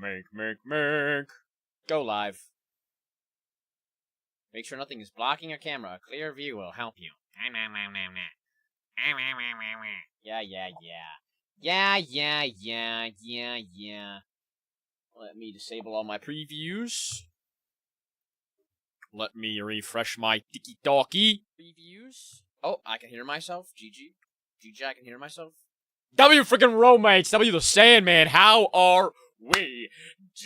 Make. Go live. Make sure nothing is blocking your camera. A clear view will help you. Yeah. Let me disable all my previews. Let me refresh my tiki-talkie previews. Oh, I can hear myself. GG. GG, I can hear myself. W freaking roommates. W the Sandman. How are we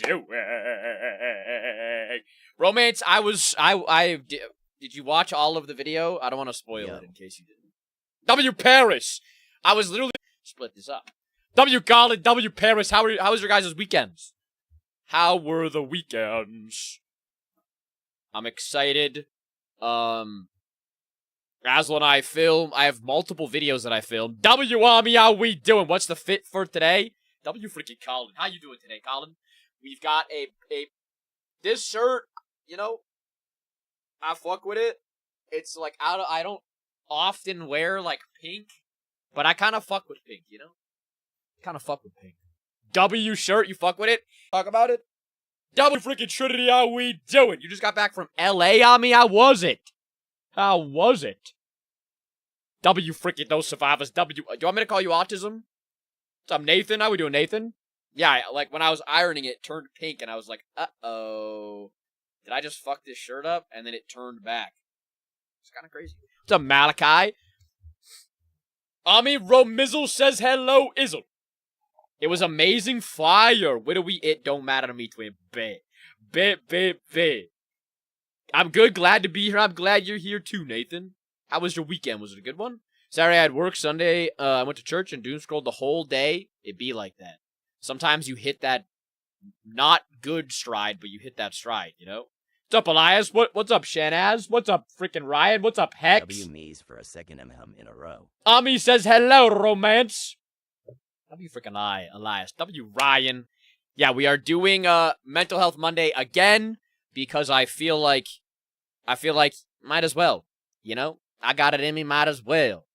doing? Romance, did you watch all of the video? I don't want to spoil it in case you didn't. W Paris. I was literally split this up. W Colin, W Paris. How was your guys' weekends? How were the weekends? I'm excited. Razzle and I film. I have multiple videos that I film. W Army, how we doing? What's the fit for today? W freaking Colin. How you doing today, Colin? We've got this shirt, you know, I fuck with it. It's like I don't often wear like pink, but I kind of fuck with pink, you know? Kind of fuck with pink. W shirt, you fuck with it? Talk about it. W freaking Trinity, how we doing? You just got back from LA on me? How was it? How was it? W freaking those survivors. W, do you want me to call you Autism? What's up, Nathan? How we doing, Nathan? Yeah, like when I was ironing it turned pink and I was like, uh-oh. Did I just fuck this shirt up? And then it turned back. It's kind of crazy. What's up, Malachi? Ami Romizzle says hello, Izzle. It was amazing fire. Where do we it? Don't matter to me, twin. Bet. I'm good. Glad to be here. I'm glad you're here too, Nathan. How was your weekend? Was it a good one? Saturday I had work. Sunday I went to church and doom scrolled the whole day. It be like that. Sometimes you hit that not good stride, but you hit that stride, you know? What's up, Elias? What's up, Shanaz? What's up, freaking Ryan? What's up, Hex? W me's for a second in a row. Ami says hello, romance. W freaking Elias. W Ryan. Yeah, we are doing Mental Health Monday again because I feel like might as well, you know? I got it in me, might as well.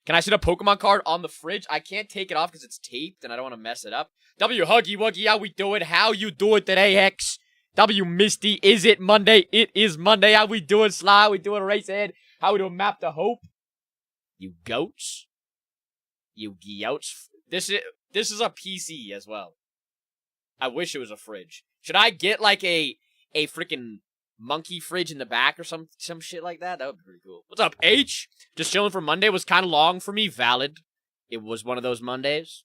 Can I sit a Pokemon card on the fridge? I can't take it off because it's taped and I don't want to mess it up. W Huggy Wuggy, how we doing? How you doing today, Hex? W Misty, is it Monday? It is Monday. How we doing, Sly? How we doing, Racehead? How we doing, Map to Hope? You goats. You goats. This is a PC as well. I wish it was a fridge. Should I get like a freaking monkey fridge in the back or some shit like that? That would be pretty cool. What's up, H? Just chilling for Monday. Was kind of long for me. Valid. It was one of those Mondays.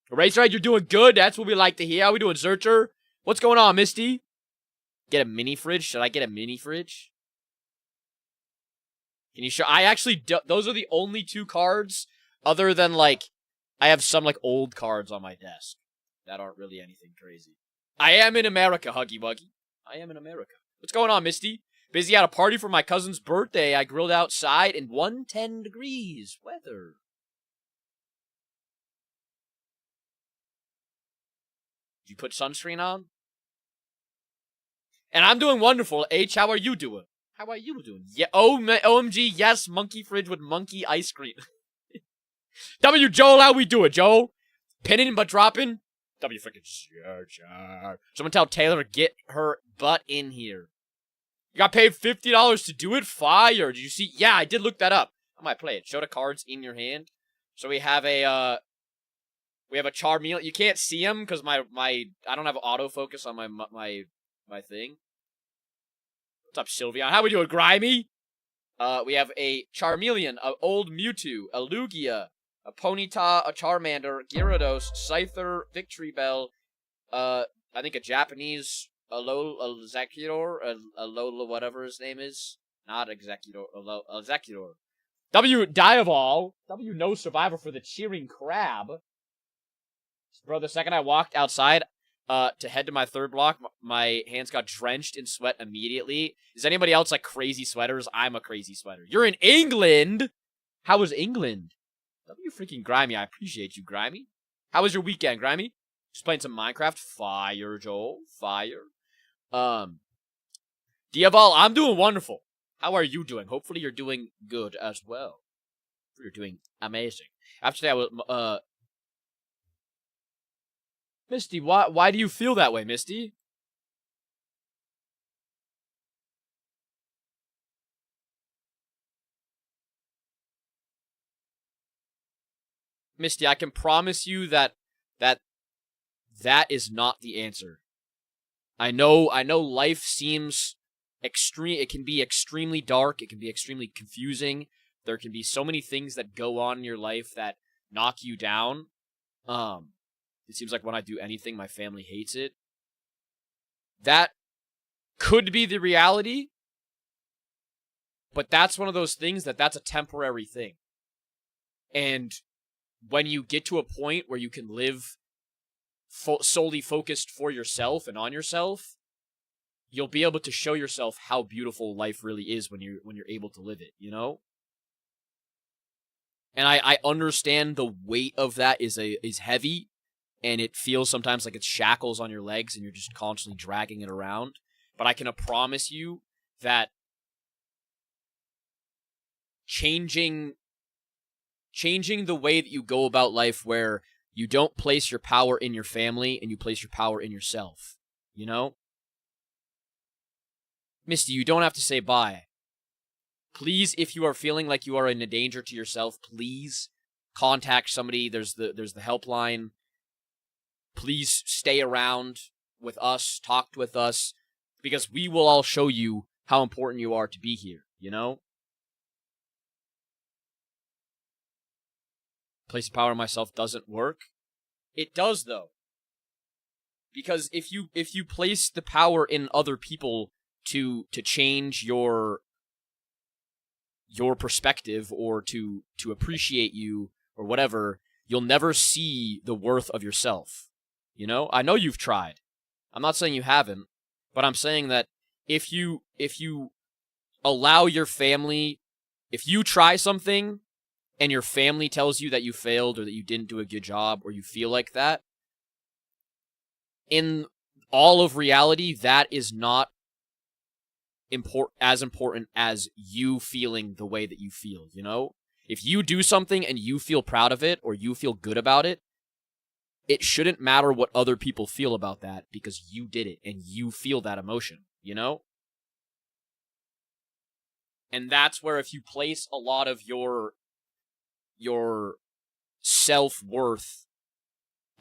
Racerhead, you're doing good. That's what we like to hear. How we doing, Searcher? What's going on, Misty? Get a mini fridge? Should I get a mini fridge? Can you show? I actually those are the only two cards other than like I have some like old cards on my desk that aren't really anything crazy. I am in America, Huggy Wuggy. I am in America. What's going on, Misty? Busy at a party for my cousin's birthday. I grilled outside in 110 degrees weather. Did you put sunscreen on? And I'm doing wonderful. H, how are you doing? How are you doing? Yeah. Oh, OMG, yes, monkey fridge with monkey ice cream. W, Joel, how we doing, Joel? Pinning but dropping? W freaking sure. Someone tell Taylor to get her butt in here. You got paid $50 to do it? Fire. Did you see? Yeah, I did look that up. I might play it. Show the cards in your hand. So we have a Charmeleon. You can't see him because my I don't have autofocus on my thing. What's up, Sylvia? How we doing, Grimy? We have a Charmeleon, a old Mewtwo, a Lugia, a Ponyta, a Charmander, Gyarados, Scyther, Victory Bell, I think a Japanese Executor, Alola, whatever his name is. Not Executor, Executor. W Diaval, W No Survivor for the Cheering Crab. Bro, the second I walked outside to head to my third block, my hands got drenched in sweat immediately. Is anybody else like crazy sweaters? I'm a crazy sweater. You're in England? How was England? W freaking Grimy. I appreciate you, Grimy. How was your weekend, Grimy? Just playing some Minecraft. Fire, Joel. Fire. Diaval, I'm doing wonderful. How are you doing? Hopefully you're doing good as well. You're doing amazing. After that, I was, Misty, why do you feel that way, Misty? Misty, I can promise you that is not the answer. I know life seems extreme. It can be extremely dark. It can be extremely confusing. There can be so many things that go on in your life that knock you down. It seems like when I do anything, my family hates it. That could be the reality, but that's one of those things that's a temporary thing. And when you get to a point where you can live solely focused for yourself and on yourself, you'll be able to show yourself how beautiful life really is when you're able to live it, you know? And I understand the weight of that is heavy, and it feels sometimes like it's shackles on your legs and you're just constantly dragging it around. But I can promise you that changing the way that you go about life, where you don't place your power in your family and you place your power in yourself, you know? Misty, you don't have to say bye. Please, if you are feeling like you are in a danger to yourself, please contact somebody. There's the helpline. Please stay around with us, talk with us, because we will all show you how important you are to be here, you know? Place of power in myself doesn't work. It does, though. Because if you place the power in other people to change your perspective or to appreciate you or whatever, you'll never see the worth of yourself. You know? I know you've tried. I'm not saying you haven't, but I'm saying that if you allow your family, if you try something and your family tells you that you failed or that you didn't do a good job or you feel like that, in all of reality, that is not as important as you feeling the way that you feel, you know? If you do something and you feel proud of it or you feel good about it, it shouldn't matter what other people feel about that because you did it and you feel that emotion, you know? And that's where if you place a lot of your self-worth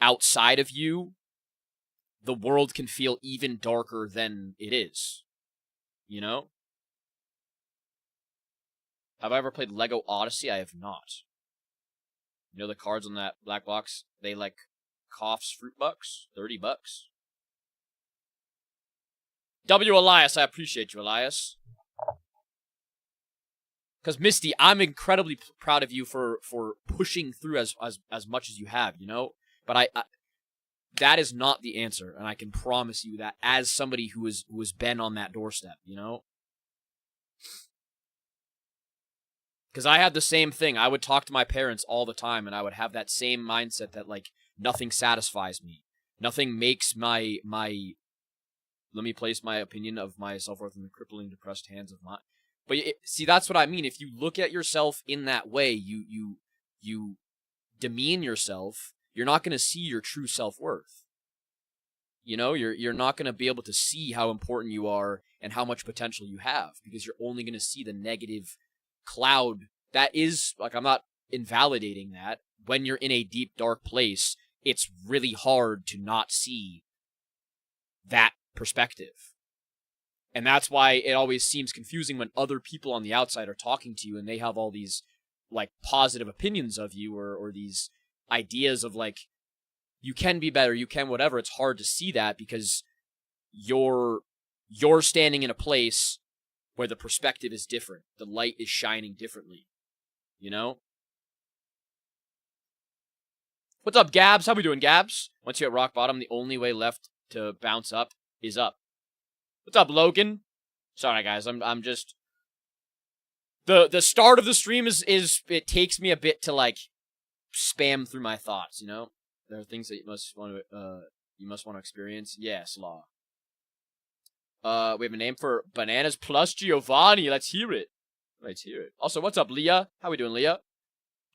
outside of you, the world can feel even darker than it is. You know? Have I ever played Lego Odyssey? I have not. You know the cards on that black box? They like Cough's Fruit Bucks? $30. W. Elias, I appreciate you, Elias. Because Misty, I'm incredibly proud of you for pushing through as much as you have, you know? But I that is not the answer, and I can promise you that as somebody who has been on that doorstep, you know? Because I had the same thing. I would talk to my parents all the time, and I would have that same mindset that, like, nothing satisfies me. Nothing makes my let me place my opinion of my self-worth in the crippling, depressed hands of my... But see, that's what I mean. If you look at yourself in that way, you demean yourself, you're not going to see your true self-worth. You know, you're not going to be able to see how important you are and how much potential you have, because you're only going to see the negative cloud that is, like, I'm not invalidating that. When you're in a deep, dark place, it's really hard to not see that perspective. And that's why it always seems confusing when other people on the outside are talking to you and they have all these, like, positive opinions of you or these ideas of, like, you can be better, you can whatever. It's hard to see that because you're standing in a place where the perspective is different. The light is shining differently, you know? What's up, Gabs? How we doing, Gabs? Once you're at rock bottom, the only way left to bounce up is up. What's up, Logan? Sorry, guys. I'm just... The start of the stream is it takes me a bit to, like, spam through my thoughts, you know? There are things that you must want to experience. Yes, Law. We have a name for Bananas plus Giovanni. Let's hear it. Let's hear it. Also, what's up, Leah? How we doing, Leah?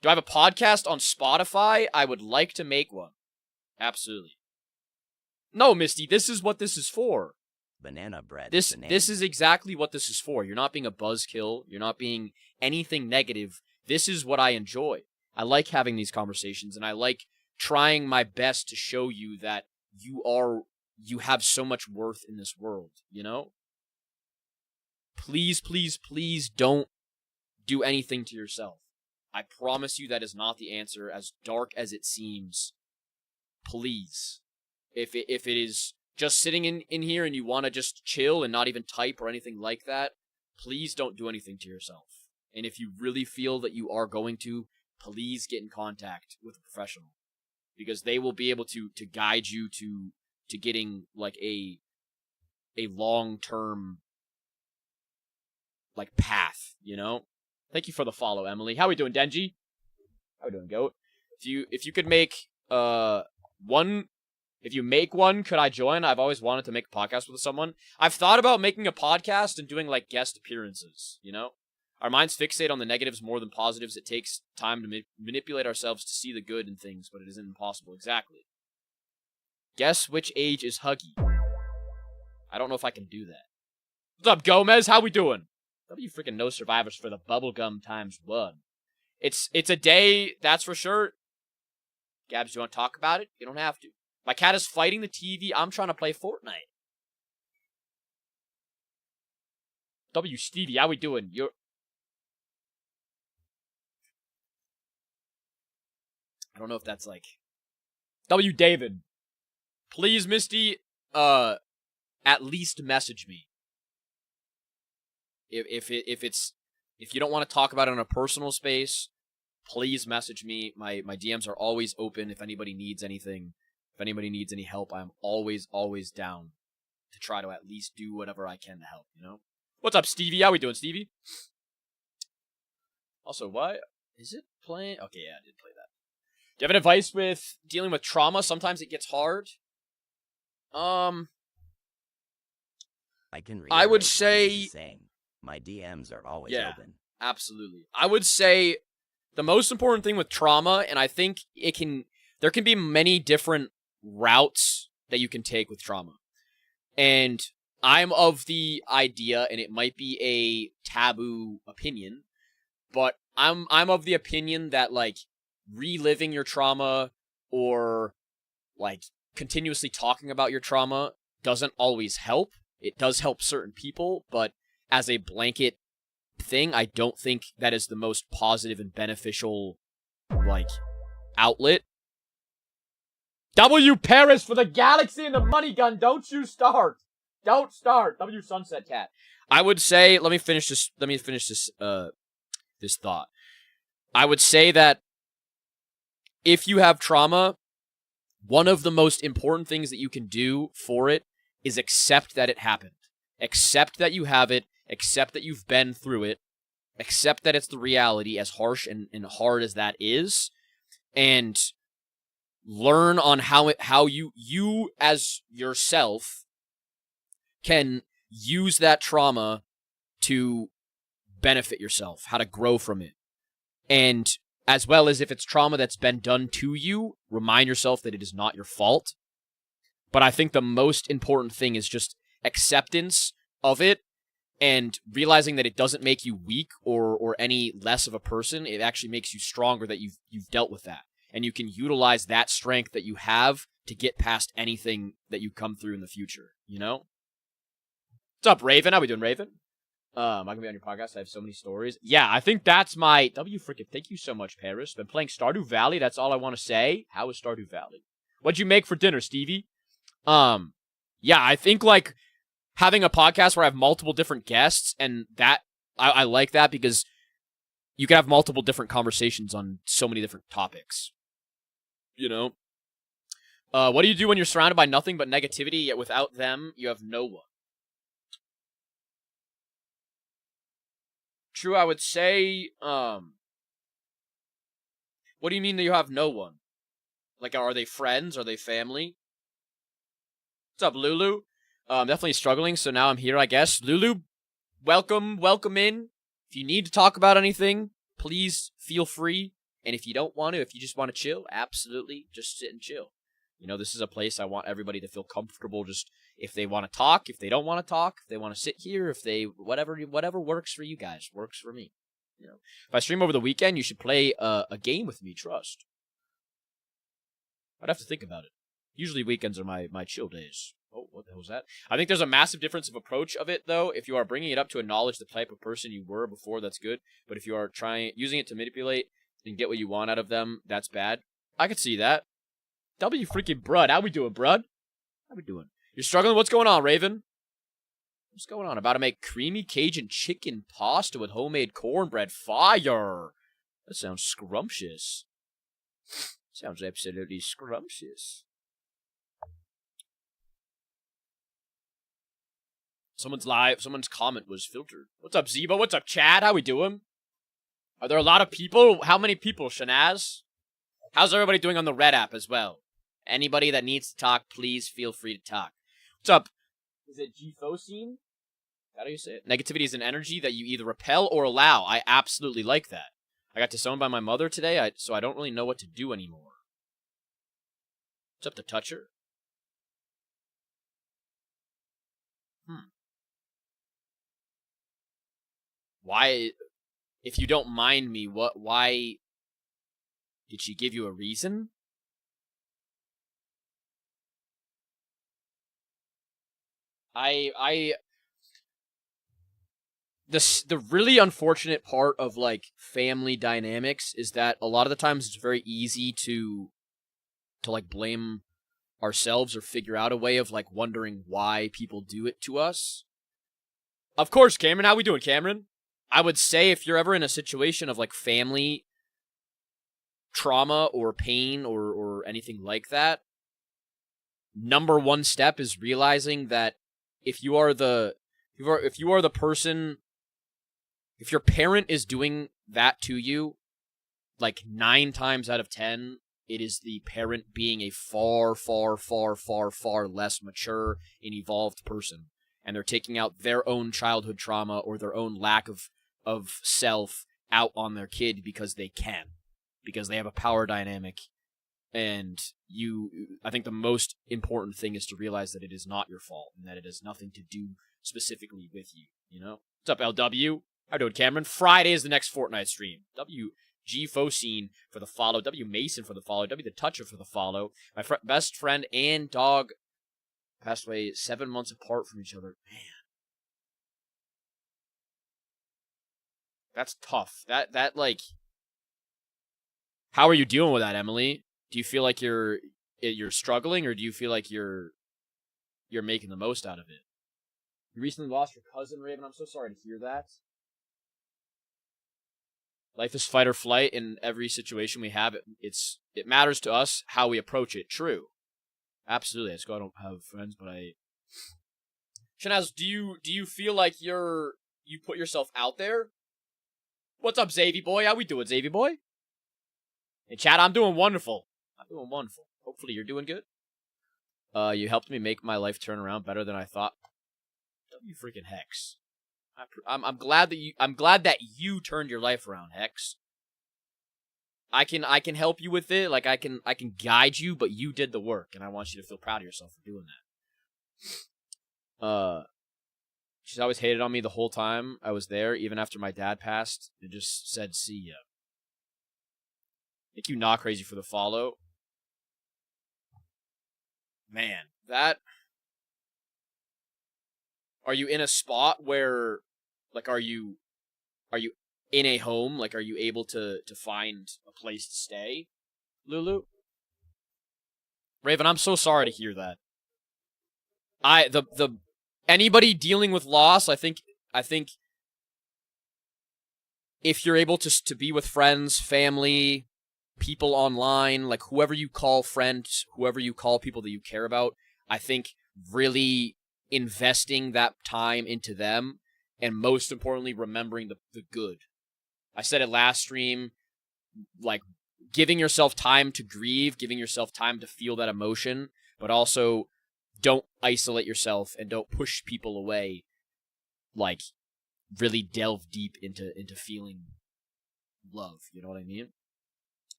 Do I have a podcast on Spotify? I would like to make one. Absolutely. No, Misty, this is what this is for. Banana bread. This is exactly what this is for. You're not being a buzzkill. You're not being anything negative. This is what I enjoy. I like having these conversations, and I like trying my best to show you that you have so much worth in this world, you know? Please, please, please don't do anything to yourself. I promise you that is not the answer, as dark as it seems. Please. If it is just sitting in here and you want to just chill and not even type or anything like that, please don't do anything to yourself. And if you really feel that you are going to, please get in contact with a professional, because they will be able to guide you to getting like a long-term like path, you know? Thank you for the follow, Emily. How we doing, Denji? How we doing, Goat? If you could make one, if you make one, could I join? I've always wanted to make a podcast with someone. I've thought about making a podcast and doing like guest appearances, you know? Our minds fixate on the negatives more than positives. It takes time to manipulate ourselves to see the good in things, but it isn't impossible. Exactly. Guess which age is Huggy? I don't know if I can do that. What's up, Gomez? How we doing? W freaking no survivors for the bubblegum ×1. It's a day, that's for sure. Gabs, do you want to talk about it? You don't have to. My cat is fighting the TV. I'm trying to play Fortnite. W Stevie, how we doing? I don't know if that's like... W David. Please, Misty, at least message me. If you don't want to talk about it in a personal space, please message me. My DMs are always open if anybody needs anything. If anybody needs any help, I'm always down to try to at least do whatever I can to help, you know? What's up, Stevie? How we doing, Stevie? Also, why is it playing? Okay, yeah, I did play that. Do you have any advice with dealing with trauma? Sometimes it gets hard. I can I would say... My DMs are always open. Absolutely. I would say the most important thing with trauma, and I think there can be many different routes that you can take with trauma. And I'm of the idea, and it might be a taboo opinion, but I'm of the opinion that like reliving your trauma or like continuously talking about your trauma doesn't always help. It does help certain people, but as a blanket thing, I don't think that is the most positive and beneficial, like, outlet. W Paris for the galaxy and the money gun. Don't you start. Don't start. W Sunset Cat. I would say, let me finish this this thought. I would say that if you have trauma, one of the most important things that you can do for it is accept that it happened. Accept that you have it. Accept that you've been through it. Accept that it's the reality, as harsh and hard as that is. And learn on how you as yourself can use that trauma to benefit yourself, how to grow from it. And as well as if it's trauma that's been done to you, remind yourself that it is not your fault. But I think the most important thing is just acceptance of it and realizing that it doesn't make you weak or any less of a person. It actually makes you stronger that you've dealt with that. And you can utilize that strength that you have to get past anything that you come through in the future, you know? What's up, Raven? How we doing, Raven? Am I gonna be on your podcast? I have so many stories. Yeah, I think that's my... W freaking thank you so much, Paris. Been playing Stardew Valley. That's all I want to say. How is Stardew Valley? What'd you make for dinner, Stevie? Yeah, I think, like, having a podcast where I have multiple different guests, and that... I like that because you can have multiple different conversations on so many different topics. You know? What do you do when you're surrounded by nothing but negativity, yet without them, you have no one? True, I would say, what do you mean that you have no one? Like, are they friends? Are they family? What's up, Lulu? Definitely struggling, so now I'm here, I guess. Lulu, welcome in. If you need to talk about anything, please feel free. And if you don't want to, if you just want to chill, absolutely, just sit and chill. You know, this is a place I want everybody to feel comfortable. Just if they want to talk, if they don't want to talk, if they want to sit here, if they whatever works for you guys works for me. You know, if I stream over the weekend, you should play a game with me. Trust. I'd have to think about it. Usually weekends are my chill days. Oh, what the hell was that? I think there's a massive difference of approach of it, though. If you are bringing it up to acknowledge the type of person you were before, that's good. But if you are using it to manipulate and get what you want out of them, that's bad. I could see that. W freaking Brud. How we doing, Brud? How we doing? You're struggling? What's going on, Raven? What's going on? About to make creamy Cajun chicken pasta with homemade cornbread. Fire! That sounds scrumptious. Sounds absolutely scrumptious. Someone's comment was filtered. What's up, Zebo? What's up, Chad? How we doing? Are there a lot of people? How many people, Shanaz? How's everybody doing on the Red app as well? Anybody that needs to talk, please feel free to talk. What's up? Is it G-Phosine? How do you say it? Negativity is an energy that you either repel or allow. I absolutely like that. I got disowned by my mother today, so I don't really know what to do anymore. What's up, the Toucher? Why, if you don't mind me, why did she give you a reason? The really unfortunate part of, like, family dynamics is that a lot of the times it's very easy to like, blame ourselves or figure out a way of, like, wondering why people do it to us. Of course, Cameron. How we doing, Cameron? I would say if you're ever in a situation of, like, family trauma or pain or anything like that, number one step is realizing that if you are the person, if your parent is doing that to you, like 9 times out of 10, it is the parent being a far, far, far, far, far less mature and evolved person. And they're taking out their own childhood trauma or their own lack of self out on their kid because they can. Because they have a power dynamic. And I think the most important thing is to realize that it is not your fault and that it has nothing to do specifically with you, you know? What's up, LW? How you doing, Cameron? Friday is the next Fortnite stream. WG Focine for the follow. W Mason for the follow. W the Toucher for the follow. My best friend and dog passed away 7 months apart from each other. Man. That's tough. That like... How are you dealing with that, Emily? Do you feel like you're struggling, or do you feel like you're making the most out of it? You recently lost your cousin, Raven. I'm so sorry to hear that. Life is fight or flight in every situation we have. It matters to us how we approach it. True. Absolutely. I don't have friends, but Shanaz, do you feel like you put yourself out there? What's up, Xavier boy? How we doing, Xavier boy? Hey, Chad, I'm doing wonderful. Hopefully you're doing good. You helped me make my life turn around better than I thought. W freaking Hex. I'm glad that you turned your life around, Hex. I can help you with it. Like I can guide you, but you did the work, and I want you to feel proud of yourself for doing that. She's always hated on me the whole time I was there, even after my dad passed. It just said, "See ya." Thank you, Not Crazy, for the follow. Man, that... Are you in a spot where, like, are you in a home? Like, are you able to find a place to stay, Lulu? Raven, I'm so sorry to hear that. Anybody dealing with loss, I think if you're able to be with friends, family, people online, like whoever you call friends, whoever you call people that you care about, I think really investing that time into them, and most importantly, remembering the good. I said it last stream, like giving yourself time to grieve, giving yourself time to feel that emotion, but also don't isolate yourself and don't push people away. Like, really delve deep into feeling love, you know what I mean?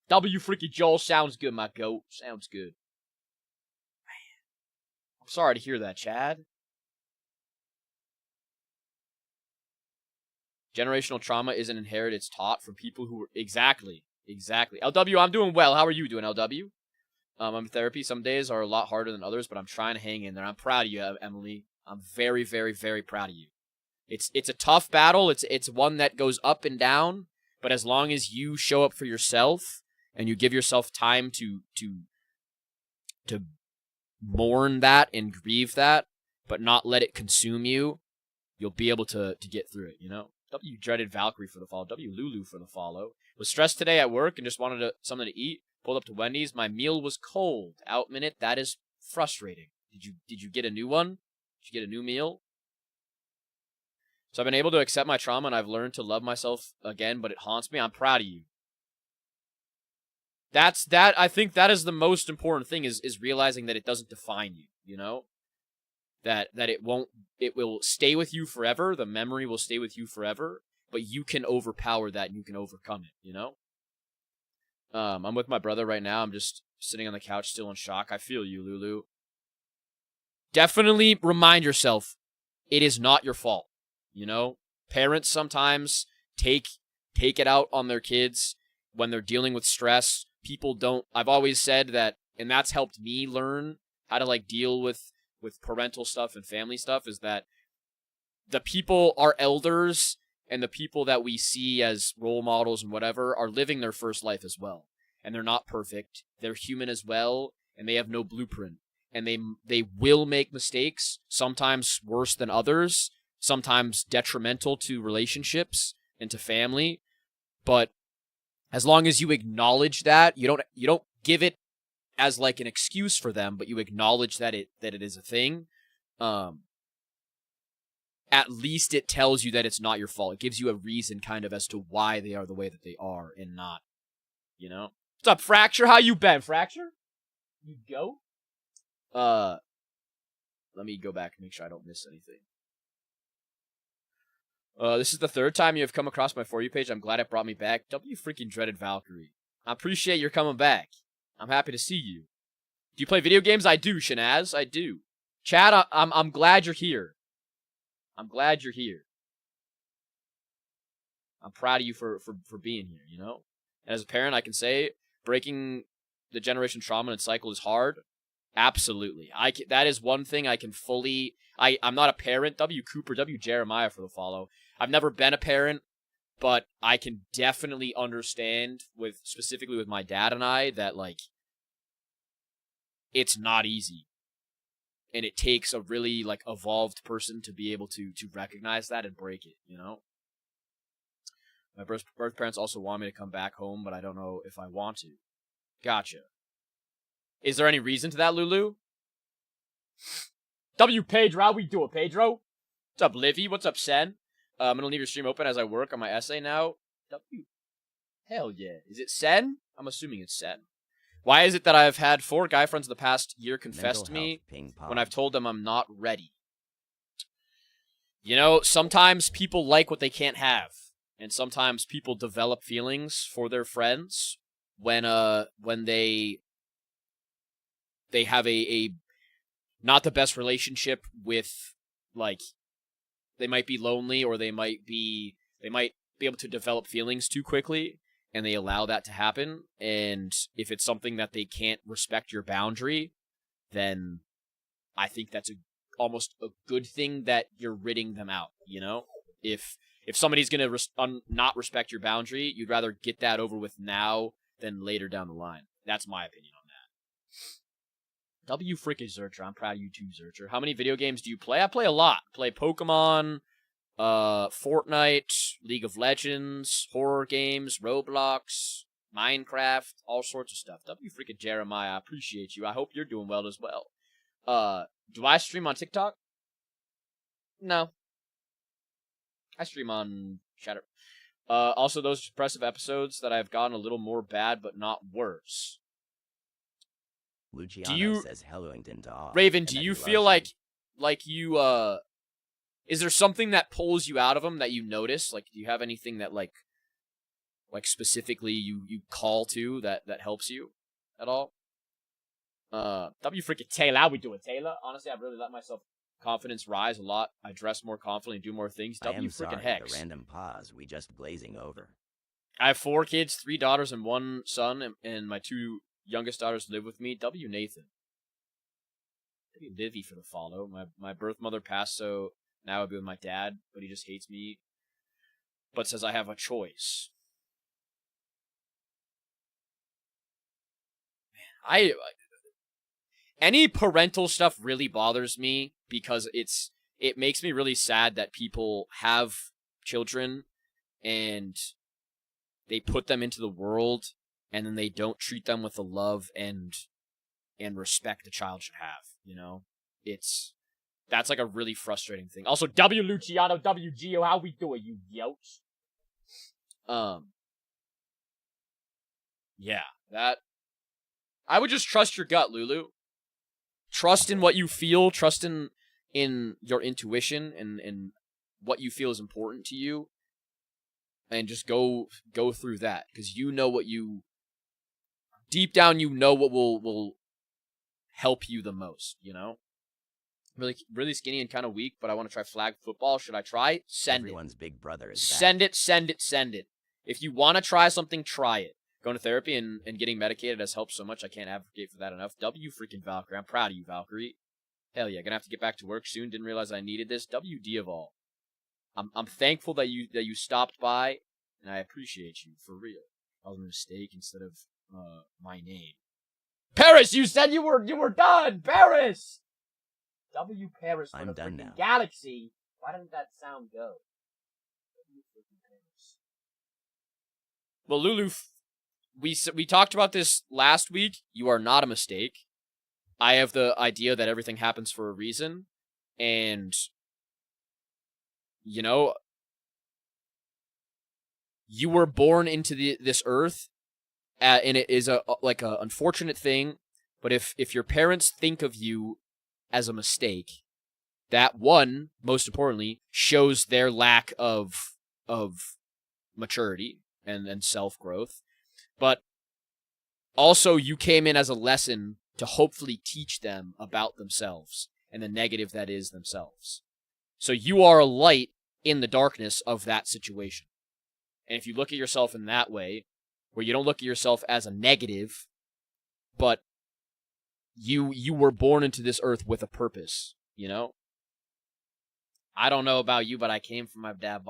W freaky Joel sounds good, my goat. Sounds good. I'm sorry to hear that, Chad. Generational trauma isn't inherited, it's taught from people who were... Exactly. LW, I'm doing well. How are you doing, LW? I'm in therapy. Some days are a lot harder than others, but I'm trying to hang in there. I'm proud of you, Emily. I'm very, very, very proud of you. It's a tough battle. It's one that goes up and down, but as long as you show up for yourself and you give yourself time to mourn that and grieve that, but not let it consume you, you'll be able to get through it, you know? W dreaded Valkyrie for the follow. W Lulu for the follow. Was stressed today at work and just wanted something to eat. Pulled up to Wendy's. My meal was cold. Out minute. That is frustrating. Did you get a new one? Did you get a new meal? So I've been able to accept my trauma and I've learned to love myself again, but it haunts me. I'm proud of you. I think that is the most important thing is realizing that it doesn't define you, you know? That it will stay with you forever. The memory will stay with you forever, but you can overpower that and you can overcome it, you know? I'm with my brother right now. I'm just sitting on the couch still in shock. I feel you, Lulu. Definitely remind yourself it is not your fault, you know? Parents sometimes take it out on their kids when they're dealing with stress. People don't... I've always said that, and that's helped me learn how to, like, deal with parental stuff and family stuff, is that the people, our elders, and the people that we see as role models and whatever are living their first life as well. And they're not perfect. They're human as well, and they have no blueprint. And they will make mistakes, sometimes worse than others, sometimes detrimental to relationships and to family. But as long as you acknowledge that, you don't give it as like an excuse for them, but you acknowledge that it is a thing, at least it tells you that it's not your fault. It gives you a reason kind of as to why they are the way that they are and not, you know? What's up, Fracture? How you been, Fracture? You go? Let me go back and make sure I don't miss anything. This is the third time you have come across my For You page. I'm glad it brought me back. W freaking dreaded Valkyrie. I appreciate your coming back. I'm happy to see you. Do you play video games? I do, Shanaz. I do. Chad, I'm glad you're here. I'm glad you're here. I'm proud of you for being here, you know? And as a parent, I can say breaking the generation trauma and cycle is hard. Absolutely. That is one thing I can fully... I'm not a parent. W Cooper, W Jeremiah for the follow. I've never been a parent, but I can definitely understand, specifically with my dad and I, that, like, it's not easy. And it takes a really, like, evolved person to be able to recognize that and break it, you know? My birth parents also want me to come back home, but I don't know if I want to. Gotcha. Is there any reason to that, Lulu? W Pedro, how we doing, Pedro? What's up, Livy? What's up, Sen? I'm gonna leave your stream open as I work on my essay now. W. Hell yeah. Is it Sen? I'm assuming it's Sen. Why is it that I've had 4 guy friends in the past year confess to me when I've told them I'm not ready? You know, sometimes people like what they can't have. And sometimes people develop feelings for their friends when they have a not the best relationship with, like, they might be lonely, or they might be able to develop feelings too quickly, and they allow that to happen. And if it's something that they can't respect your boundary, then I think that's almost a good thing that you're ridding them out, you know? If somebody's going to not respect your boundary, you'd rather get that over with now than later down the line. That's my opinion on that. W freaking Zercher. I'm proud of you too, Zercher. How many video games do you play? I play a lot. Play Pokemon, Fortnite, League of Legends, horror games, Roblox, Minecraft, all sorts of stuff. W freaking Jeremiah, I appreciate you. I hope you're doing well as well. Do I stream on TikTok? No. I stream on Chatter. Also, those depressive episodes that I've gotten a little more bad, but not worse. Luciano says Hellington to all. Raven, do you feel like you, is there something that pulls you out of them that you notice? Like, do you have anything that, like specifically you call to that helps you at all? W freaking Taylor. How we doing, Taylor? Honestly, I've really let myself confidence rise a lot. I dress more confidently and do more things. I W am freaking sorry, Hex. the random pause we just glazing over. I have 4 kids, 3 daughters and 1 son, and my 2 youngest daughters live with me. W Nathan. W Livy for the follow. My birth mother passed, so now I'll be with my dad, but he just hates me. But says I have a choice. Man, any parental stuff really bothers me because it makes me really sad that people have children and they put them into the world and then they don't treat them with the love and respect a child should have, you know? That's like a really frustrating thing. Also, W Luciano, WGO, how we doing, you yotes? Yeah, that I would just trust your gut, Lulu. Trust in what you feel, trust in your intuition and what you feel is important to you. And just go through that. Because you know what you deep down you know what will help you the most, you know? Really skinny and kind of weak, but I want to try flag football. Should I try? Send Everyone's big brother it. is back. Send it. If you want to try something, try it. Going to therapy and getting medicated has helped so much. I can't advocate for that enough. W freaking Valkyrie. I'm proud of you, Valkyrie. Hell yeah, gonna have to get back to work soon. Didn't realize I needed this. W Diaval. I'm thankful that you stopped by, and I appreciate you for real. That was a mistake instead of my name. Paris, you said you were done. Paris. W Paris for I'm the done freaking now. galaxy. Why didn't that sound go? W freaking Paris. Well, Lulu, we talked about this last week. You are not a mistake. I have the idea that everything happens for a reason, and you know, you were born into this earth, and it is a unfortunate thing. But if your parents think of you as a mistake, that one, most importantly, shows their lack of maturity and self growth. But also, you came in as a lesson to hopefully teach them about themselves and the negative that is themselves. So you are a light in the darkness of that situation. And if you look at yourself in that way, where you don't look at yourself as a negative, but you were born into this earth with a purpose, you know? I don't know about you, but I came from my dad.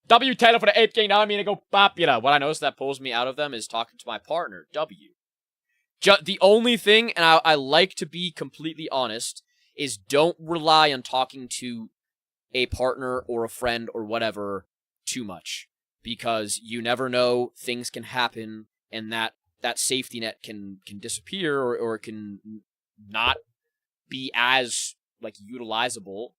W Taylor for the Ape King. Now I mean to go popular. What I notice that pulls me out of them is talking to my partner, W. The only thing, and I like to be completely honest, is don't rely on talking to a partner or a friend or whatever too much. Because you never know, things can happen, and that safety net can disappear or it can not be as utilizable,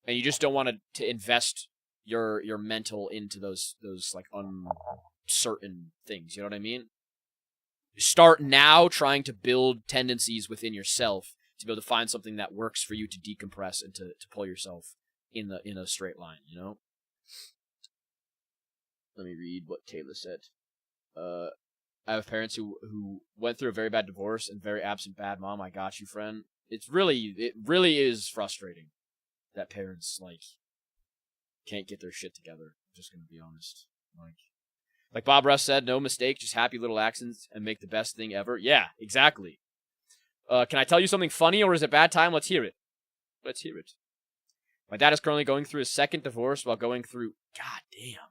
and you just don't want to invest your mental into those uncertain things. You know what I mean? Start now trying to build tendencies within yourself to be able to find something that works for you to decompress and to pull yourself in a straight line. You know. Let me read what Taylor said. I have parents who went through a very bad divorce and very absent bad mom. I got you, friend. It really is frustrating that parents can't get their shit together. I'm just gonna be honest. Like Bob Russ said, no mistake, just happy little accidents and make the best thing ever. Yeah, exactly. Can I tell you something funny or is it bad time? Let's hear it. Let's hear it. My dad is currently going through his second divorce while going through. God damn.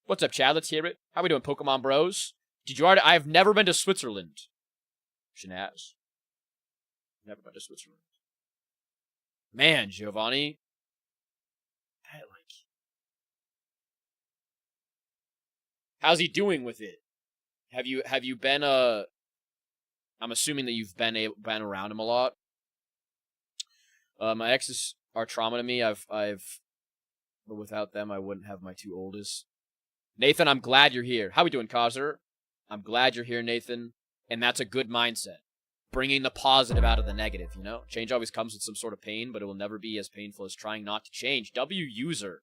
What's up, Chad? Let's hear it. How we doing, Pokemon Bros? Did you already? I have never been to Switzerland. Shanaz. Never been to Switzerland. Man, Giovanni. How's he doing with it? Have you been I'm assuming that you've been around him a lot. My exes are trauma to me. But without them, I wouldn't have my 2 oldest. Nathan, I'm glad you're here. How we doing, Causer? I'm glad you're here, Nathan. And that's a good mindset. Bringing the positive out of the negative, you know? Change always comes with some sort of pain, but it will never be as painful as trying not to change. W user.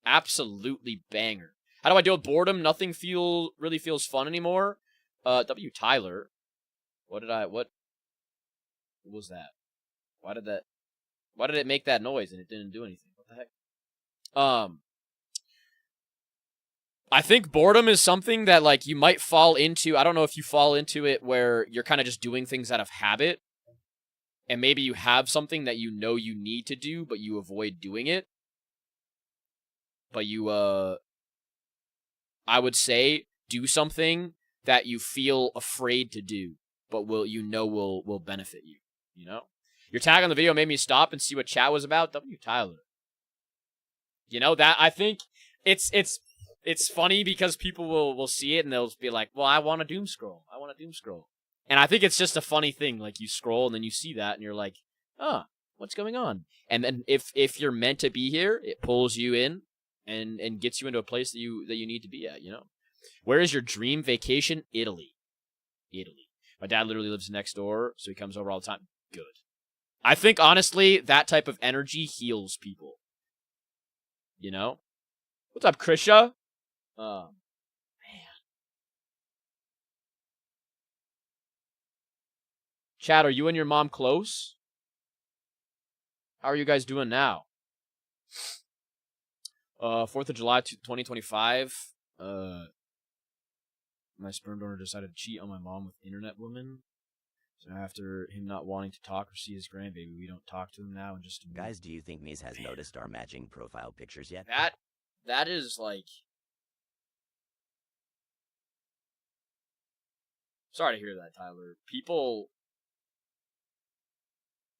Absolutely banger. How do I deal with boredom? Nothing really feels fun anymore. W Tyler. What was that? Why did it make that noise and it didn't do anything? What the heck? I think boredom is something that, like, you might fall into. I don't know if you fall into it where you're kind of just doing things out of habit, and maybe you have something that you know you need to do, but you avoid doing it. But you, I would say, do something that you feel afraid to do, but will benefit you. You know, your tag on the video made me stop and see what chat was about. W. Tyler. You know that I think it's funny because people will see it and they'll be like, "Well, I want to doom scroll. I want to doom scroll." And I think it's just a funny thing. Like, you scroll and then you see that and you're like, "Oh, what's going on?" And then if you're meant to be here, it pulls you in and gets you into a place that you need to be at. You know, where is your dream vacation? Italy. Italy. My dad literally lives next door, so he comes over all the time. Good. I think honestly, that type of energy heals people. You know? What's up, Krisha? Man. Chad, are you and your mom close? How are you guys doing now? 4th of July 2025. My sperm donor decided to cheat on my mom with internet woman. So after him not wanting to talk or see his grandbaby, we don't talk to him now and just... Guys, do you think Mies has noticed our matching profile pictures yet? That is like... Sorry to hear that, Tyler. People...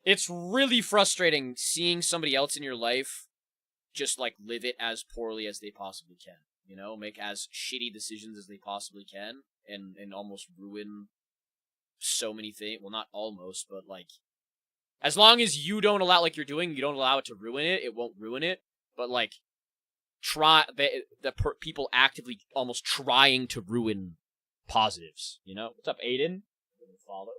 It's really frustrating seeing somebody else in your life just, like, live it as poorly as they possibly can. You know? Make as shitty decisions as they possibly can. And almost ruin so many things. Well, not almost, but, like... As long as you don't allow, like you're doing, you don't allow it to ruin it, it won't ruin it. But, like... People actively almost trying to ruin positives, you know? What's up, Aiden? Follow.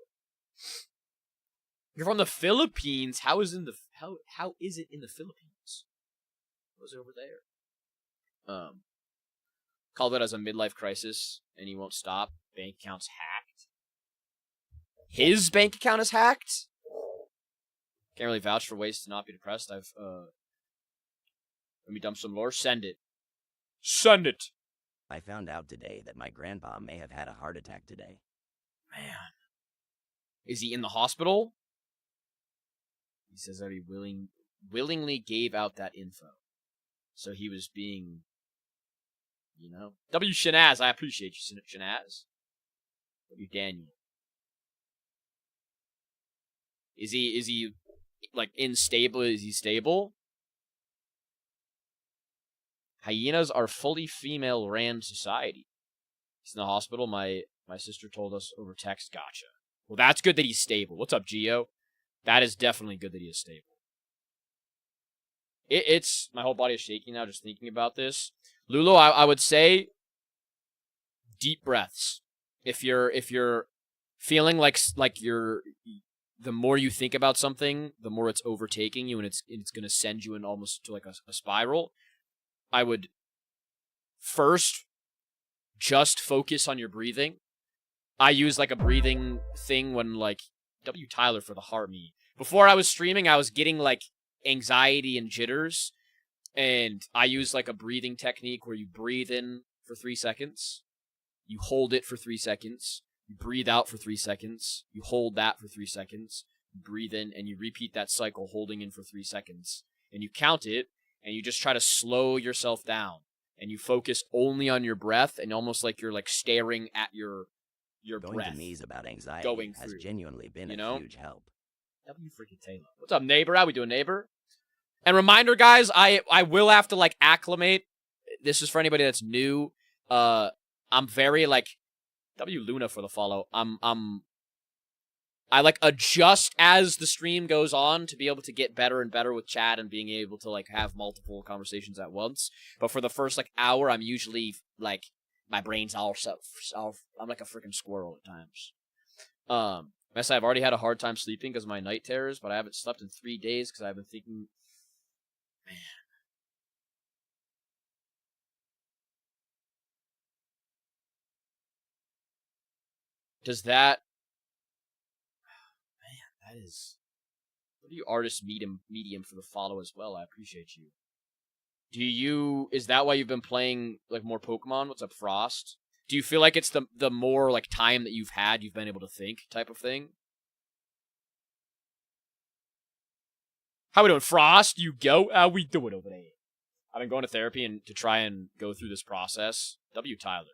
You're from the Philippines. How is it in the Philippines? What's over there? Called it as a midlife crisis, and he won't stop. Bank account's hacked. His bank account is hacked? Can't really vouch for ways to not be depressed. Let me dump some lore. Send it. Send it! I found out today that my grandpa may have had a heart attack today. Man. Is he in the hospital? He says that he willingly gave out that info. So he was being, you know. W. Shanaz, I appreciate you, Shanaz. W. Daniel. Is he, like, unstable? Is he stable? Hyenas are fully female-ran society. He's in the hospital. My sister told us over text. Gotcha. Well, that's good that he's stable. What's up, Gio? That is definitely good that he is stable. It's my whole body is shaking now just thinking about this. Lulu, I would say deep breaths. If you're feeling like you're, the more you think about something, the more it's overtaking you, and it's gonna send you in almost to like a spiral. I would first just focus on your breathing. I use like a breathing thing when like W. Tyler for the heart me. Before I was streaming, I was getting like anxiety and jitters, and I use like a breathing technique where you breathe in for 3 seconds, you hold it for 3 seconds, you breathe out for 3 seconds, you hold that for 3 seconds, you breathe in, and you repeat that cycle holding in for 3 seconds, and you count it. And you just try to slow yourself down. And you focus only on your breath, and almost like you're like staring at your Going breath. to Mies about anxiety has genuinely been a huge help. W. freaking Taylor. What's up, neighbor? How we doing, neighbor? And reminder, guys, I will have to like acclimate. This is for anybody that's new. I'm very like W. Luna for the follow. I like adjust as the stream goes on to be able to get better and better with chat and being able to like have multiple conversations at once. But for the first like hour, I'm usually like my brain's all I'm like a freaking squirrel at times. Mess, I've already had a hard time sleeping because of my night terrors, but I haven't slept in 3 days because I've been thinking, man. Does that That is. What do you artist medium for the follow as well? I appreciate you. Is that why you've been playing like more Pokemon? What's up, Frost? Do you feel like it's the more like time that you've been able to think type of thing? How we doing, Frost? You go? How we doing over there? I've been going to therapy and to try and go through this process. W. Tyler.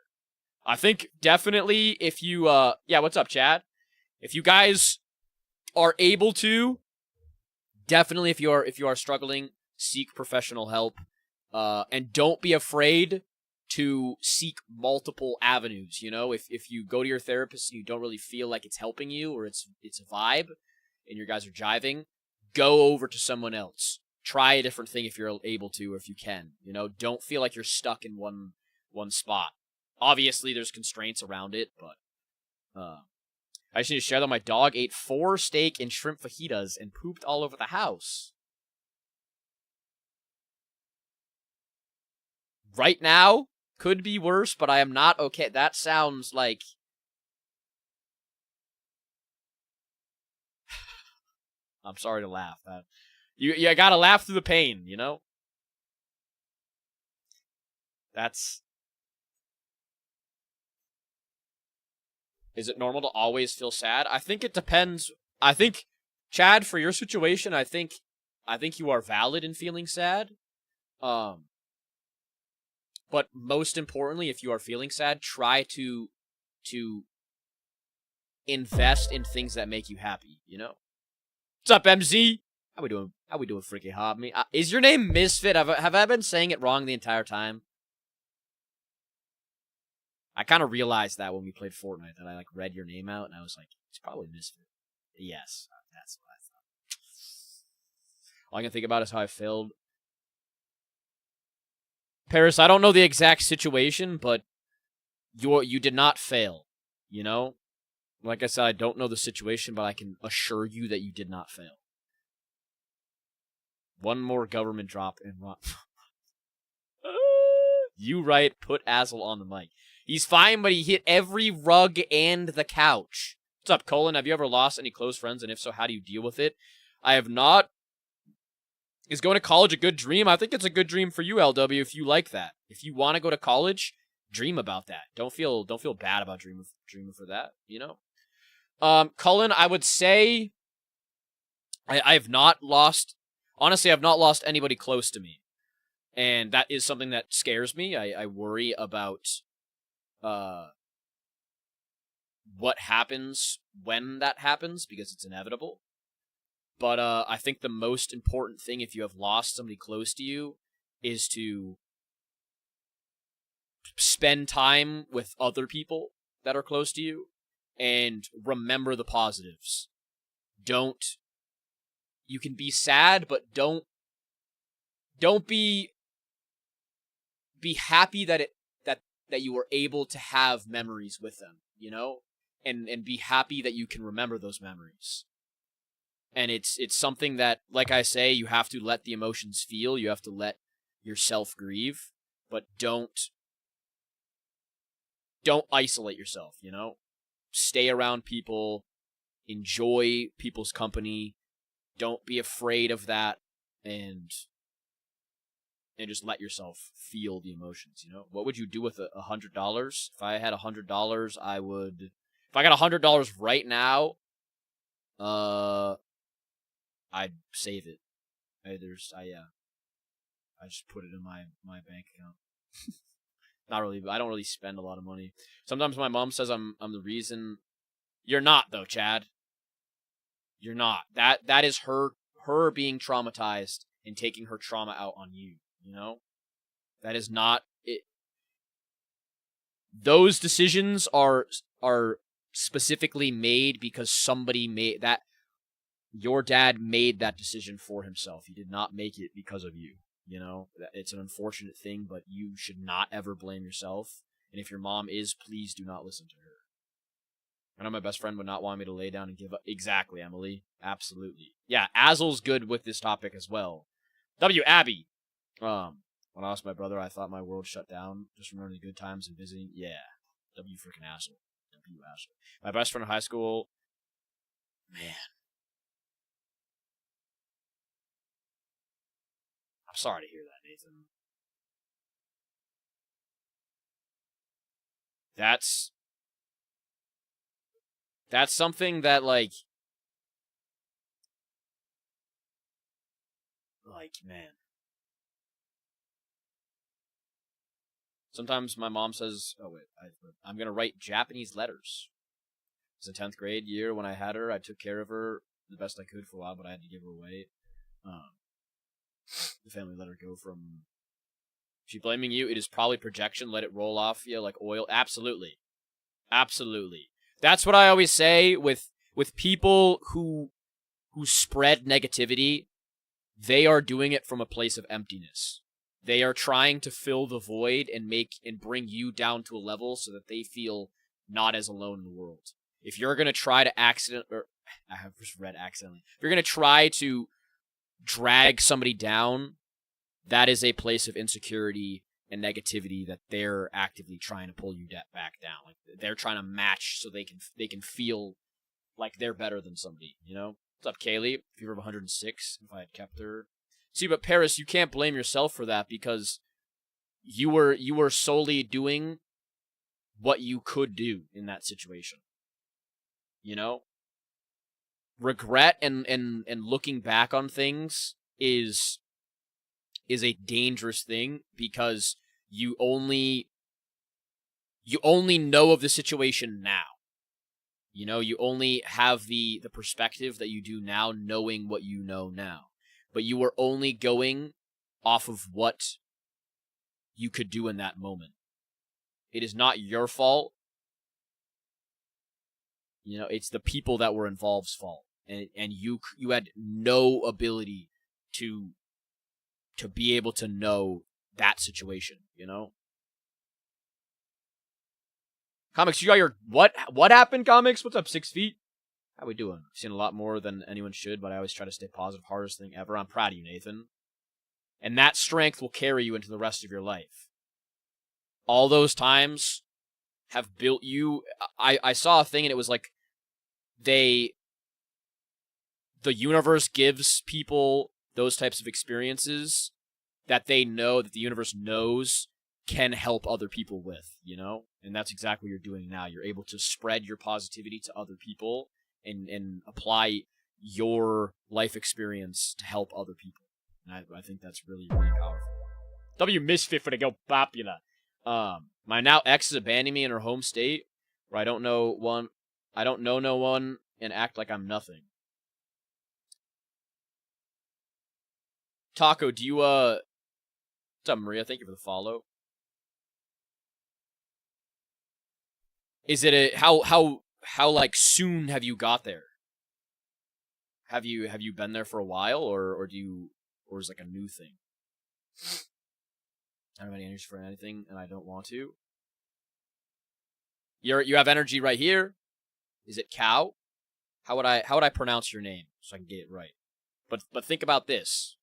I think definitely if you yeah, what's up, Chad? If you guys are able to, definitely if you are struggling, seek professional help. And don't be afraid to seek multiple avenues. You know, if you go to your therapist and you don't really feel like it's helping you or it's a vibe and you guys are jiving, go over to someone else. Try a different thing if you're able to or if you can. You know, don't feel like you're stuck in one spot. Obviously, there's constraints around it, but I just need to share that my dog ate 4 steak and shrimp fajitas and pooped all over the house. Right now, could be worse, but I am not okay. That sounds like... I'm sorry to laugh. You gotta laugh through the pain, you know? That's... Is it normal to always feel sad? I think it depends. I think, Chad, for your situation, I think you are valid in feeling sad. But most importantly, if you are feeling sad, try to invest in things that make you happy, you know? What's up, MZ? How we doing? How we doing, freaky hobby? Is your name Misfit? Have I been saying it wrong the entire time? I kind of realized that when we played Fortnite, that I like read your name out, and I was like, it's probably Misfit. Yes, that's what I thought. All I can think about is how I failed. Paris, I don't know the exact situation, but you did not fail, you know? Like I said, I don't know the situation, but I can assure you that you did not fail. One more government drop and you right, put Azel on the mic. He's fine, but he hit every rug and the couch. What's up, Colin? Have you ever lost any close friends? And if so, how do you deal with it? I have not. Is going to college a good dream? I think it's a good dream for you, LW, if you like that. If you want to go to college, dream about that. Don't feel bad about dreaming for that, you know? Cullen, I would say I have not lost... Honestly, I've not lost anybody close to me. And that is something that scares me. I worry about what happens when that happens, because it's inevitable. But I think the most important thing if you have lost somebody close to you is to spend time with other people that are close to you and remember the positives. You can be sad, but don't be happy that you were able to have memories with them, you know? And be happy that you can remember those memories. And it's something that, like I say, you have to let the emotions feel, you have to let yourself grieve, but don't isolate yourself, you know? Stay around people, enjoy people's company, don't be afraid of that, and just let yourself feel the emotions, you know? What would you do with $100? If I had $100, I would... If I got $100 right now, I'd save it. I just put it in my bank account. Not really, but I don't really spend a lot of money. Sometimes my mom says I'm the reason. You're not, though, Chad. You're not. That is her being traumatized and taking her trauma out on you, you know? That is not it. Those decisions are specifically made because somebody made that. Your dad made that decision for himself. He did not make it because of you. You know, it's an unfortunate thing, but you should not ever blame yourself. And if your mom is, please do not listen to her. I know my best friend would not want me to lay down and give up. Exactly, Emily. Absolutely. Yeah, Azel's good with this topic as well. W. Abby. When I lost my brother, I thought my world shut down. Just remembering the good times and visiting. Yeah. W. freaking Azel. W. Azel. My best friend in high school. Man. I'm sorry to hear that, Nathan. That's something that, like, man. Sometimes my mom says, oh, wait, I'm going to write Japanese letters. It was a 10th grade year when I had her. I took care of her the best I could for a while, but I had to give her away. The family let her go from... She blaming you? It is probably projection. Let it roll off you like oil. Absolutely. Absolutely. That's what I always say with people who spread negativity. They are doing it from a place of emptiness. They are trying to fill the void and bring you down to a level so that they feel not as alone in the world. If you're going to try to I have just read accidentally. If you're going to try to drag somebody down, that is a place of insecurity and negativity that they're actively trying to pull you back down. Like, they're trying to match so they can feel like they're better than somebody, you know? What's up, Kaylee? Fever of 106, if I had kept her. See, but Paris, you can't blame yourself for that because you were solely doing what you could do in that situation. You know? Regret and looking back on things is a dangerous thing because you only know of the situation now. You know, you only have the perspective that you do now, knowing what you know now. But you were only going off of what you could do in that moment. It is not your fault. You know, it's the people that were involved's fault. And you had no ability to be able to know that situation, you know? Comics, you got your... What happened, Comics? What's up, 6 feet? How we doing? I've seen a lot more than anyone should, but I always try to stay positive. Hardest thing ever. I'm proud of you, Nathan. And that strength will carry you into the rest of your life. All those times have built you... I saw a thing and it was like... The universe gives people those types of experiences that they know, that the universe knows can help other people with, you know? And that's exactly what you're doing now. You're able to spread your positivity to other people and apply your life experience to help other people. And I think that's really, really powerful. W Misfit for the go popular. My now ex is abandoning me in her home state where I don't know no one and act like I'm nothing. Taco, do you, what's up, Maria? Thank you for the follow. Is it how like soon have you got there? Have you been there for a while or is it like a new thing? I don't have any energy for anything and I don't want to. You have energy right here. Is it cow? How would I pronounce your name so I can get it right? But think about this.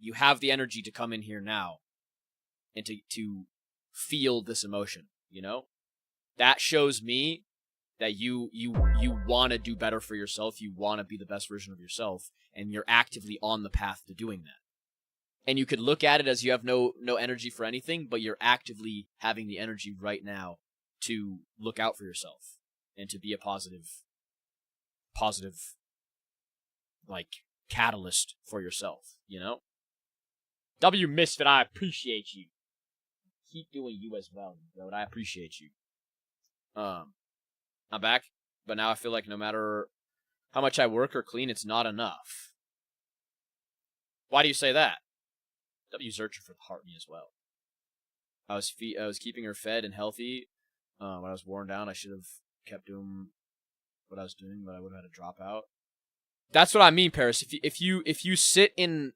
You have the energy to come in here now and to feel this emotion, you know? That shows me that you want to do better for yourself, you want to be the best version of yourself, and you're actively on the path to doing that. And you could look at it as you have no energy for anything, but you're actively having the energy right now to look out for yourself and to be a positive like catalyst for yourself, you know? W Misfit, I appreciate you. Keep doing you as well, dude. I appreciate you. I'm back, but now I feel like no matter how much I work or clean, it's not enough. Why do you say that? W's searching for the heart me as well. I was keeping her fed and healthy. When I was worn down, I should have kept doing what I was doing, but I would have had to drop out. That's what I mean, Paris. If you sit in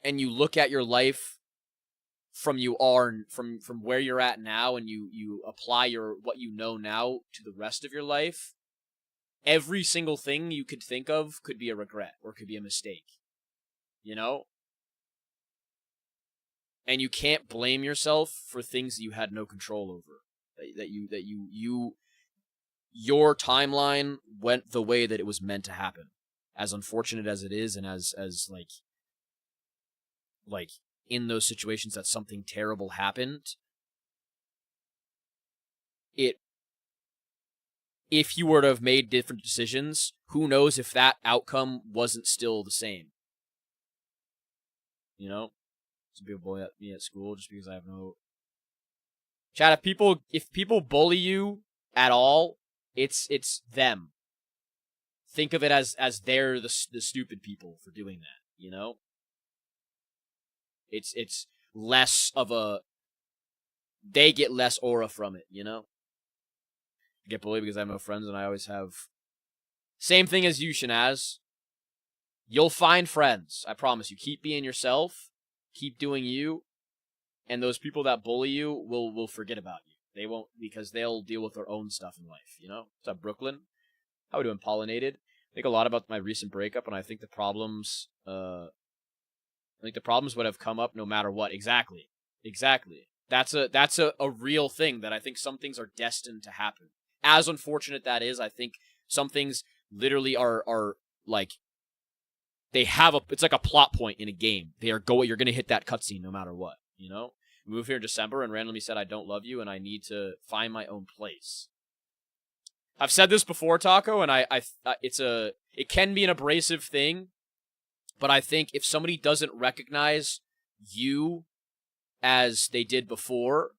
and you look at your life from where you're at now, and you apply what you know now to the rest of your life, every single thing you could think of could be a regret or could be a mistake, you know? And you can't blame yourself for things that you had no control over. Your timeline went the way that it was meant to happen. As unfortunate as it is, and as like like, in those situations that something terrible happened, if you were to have made different decisions, who knows if that outcome wasn't still the same. You know? Some people bully me at school just because I have no... Chat, if people bully you at all, it's them. Think of it as they're the stupid people for doing that, you know? It's less of a... They get less aura from it, you know? I get bullied because I have no friends and I always have... Same thing as you, Shanaz. You'll find friends, I promise you. Keep being yourself, keep doing you, and those people that bully you will forget about you. They won't, because they'll deal with their own stuff in life, you know? What's up, Brooklyn? How we doing, Pollinated? I think a lot about my recent breakup, and I think the problems, would have come up no matter what. Exactly. That's a real thing that I think some things are destined to happen. As unfortunate that is, I think some things literally are like, they have it's like a plot point in a game. You're going to hit that cutscene no matter what, you know? We moved here in December and randomly said I don't love you and I need to find my own place. I've said this before, Taco, and it can be an abrasive thing, but I think if somebody doesn't recognize you as they did before,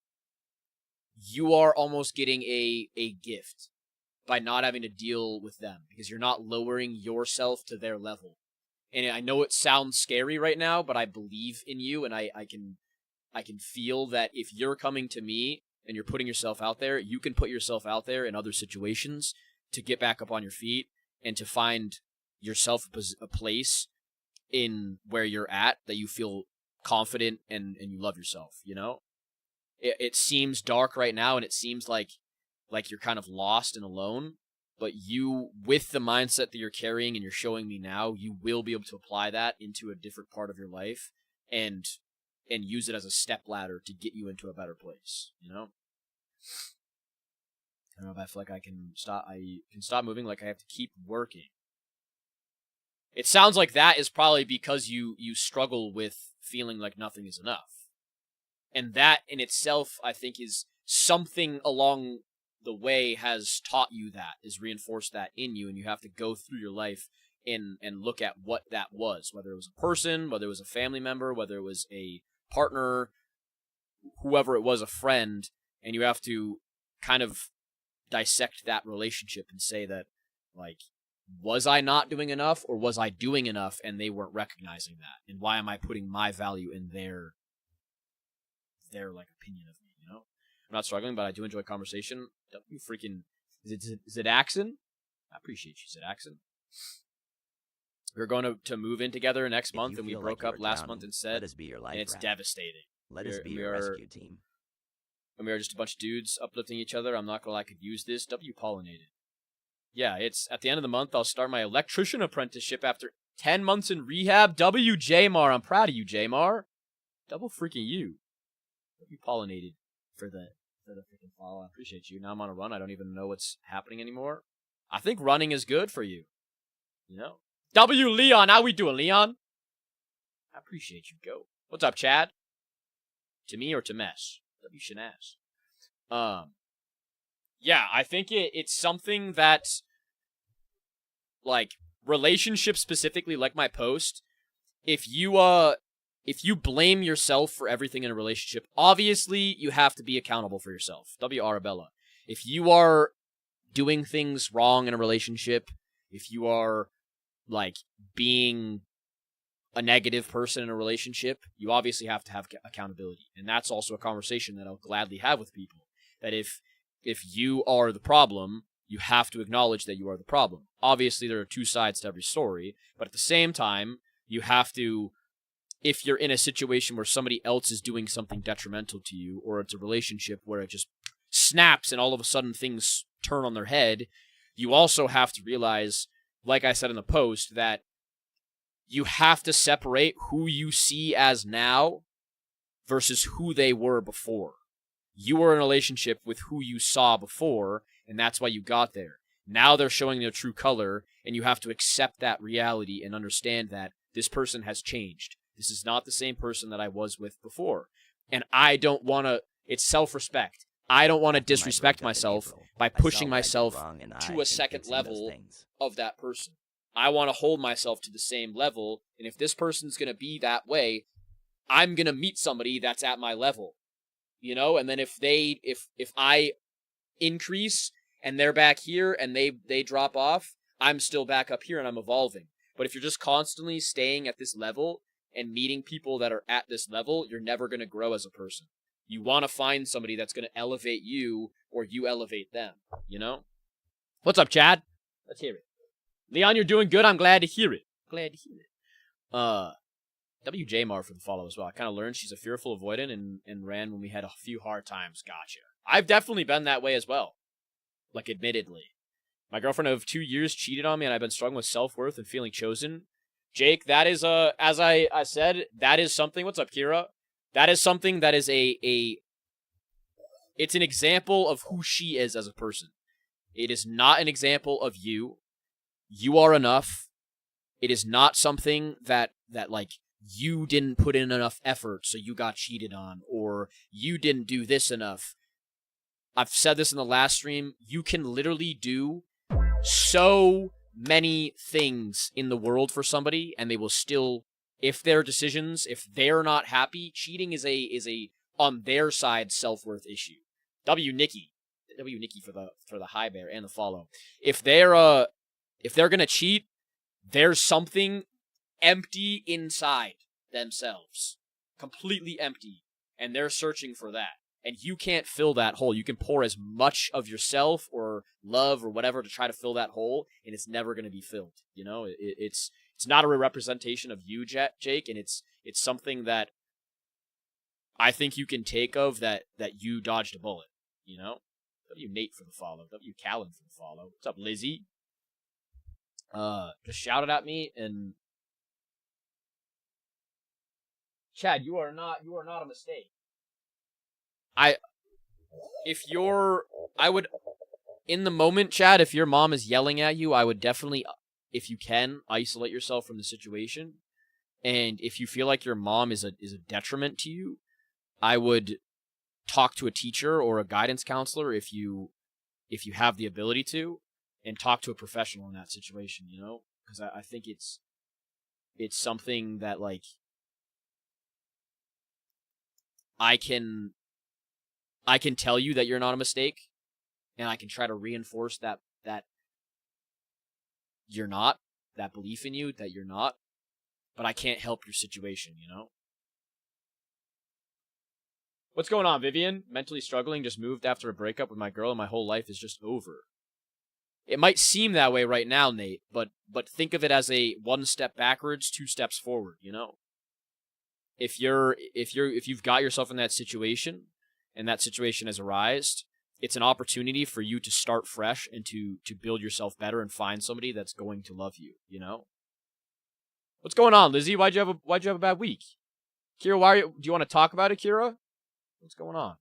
you are almost getting a gift by not having to deal with them, because you're not lowering yourself to their level. And I know it sounds scary right now, but I believe in you, and I can feel that if you're coming to me and you're putting yourself out there, you can put yourself out there in other situations to get back up on your feet and to find yourself a place in where you're at that you feel confident and you love yourself, you know? It seems dark right now, and it seems like you're kind of lost and alone, but you, with the mindset that you're carrying and you're showing me now, you will be able to apply that into a different part of your life and use it as a step ladder to get you into a better place, you know? I don't know if I feel like I can stop moving, like I have to keep working. It sounds like that is probably because you struggle with feeling like nothing is enough. And that in itself, I think, is something along the way has taught you that, is reinforced that in you, and you have to go through your life and look at what that was, whether it was a person, whether it was a family member, whether it was a partner, whoever it was, a friend, and you have to kind of dissect that relationship and say that, like, was I not doing enough, or was I doing enough and they weren't recognizing that? And why am I putting my value in their like opinion of me, you know? I'm not struggling, but I do enjoy conversation. You freaking is it Axon? I appreciate you, Axon. We're going to move in together next month, and we broke up last month instead. Let us be your life and it's raft. Devastating. Let us be your rescue team. And we are just a bunch of dudes uplifting each other. I'm not gonna lie, I could use this. Pollinated. Yeah, it's at the end of the month. I'll start my electrician apprenticeship after 10 months in rehab. Jmar, I'm proud of you, Jmar. Double freaking you. Pollinated for the freaking follow. I appreciate you. Now I'm on a run. I don't even know what's happening anymore. I think running is good for you. You know? W Leon, how we doing, Leon? I appreciate you. Go. What's up, Chad? To me or to Mesh? W Shanaz. Yeah, I think it's something that, like, relationships specifically, like my post, if you blame yourself for everything in a relationship, obviously you have to be accountable for yourself. W. Arabella. If you are doing things wrong in a relationship, if you are, like, being a negative person in a relationship, you obviously have to have accountability. And that's also a conversation that I'll gladly have with people. That if you are the problem, you have to acknowledge that you are the problem. Obviously, there are two sides to every story, but at the same time, you have to, if you're in a situation where somebody else is doing something detrimental to you, or it's a relationship where it just snaps and all of a sudden things turn on their head, you also have to realize, like I said in the post, that you have to separate who you see as now versus who they were before. You were in a relationship with who you saw before, and that's why you got there. Now they're showing their true color, and you have to accept that reality and understand that this person has changed. This is not the same person that I was with before. And I don't want to, it's self-respect. I don't want to disrespect myself by pushing myself to a second level of that person. I want to hold myself to the same level, and if this person's going to be that way, I'm going to meet somebody that's at my level. You know, and then if I increase and they're back here and they drop off, I'm still back up here and I'm evolving. But if you're just constantly staying at this level and meeting people that are at this level, you're never going to grow as a person. You want to find somebody that's going to elevate you or you elevate them, you know? What's up, Chad? Let's hear it. Leon, you're doing good. I'm glad to hear it. Glad to hear it. WJMar for the follow as well. I kind of learned she's a fearful avoidant and ran when we had a few hard times. Gotcha. I've definitely been that way as well. Like, admittedly. My girlfriend of 2 years cheated on me, and I've been struggling with self-worth and feeling chosen. Jake, that is, as I said, that is something. What's up, Kira? That is something that is it's an example of who she is as a person. It is not an example of you. You are enough. It is not something that like, you didn't put in enough effort, so you got cheated on, or you didn't do this enough. I've said this in the last stream. You can literally do so many things in the world for somebody, and they will still, if their decisions, if they're not happy, cheating is a on their side self-worth issue. W Nikki for the high bear and the follow. If they're gonna cheat, there's something empty inside themselves, completely empty, and they're searching for that. And you can't fill that hole. You can pour as much of yourself or love or whatever to try to fill that hole, and it's never going to be filled. You know, it's not a representation of you, Jake, and it's something that I think you can take of that you dodged a bullet. You know, W Nate for the follow, W Callan for the follow. What's up, Lizzie? Just shouted at me, and Chad, you are not a mistake. In the moment, Chad, if your mom is yelling at you, I would definitely, if you can, isolate yourself from the situation. And if you feel like your mom is a detriment to you, I would talk to a teacher or a guidance counselor if you have the ability to, and talk to a professional in that situation, you know? Because I think it's something that, like, I can tell you that you're not a mistake, and I can try to reinforce that you're not, that belief in you that you're not, but I can't help your situation, you know? What's going on, Vivian? Mentally struggling, just moved after a breakup with my girl, and my whole life is just over. It might seem that way right now, Nate, but think of it as a 1 step backwards, 2 steps forward, you know? If you've got yourself in that situation, and that situation has arisen, it's an opportunity for you to start fresh and to build yourself better and find somebody that's going to love you, you know? What's going on, Lizzie? Why'd you have a bad week? Kira, do you want to talk about it, Kira? What's going on?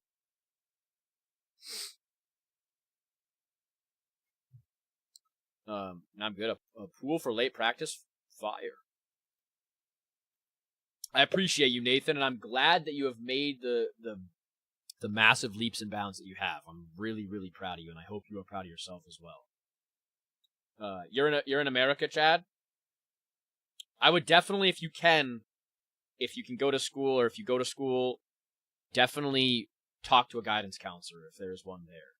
I'm good. A pool for late practice? Fire. I appreciate you, Nathan, and I'm glad that you have made the massive leaps and bounds that you have. I'm really, really proud of you, and I hope you are proud of yourself as well. You're in America, Chad? I would definitely, if you can go to school, or if you go to school, definitely talk to a guidance counselor if there's one there.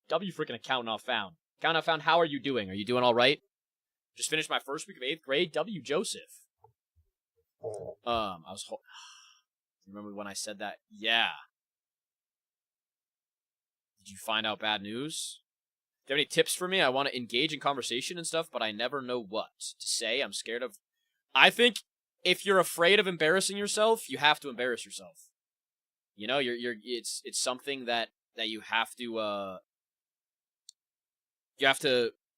W freaking account not found. Account not found, how are you doing? Are you doing all right? Just finished my first week of 8th grade. W Joseph. Remember when I said that? Yeah. Did you find out bad news? Do you have any tips for me? I want to engage in conversation and stuff, but I never know what to say. I'm scared of... I think if you're afraid of embarrassing yourself, you have to embarrass yourself. You know, it's something that you have to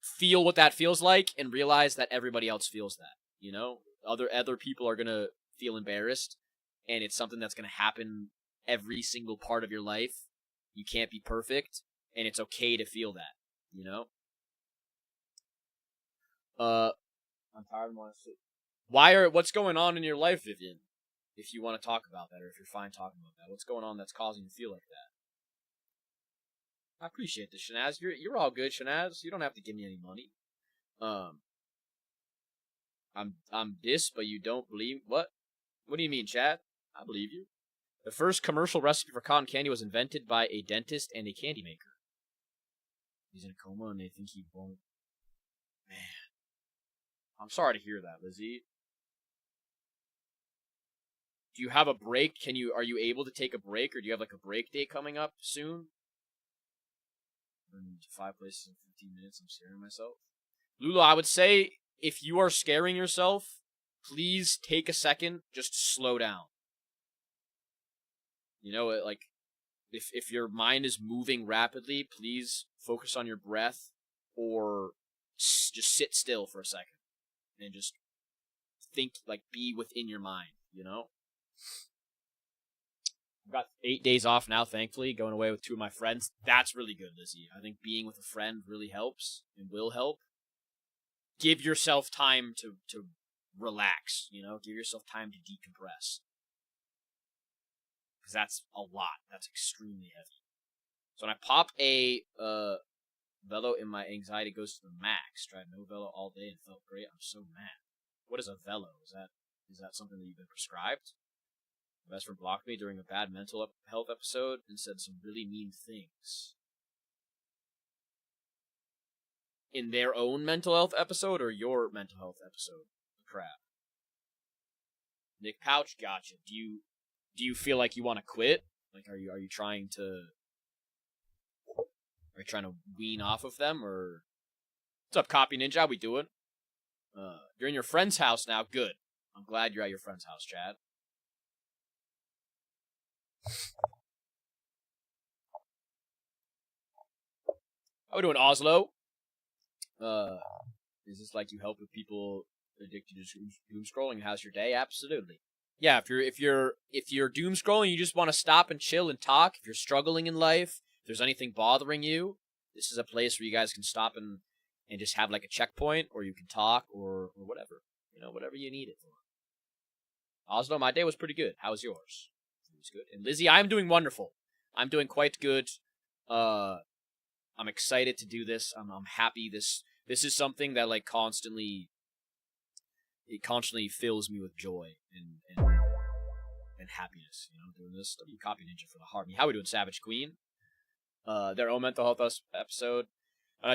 feel what that feels like and realize that everybody else feels that, you know? Other people are going to feel embarrassed, and it's something that's going to happen every single part of your life. You can't be perfect, and it's okay to feel that, you know? I'm tired and want to sleep. What's going on in your life, Vivian? If you want to talk about that, or if you're fine talking about that, what's going on that's causing you to feel like that? I appreciate this, Shanaz. You're all good, Shanaz. You don't have to give me any money. I'm this, but you don't believe what? What do you mean, Chad? I believe you. The first commercial recipe for cotton candy was invented by a dentist and a candy maker. He's in a coma and they think he won't. Man. I'm sorry to hear that, Lizzie. Do you have a break? Are you able to take a break, or do you have like a break day coming up soon? To 5 places in 15 minutes, I'm scaring myself. Lula, I would say if you are scaring yourself, please take a second, just slow down. You know, like, if your mind is moving rapidly, please focus on your breath, or just sit still for a second and just think, like, be within your mind, you know? I've got 8 days off now, thankfully, going away with 2 of my friends. That's really good, Lizzie. I think being with a friend really helps and will help. Give yourself time to relax, you know? Give yourself time to decompress. Because that's a lot. That's extremely heavy. So when I pop a velo in, my anxiety goes to the max. Tried no velo all day and felt great. I'm so mad. What is a velo? Is that something that you've been prescribed? My best friend blocked me during a bad mental health episode and said some really mean things. In their own mental health episode or your mental health episode? Crap. Nick Pouch, gotcha. Do you feel like you want to quit? Like, are you trying to wean off of them, or what's up, Copy Ninja? How we doing? You're in your friend's house now. Good. I'm glad you're at your friend's house, Chad. How we doing, Oslo? Is this like you help with people addicted to doom scrolling? How's your day? Absolutely. Yeah, if you're doom scrolling, you just want to stop and chill and talk. If you're struggling in life, if there's anything bothering you, this is a place where you guys can stop and just have like a checkpoint, or you can talk, or whatever. You know, whatever you need it for. Oslo, my day was pretty good. How was yours? It was good. And Lizzie, I'm doing wonderful. I'm doing quite good. I'm excited to do this. I'm happy. This is something that like constantly fills me with joy and happiness. You know, doing this. W Copy Ninja for the heart. How we doing, Savage Queen? Their own mental health episode.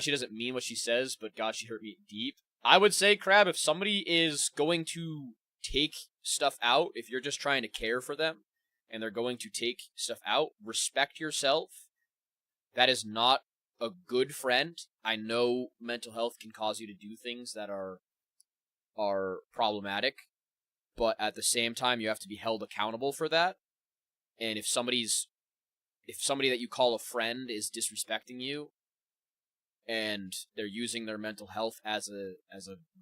She doesn't mean what she says, but God, she hurt me deep. I would say, Crab, if somebody is going to take stuff out, if you're just trying to care for them, and they're going to take stuff out, respect yourself. That is not a good friend. I know mental health can cause you to do things that are problematic, but at the same time, you have to be held accountable for that. And if somebody that you call a friend is disrespecting you, and they're using their mental health as a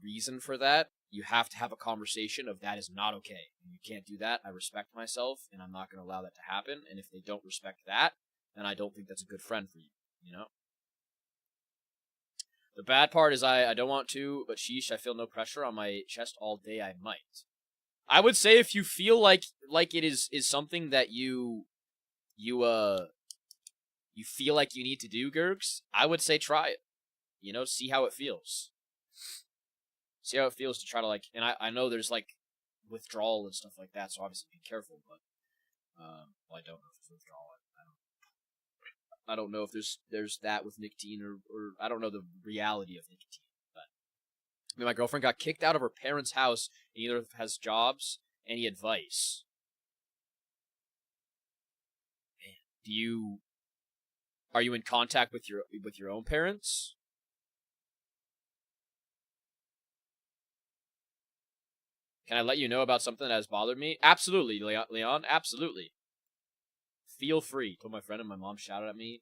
reason for that, you have to have a conversation of that is not okay. You can't do that. I respect myself, and I'm not going to allow that to happen. And if they don't respect that, then I don't think that's a good friend for you, you know? The bad part is I don't want to, but sheesh, I feel no pressure on my chest all day. I might. I would say if you feel like it is something that you feel like you need to do, Gurks, I would say try it. You know, see how it feels. See how it feels to try to, like, and I know there's, like, withdrawal and stuff like that, so obviously be careful, but, well, I don't know if it's withdrawal. I don't know if there's that with nicotine, or I don't know the reality of nicotine, but, I mean, my girlfriend got kicked out of her parents' house, and neither has jobs. Any advice? Man, are you in contact with your own parents? Can I let you know about something that has bothered me? Absolutely, Leon. Absolutely. Feel free. Told my friend and my mom shouted at me.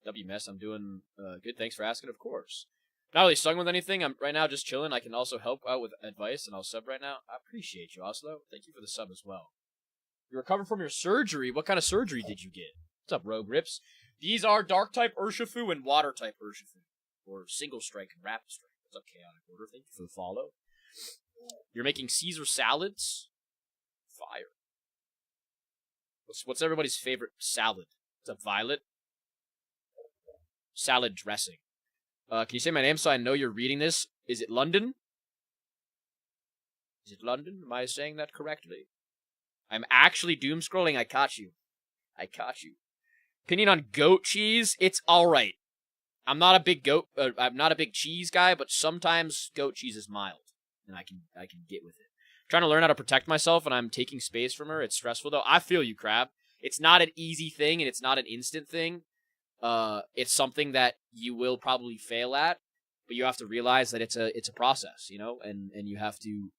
WMS, I'm doing good. Thanks for asking, of course. Not really struggling with anything. I'm right now just chilling. I can also help out with advice, and I'll sub right now. I appreciate you, Oslo. Thank you for the sub as well. You recovered from your surgery. What kind of surgery did you get? What's up, Rogue Rips? These are Dark type Urshifu and Water type Urshifu, or Single Strike and Rapid Strike. What's up, Chaotic Order? Thank you for the follow. You're making Caesar salads? Fire. What's everybody's favorite salad? What's up, Violet? Salad dressing. Can you say my name so I know you're reading this? Is it London? Is it London? Am I saying that correctly? I'm actually doom scrolling. I caught you. I caught you. Opinion on goat cheese? It's all right. I'm not a big cheese guy, but sometimes goat cheese is mild, and I can get with it. I'm trying to learn how to protect myself, and I'm taking space from her. It's stressful though. I feel you, Crab. It's not an easy thing, and it's not an instant thing. It's something that you will probably fail at, but you have to realize that it's a process, you know, and you have to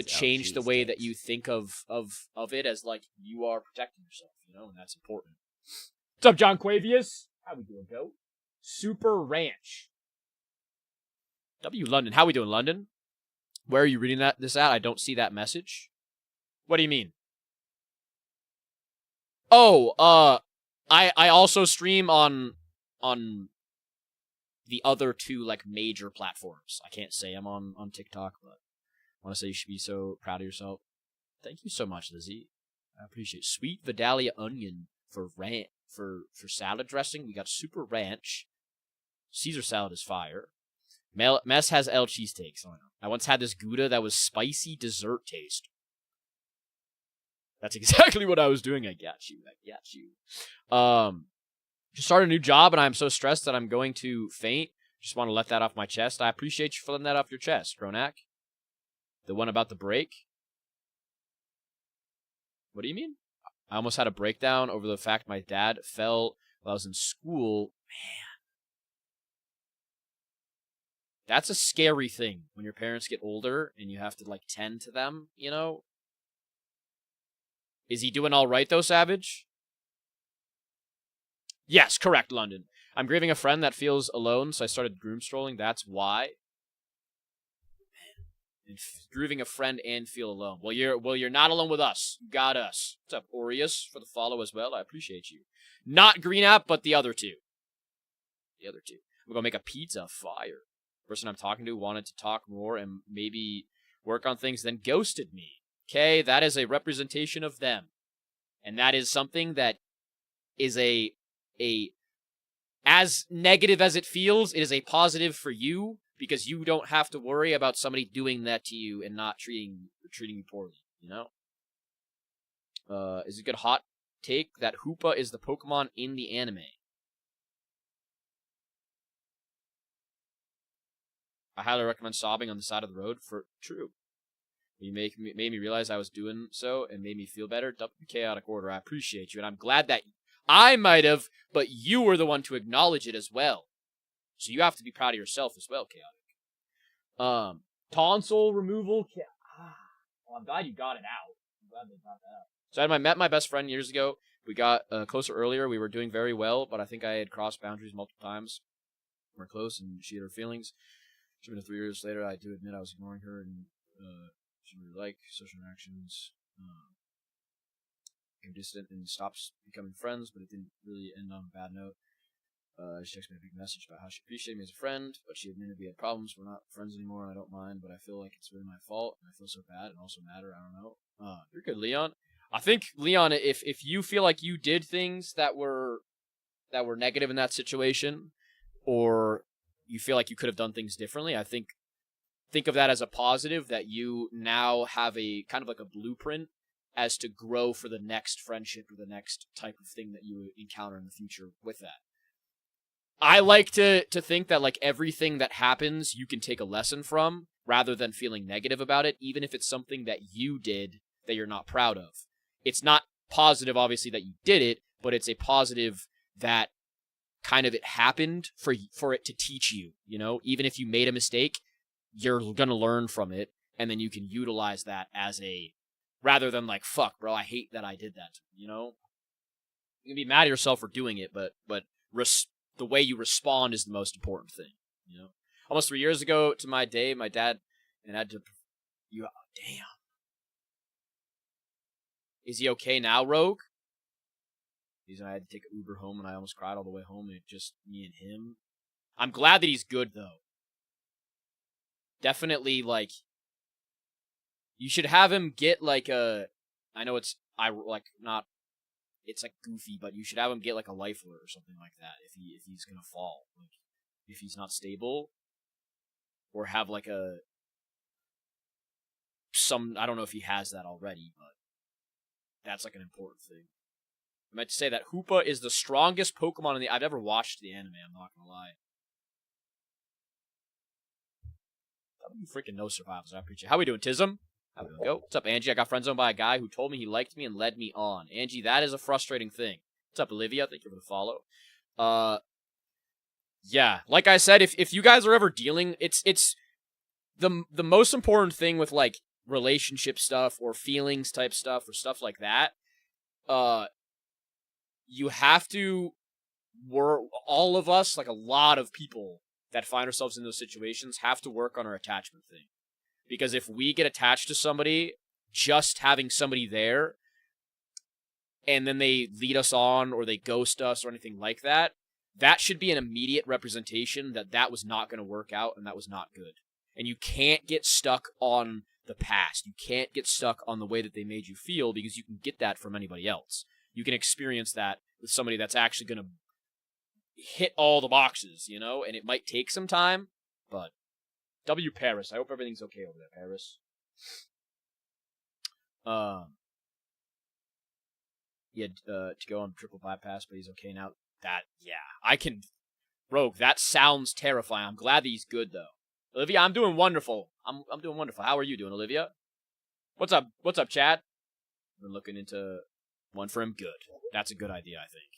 change the way that you think of it as like you are protecting yourself, you know, and that's important. What's up, John Quavius? How we doing, Goat? Super Ranch. W London. How we doing, London? Where are you reading this at? I don't see that message. What do you mean? Oh, I also stream on the other two like major platforms. I can't say I'm on TikTok, but I want to say you should be so proud of yourself. Thank you so much, Lizzie. I appreciate it. Sweet Vidalia onion for salad dressing. We got Super Ranch. Caesar salad is fire. Mess has L cheesesteaks. Oh, I once had this Gouda that was spicy dessert taste. That's exactly what I was doing. I got you. Just started a new job, and I'm so stressed that I'm going to faint. Just want to let that off my chest. I appreciate you for letting that off your chest, Kronak. The one about the break? What do you mean? I almost had a breakdown over the fact my dad fell while I was in school. Man. That's a scary thing when your parents get older and you have to, like, tend to them, you know? Is he doing all right, though, Savage? Yes, correct, London. I'm grieving a friend that feels alone, so I started groom strolling. That's why. And grieving a friend and feel alone. Well, you're not alone with us. You got us. What's up, Aureus, for the follow as well? I appreciate you. Not Green App, but the other two. The other two. We're gonna make a pizza. Fire. Person I'm talking to wanted to talk more and maybe work on things, then ghosted me. Okay, that is a representation of them. And that is something that is a as negative as it feels, it is a positive for you because you don't have to worry about somebody doing that to you and not treating you poorly, you know? Is it a good hot take that Hoopa is the Pokemon in the anime? I highly recommend sobbing on the side of the road for true. You made me realize I was doing so and made me feel better. Chaotic Order, I appreciate you. And I'm glad that I might have, but you were the one to acknowledge it as well. So you have to be proud of yourself as well, Chaotic. Tonsil removal. Well, I'm glad you got it out. I'm glad they got that out. So I met my best friend years ago. We got closer earlier. We were doing very well, but I think I had crossed boundaries multiple times. We're close, and she had her feelings. 2 to 3 years later, I do admit I was ignoring her, and she really liked social interactions. Became distant and stopped becoming friends, but it didn't really end on a bad note. She texted me a big message about how she appreciated me as a friend, but she admitted we had problems. We're not friends anymore, and I don't mind, but I feel like it's really my fault, and I feel so bad and also mad, I don't know. You're good, Leon. I think, Leon, if you feel like you did things that were negative in that situation, or you feel like you could have done things differently, I think of that as a positive, that you now have a kind of like a blueprint as to grow for the next friendship or the next type of thing that you encounter in the future with that. I like to think that like everything that happens, you can take a lesson from rather than feeling negative about it, even if it's something that you did that you're not proud of. It's not positive, obviously, that you did it, but it's a positive that kind of it happened for it to teach you, you know? Even if you made a mistake, you're going to learn from it, and then you can utilize that as rather than like, fuck, bro, I hate that I did that, you know? You can be mad at yourself for doing it, but the way you respond is the most important thing, you know? Almost 3 years ago to my day, my dad had to... damn. Is he okay now, Rogue? I had to take an Uber home, and I almost cried all the way home, and it's just me and him. I'm glad that he's good, though. definitely, like, you should have him get, like, I know it's, not, it's, like, goofy, but you should have him get, like, a life alert or something like that if he's gonna fall. Like, if he's not stable. Or have, like, I don't know if he has that already, but that's, like, an important thing. I meant to say that Hoopa is the strongest Pokemon I've ever watched the anime, I'm not gonna lie. You freaking no survivals, I appreciate it. How we doing, Tism? How we doing, go? What's up, Angie? I got friend zoned by a guy who told me he liked me and led me on. Angie, that is a frustrating thing. What's up, Olivia? Thank you for the follow. Yeah, like I said, if you guys are ever dealing, it's the most important thing with, like, relationship stuff or feelings type stuff or stuff like that, you have to work, all of us, like a lot of people that find ourselves in those situations, have to work on our attachment thing. Because if we get attached to somebody, just having somebody there, and then they lead us on, or they ghost us, or anything like that, that should be an immediate representation that that was not going to work out, and that was not good. And you can't get stuck on the past. You can't get stuck on the way that they made you feel, because you can get that from anybody else. You can experience that with somebody that's actually going to hit all the boxes, you know? And it might take some time, but... W. Paris. I hope everything's okay over there, Paris. Yeah, to go on triple bypass, but he's okay now. Yeah. I can... Rogue, that sounds terrifying. I'm glad that he's good, though. Olivia, I'm doing wonderful. I'm doing wonderful. How are you doing, Olivia? What's up? What's up, Chad? We're looking into one for him. Good. That's a good idea, I think.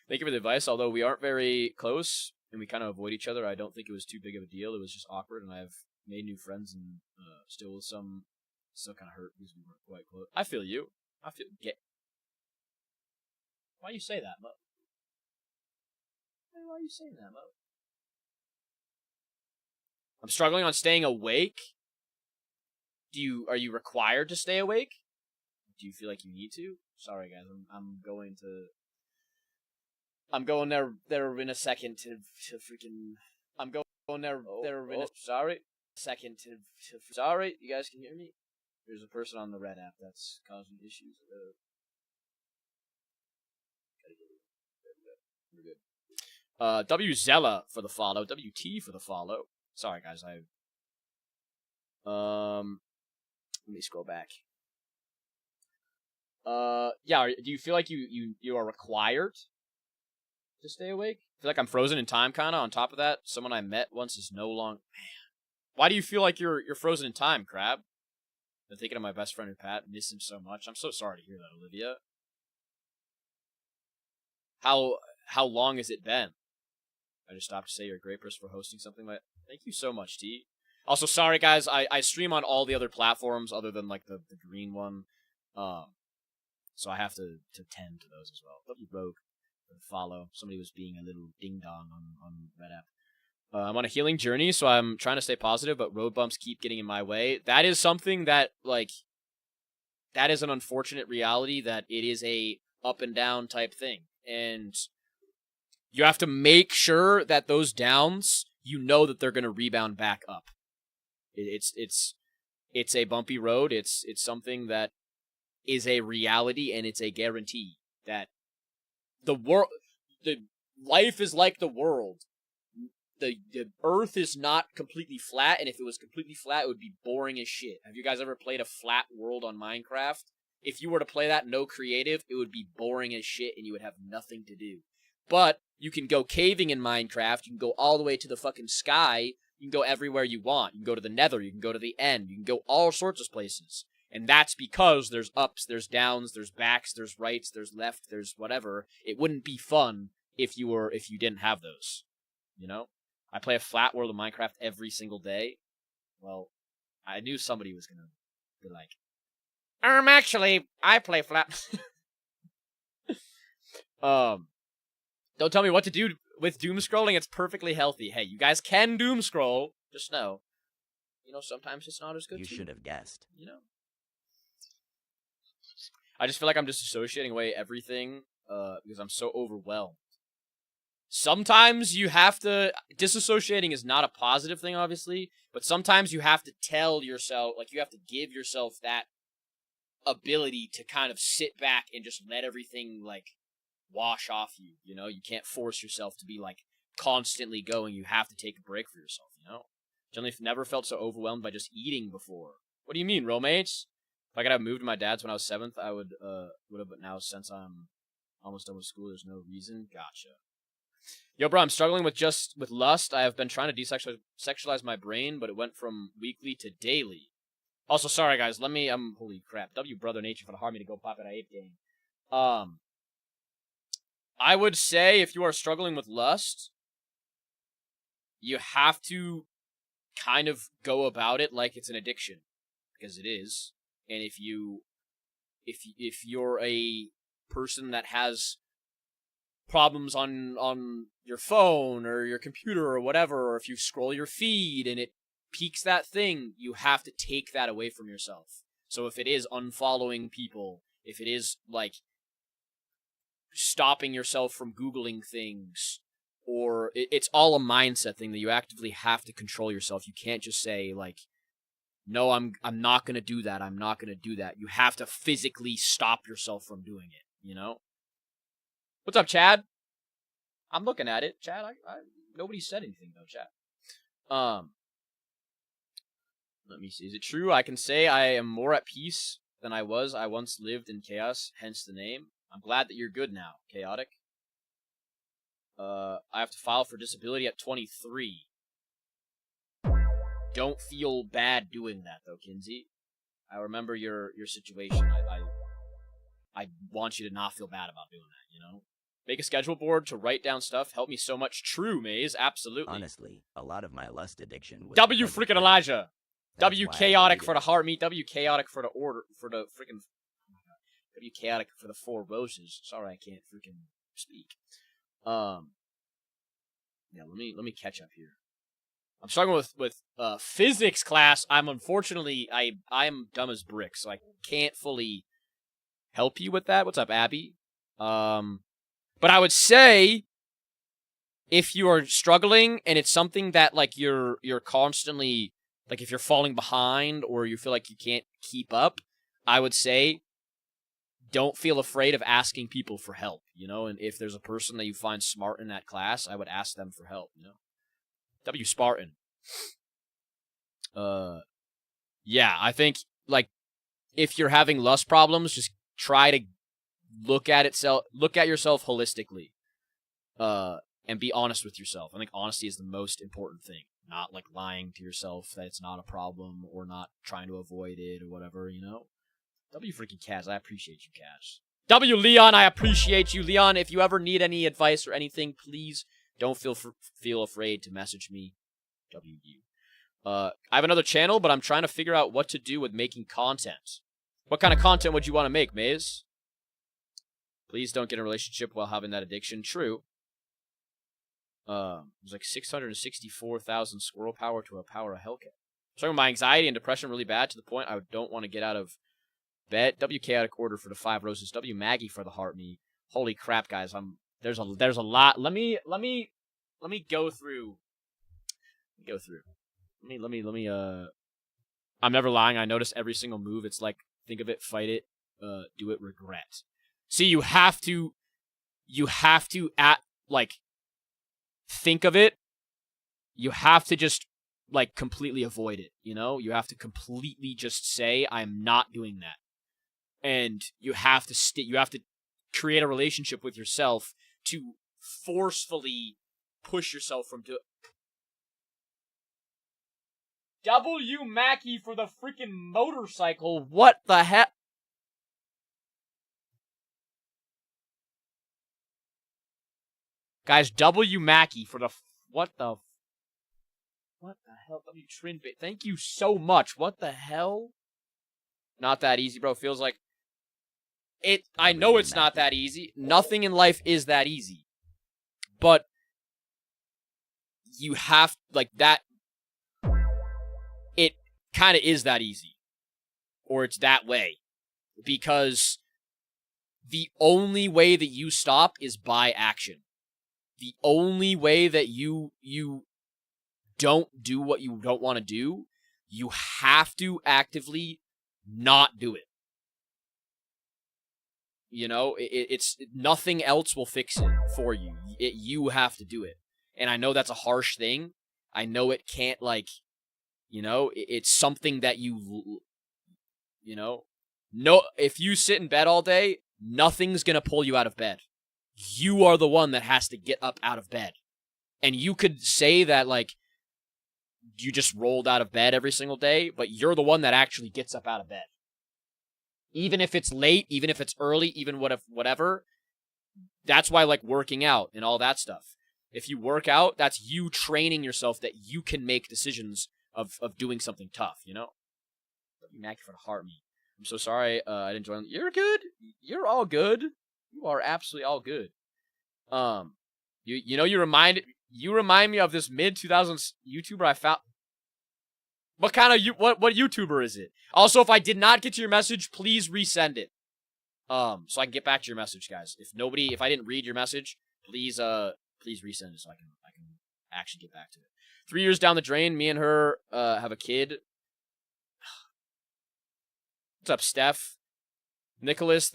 Thank you for the advice. Although we aren't very close and we kind of avoid each other, I don't think it was too big of a deal. It was just awkward, and I've made new friends and still kind of hurt because we weren't quite close. I feel you. Why you say that, Mo? Why are you saying that, Mo? I'm struggling on staying awake. Are you required to stay awake? Do you feel like you need to? Sorry, guys. I'm going there in a second to freaking. I'm going there in a sorry second to sorry. You guys can hear me? There's a person on the red app that's causing issues. We're good. W Zella for the follow. WT for the follow. Sorry, guys. Let me scroll back. Yeah. Do you feel like you are required to stay awake? I feel like I'm frozen in time, kind of. On top of that, someone I met once is no longer. Man, why do you feel like you're frozen in time, Crab? Been thinking of my best friend Pat. Miss him so much. I'm so sorry to hear that, Olivia. How long has it been? I just stopped to say you're a great person for hosting something like. Thank you so much, T. Also, sorry guys, I stream on all the other platforms other than like the green one, so I have to tend to those as well. W Rogue, follow. Somebody was being a little ding dong on Red App. I'm on a healing journey, so I'm trying to stay positive, but road bumps keep getting in my way. That is something that that is an unfortunate reality. That it is a up and down type thing, and you have to make sure that those downs, you know that they're going to rebound back up. It's a bumpy road. It's something that is a reality, and it's a guarantee that the life is like the world. The Earth is not completely flat, and if it was completely flat, it would be boring as shit. Have you guys ever played a flat world on Minecraft? If you were to play that no creative, it would be boring as shit, and you would have nothing to do. But you can go caving in Minecraft. You can go all the way to the fucking sky. You can go everywhere you want. You can go to the nether. You can go to the end. You can go all sorts of places. And that's because there's ups, there's downs, there's backs, there's rights, there's left, there's whatever. It wouldn't be fun if you didn't have those. You know? I play a flat world of Minecraft every single day. Well, I knew somebody was gonna be like, actually, I play flat. Don't tell me what to do with doom scrolling. It's perfectly healthy. Hey, you guys can doom scroll. Just know, sometimes it's not as good. You should have guessed. I just feel like I'm just associating away everything because I'm so overwhelmed. sometimes you have to, disassociating is not a positive thing, obviously, but sometimes you have to tell yourself, like, you have to give yourself that ability to kind of sit back and just let everything, like, wash off you, you know? You can't force yourself to be, like, constantly going. You have to take a break for yourself, you know? Generally, never felt so overwhelmed by just eating before. What do you mean, roommates? If I could have moved to my dad's when I was 7th, I would have, but now since I'm almost done with school, there's no reason. Gotcha. Yo, bro, I'm struggling with lust. I have been trying to desexualize my brain, but it went from weekly to daily. Also, sorry, guys. Holy crap. W Brother Nature for the harm me to go pop at I-8 game. I would say if you are struggling with lust, you have to kind of go about it like it's an addiction, because it is. And if you're a person that has problems on your phone or your computer or whatever, or if you scroll your feed and it piques that thing, you have to take that away from yourself. So if it is unfollowing people, if it is like stopping yourself from Googling things, or it's all a mindset thing that you actively have to control yourself. You can't just say like, no, I'm not going to do that. I'm not going to do that. You have to physically stop yourself from doing it, you know? What's up, Chad? I'm looking at it. Chad, nobody said anything, though, Chad. Let me see. Is it true? I can say I am more at peace than I was. I once lived in chaos, hence the name. I'm glad that you're good now, Chaotic. I have to file for disability at 23. Don't feel bad doing that, though, Kinsey. I remember your situation. I want you to not feel bad about doing that, you know? Make a schedule board to write down stuff. Help me so much. True, Maze. Absolutely. Honestly, a lot of my lust addiction was... W freaking Elijah. That's W why I chaotic deleted for the it. heart meat. W chaotic for the order. For the freaking... W chaotic for the 4 roses. Sorry, I can't freaking speak. Yeah, let me catch up here. I'm struggling with physics class. Unfortunately, I'm dumb as bricks, so I can't fully help you with that. What's up, Abby? But I would say if you are struggling and it's something that like you're constantly, like if you're falling behind or you feel like you can't keep up, I would say don't feel afraid of asking people for help, you know? And if there's a person that you find smart in that class, I would ask them for help, you know? W Spartan. Yeah, I think, like, if you're having lust problems, just try to look at yourself holistically. And be honest with yourself. I think honesty is the most important thing. Not, like, lying to yourself that it's not a problem or not trying to avoid it or whatever, you know? W freaking Kaz, I appreciate you, Kaz. W Leon, I appreciate you. Leon, if you ever need any advice or anything, please don't feel afraid to message me. WU. I have another channel, but I'm trying to figure out what to do with making content. What kind of content would you want to make, Maze? Please don't get in a relationship while having that addiction. True. There's like 664,000 squirrel power to a power of Hellcat. I'm talking about my anxiety and depression really bad to the point I don't want to get out of bed. W chaotic order for the 5 roses. W Maggie for the heart me. Holy crap, guys! There's a lot. Let me go through. I'm never lying. I notice every single move. It's like, think of it, fight it, do it, regret. See, you have to think of it. You have to just, like, completely avoid it, you know? You have to completely just say, I'm not doing that. And you have to create a relationship with yourself to forcefully push yourself from doing. W Mackey for the freaking motorcycle. What the heck? Guys, W Mackey for the what the hell? W Trinbit. Thank you so much. What the hell? Not that easy, bro. Feels like it. I know it's not that easy. Nothing in life is that easy. But you have, like, that. It kind of is that easy. Or it's that way. Because the only way that you stop is by action. the only way that you don't do what you don't want to do, you have to actively not do it. You know, it's nothing else will fix it for you. You have to do it. And I know that's a harsh thing. I know it can't, like, you know, it's something that you know, no, if you sit in bed all day, nothing's going to pull you out of bed. You are the one that has to get up out of bed. And you could say that, like, you just rolled out of bed every single day, but you're the one that actually gets up out of bed. Even if it's late, even if it's early, even whatever. That's why, like, working out and all that stuff. If you work out, that's you training yourself that you can make decisions of doing something tough, you know? Mac for the heart me. I'm so sorry I didn't join. You're good. You're all good. You are absolutely all good. You know, you remind me of this mid-2000s YouTuber I found. What kind of what YouTuber is it? Also, if I did not get to your message, please resend it. So I can get back to your message, guys. If I didn't read your message, please resend it so I can actually get back to it. 3 years down the drain, me and her have a kid. What's up, Steph? Nicholas,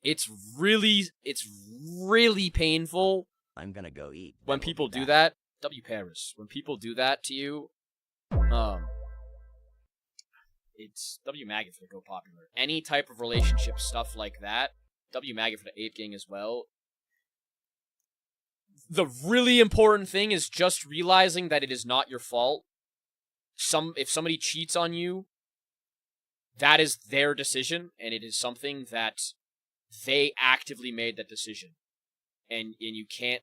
it's really painful. I'm gonna go eat. When people do that. W Paris. When people do that to you, it's W Maggot for the Go Popular. Any type of relationship stuff like that. W Maggot for the Ape Gang as well. The really important thing is just realizing that it is not your fault. If somebody cheats on you, that is their decision, and it is something that they actively made that decision. And you can't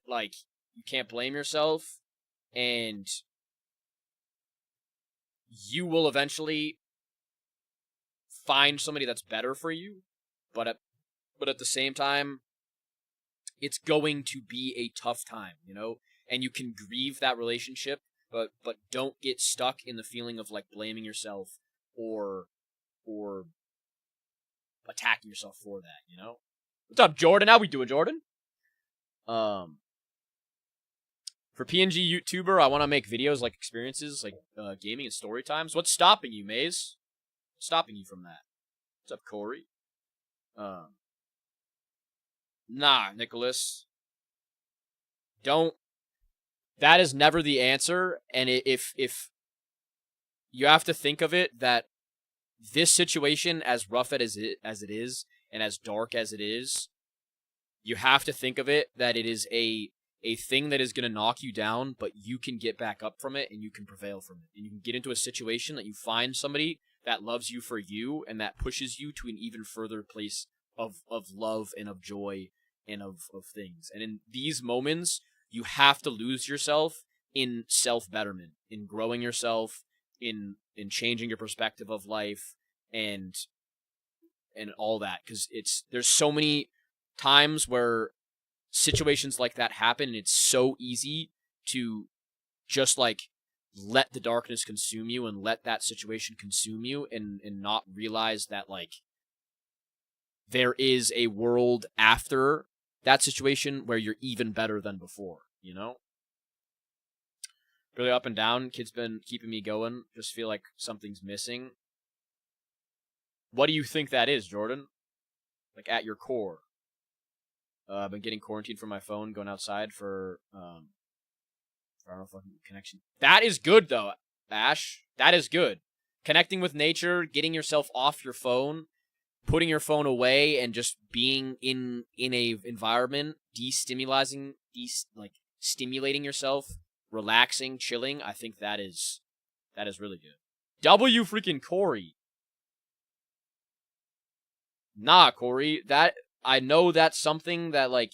blame yourself, and you will eventually find somebody that's better for you, but at the same time, it's going to be a tough time, you know? And you can grieve that relationship, but don't get stuck in the feeling of, like, blaming yourself or attacking yourself for that, you know? What's up, Jordan? How we doing, Jordan? For PNG YouTuber, I want to make videos like experiences, like gaming and story times. What's stopping you, Maze? What's stopping you from that? What's up, Corey? Nah, Nicholas. Don't. That is never the answer, and if you have to think of it that this situation, as rough as it is, and as dark as it is, you have to think of it that it is a thing that is going to knock you down, but you can get back up from it, and you can prevail from it. And you can get into a situation that you find somebody that loves you for you, and that pushes you to an even further place of love and of joy and of things. And in these moments, you have to lose yourself in self-betterment, in growing yourself, in changing your perspective of life, and all that. Because there's so many times where situations like that happen, and it's so easy to just, like, let the darkness consume you and let that situation consume you and not realize that, like, there is a world after that situation where you're even better than before, you know? Really up and down. Kid's been keeping me going. Just feel like something's missing. What do you think that is, Jordan? Like, at your core. I've been getting quarantined from my phone, going outside for I don't know, fucking connection. That is good, though, Ash. That is good. Connecting with nature, getting yourself off your phone, putting your phone away, and just being in a environment, stimulating yourself, relaxing, chilling. I think that is really good. W freaking Corey. Nah, Corey, I know that's something that, like,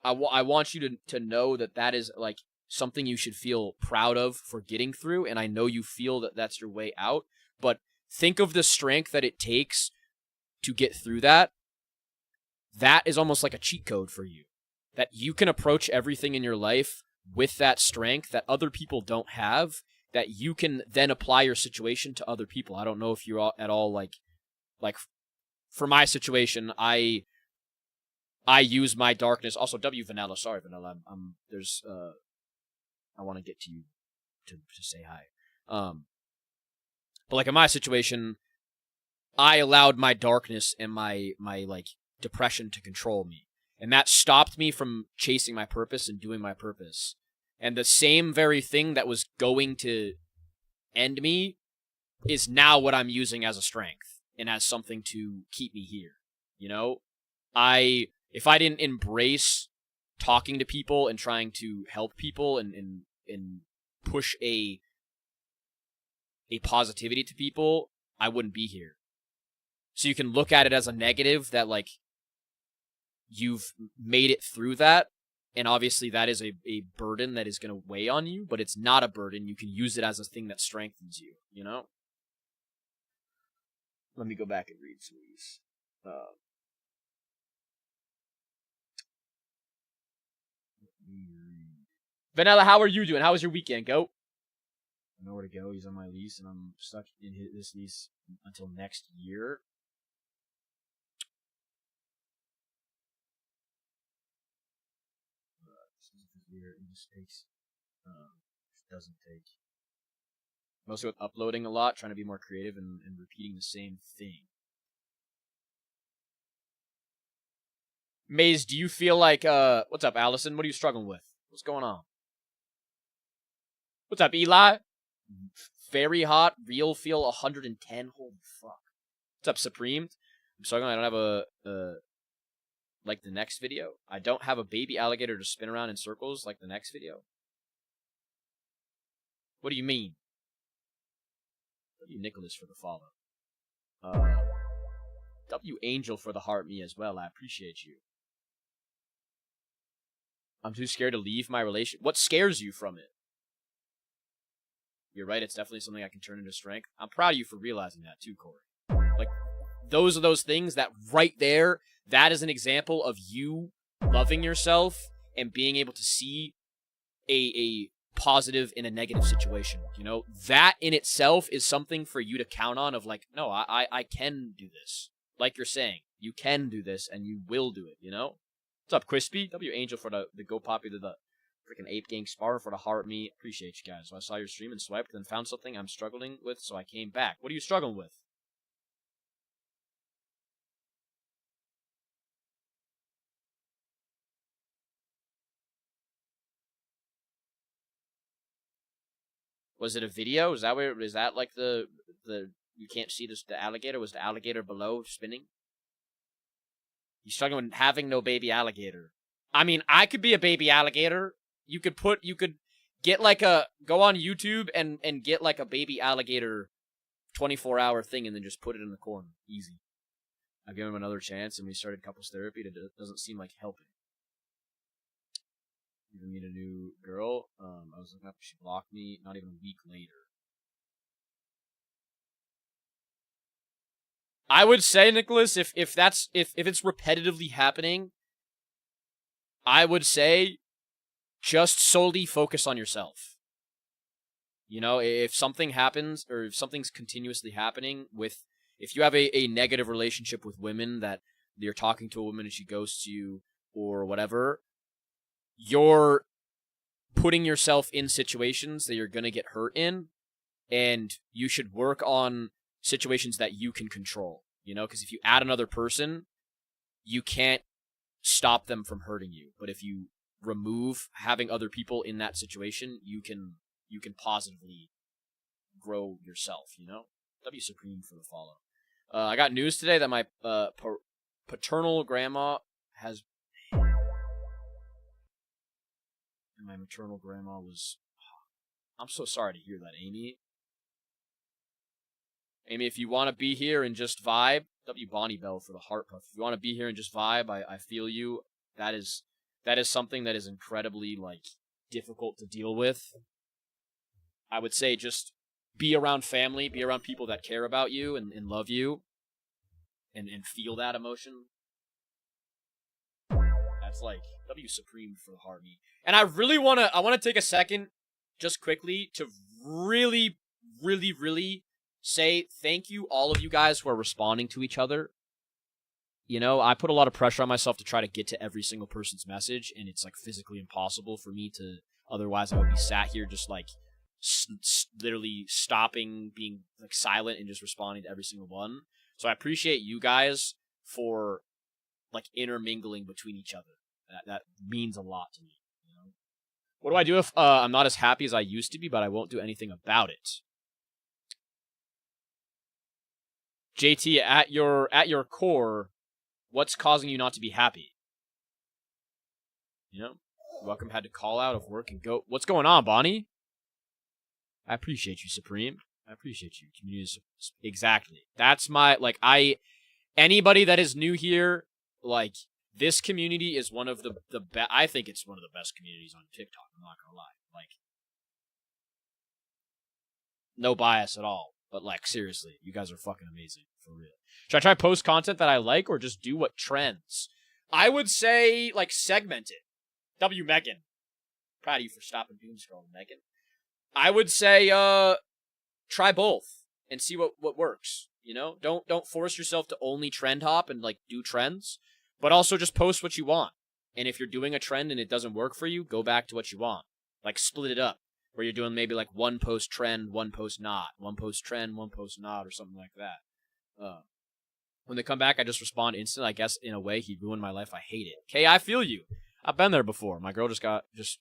I want you to know that is, like, something you should feel proud of for getting through, and I know you feel that that's your way out, but think of the strength that it takes to get through that. That is almost like a cheat code for you. That you can approach everything in your life with that strength that other people don't have, that you can then apply your situation to other people. I don't know if you're at all, like for my situation, I I use my darkness. Also, W Vanilla. Sorry, Vanilla. There's I want to get to you to say hi. But like in my situation, I allowed my darkness and my like depression to control me, and that stopped me from chasing my purpose and doing my purpose. And the same very thing that was going to end me is now what I'm using as a strength and as something to keep me here. You know, if I didn't embrace talking to people and trying to help people and push a positivity to people, I wouldn't be here. So you can look at it as a negative that like you've made it through that, and obviously that is a burden that is going to weigh on you, but it's not a burden. You can use it as a thing that strengthens you, you know? Let me go back and read some of these. Vanilla, how are you doing? How was your weekend, Goat? I know where to go. He's on my lease, and I'm stuck in this lease until next year. This takes, doesn't take. Mostly with uploading a lot, trying to be more creative and repeating the same thing. Maze, do you feel like, what's up, Allison? What are you struggling with? What's going on? What's up, Eli? Very hot, real feel 110. Holy fuck. What's up, Supreme? I'm struggling. I don't have like the next video. I don't have a baby alligator to spin around in circles like the next video. What do you mean? W Nicholas for the follow. W Angel for the heart me as well. I appreciate you. I'm too scared to leave my relation. What scares you from it? You're right, it's definitely something I can turn into strength. I'm proud of you for realizing that too, Corey. Like, those are those things that right there, that is an example of you loving yourself and being able to see a positive in a negative situation. You know, that in itself is something for you to count on of like, no, I can do this. Like you're saying, you can do this and you will do it, you know? What's up, Crispy? W Angel for the Go Poppy to the freaking Ape Gang Spar for the heart me. Appreciate you guys. So I saw your stream and swiped and found something I'm struggling with, so I came back. What are you struggling with? Was it a video? Is that like the you can't see this the alligator? Was the alligator below spinning? He's struggling with having no baby alligator. I mean, I could be a baby alligator. You could get like go on YouTube and get like a baby alligator 24-hour thing and then just put it in the corner. Easy. I've given him another chance and we started couples therapy. It doesn't seem like helping. Even meet a new girl. I was looking up, she blocked me not even a week later. I would say, Nicholas, if it's repetitively happening, I would say just solely focus on yourself. You know, if something happens or if something's continuously happening if you have a negative relationship with women that you're talking to a woman and she ghosts you or whatever, you're putting yourself in situations that you're going to get hurt in, and you should work on situations that you can control, you know, because if you add another person, you can't stop them from hurting you. But if you remove having other people in that situation, you can positively grow yourself, you know? W Supreme for the follow. I got news today that my paternal grandma has... And my maternal grandma was... I'm so sorry to hear that, Amy. Amy, if you want to be here and just vibe, W Bonnie Bell for the heart puff. If you want to be here and just vibe, I feel you. That is something that is incredibly, like, difficult to deal with. I would say just be around family, be around people that care about you and love you and feel that emotion. That's like W Supreme for the heart me. And I really want to take a second just quickly to really, really, really say thank you all of you guys who are responding to each other. you know, I put a lot of pressure on myself to try to get to every single person's message, and it's like physically impossible for me to. Otherwise, I would be sat here just like literally stopping, being like silent, and just responding to every single one. So I appreciate you guys for like intermingling between each other. That means a lot to me. You know? What do I do if I'm not as happy as I used to be, but I won't do anything about it? JT, at your core, what's causing you not to be happy? You know, welcome had to call out of work and go. What's going on, Bonnie? I appreciate you, Supreme. I appreciate you. Community, exactly. That's my like. Anybody that is new here, like this community is one of the best. I think it's one of the best communities on TikTok. I'm not gonna lie. Like, no bias at all. But like, seriously, you guys are fucking amazing for real. Should I try post content that I like or just do what trends? I would say like segment it. W Megan, proud of you for stopping doom scrolling, Megan. I would say try both and see what works. You know, don't force yourself to only trend hop and like do trends, but also just post what you want. And if you're doing a trend and it doesn't work for you, go back to what you want. Like split it up where you're doing maybe like one post trend, one post not, one post trend, one post not, or something like that. When they come back, I just respond instantly. I guess in a way he ruined my life. I hate it. Okay, I feel you. I've been there before. My girl just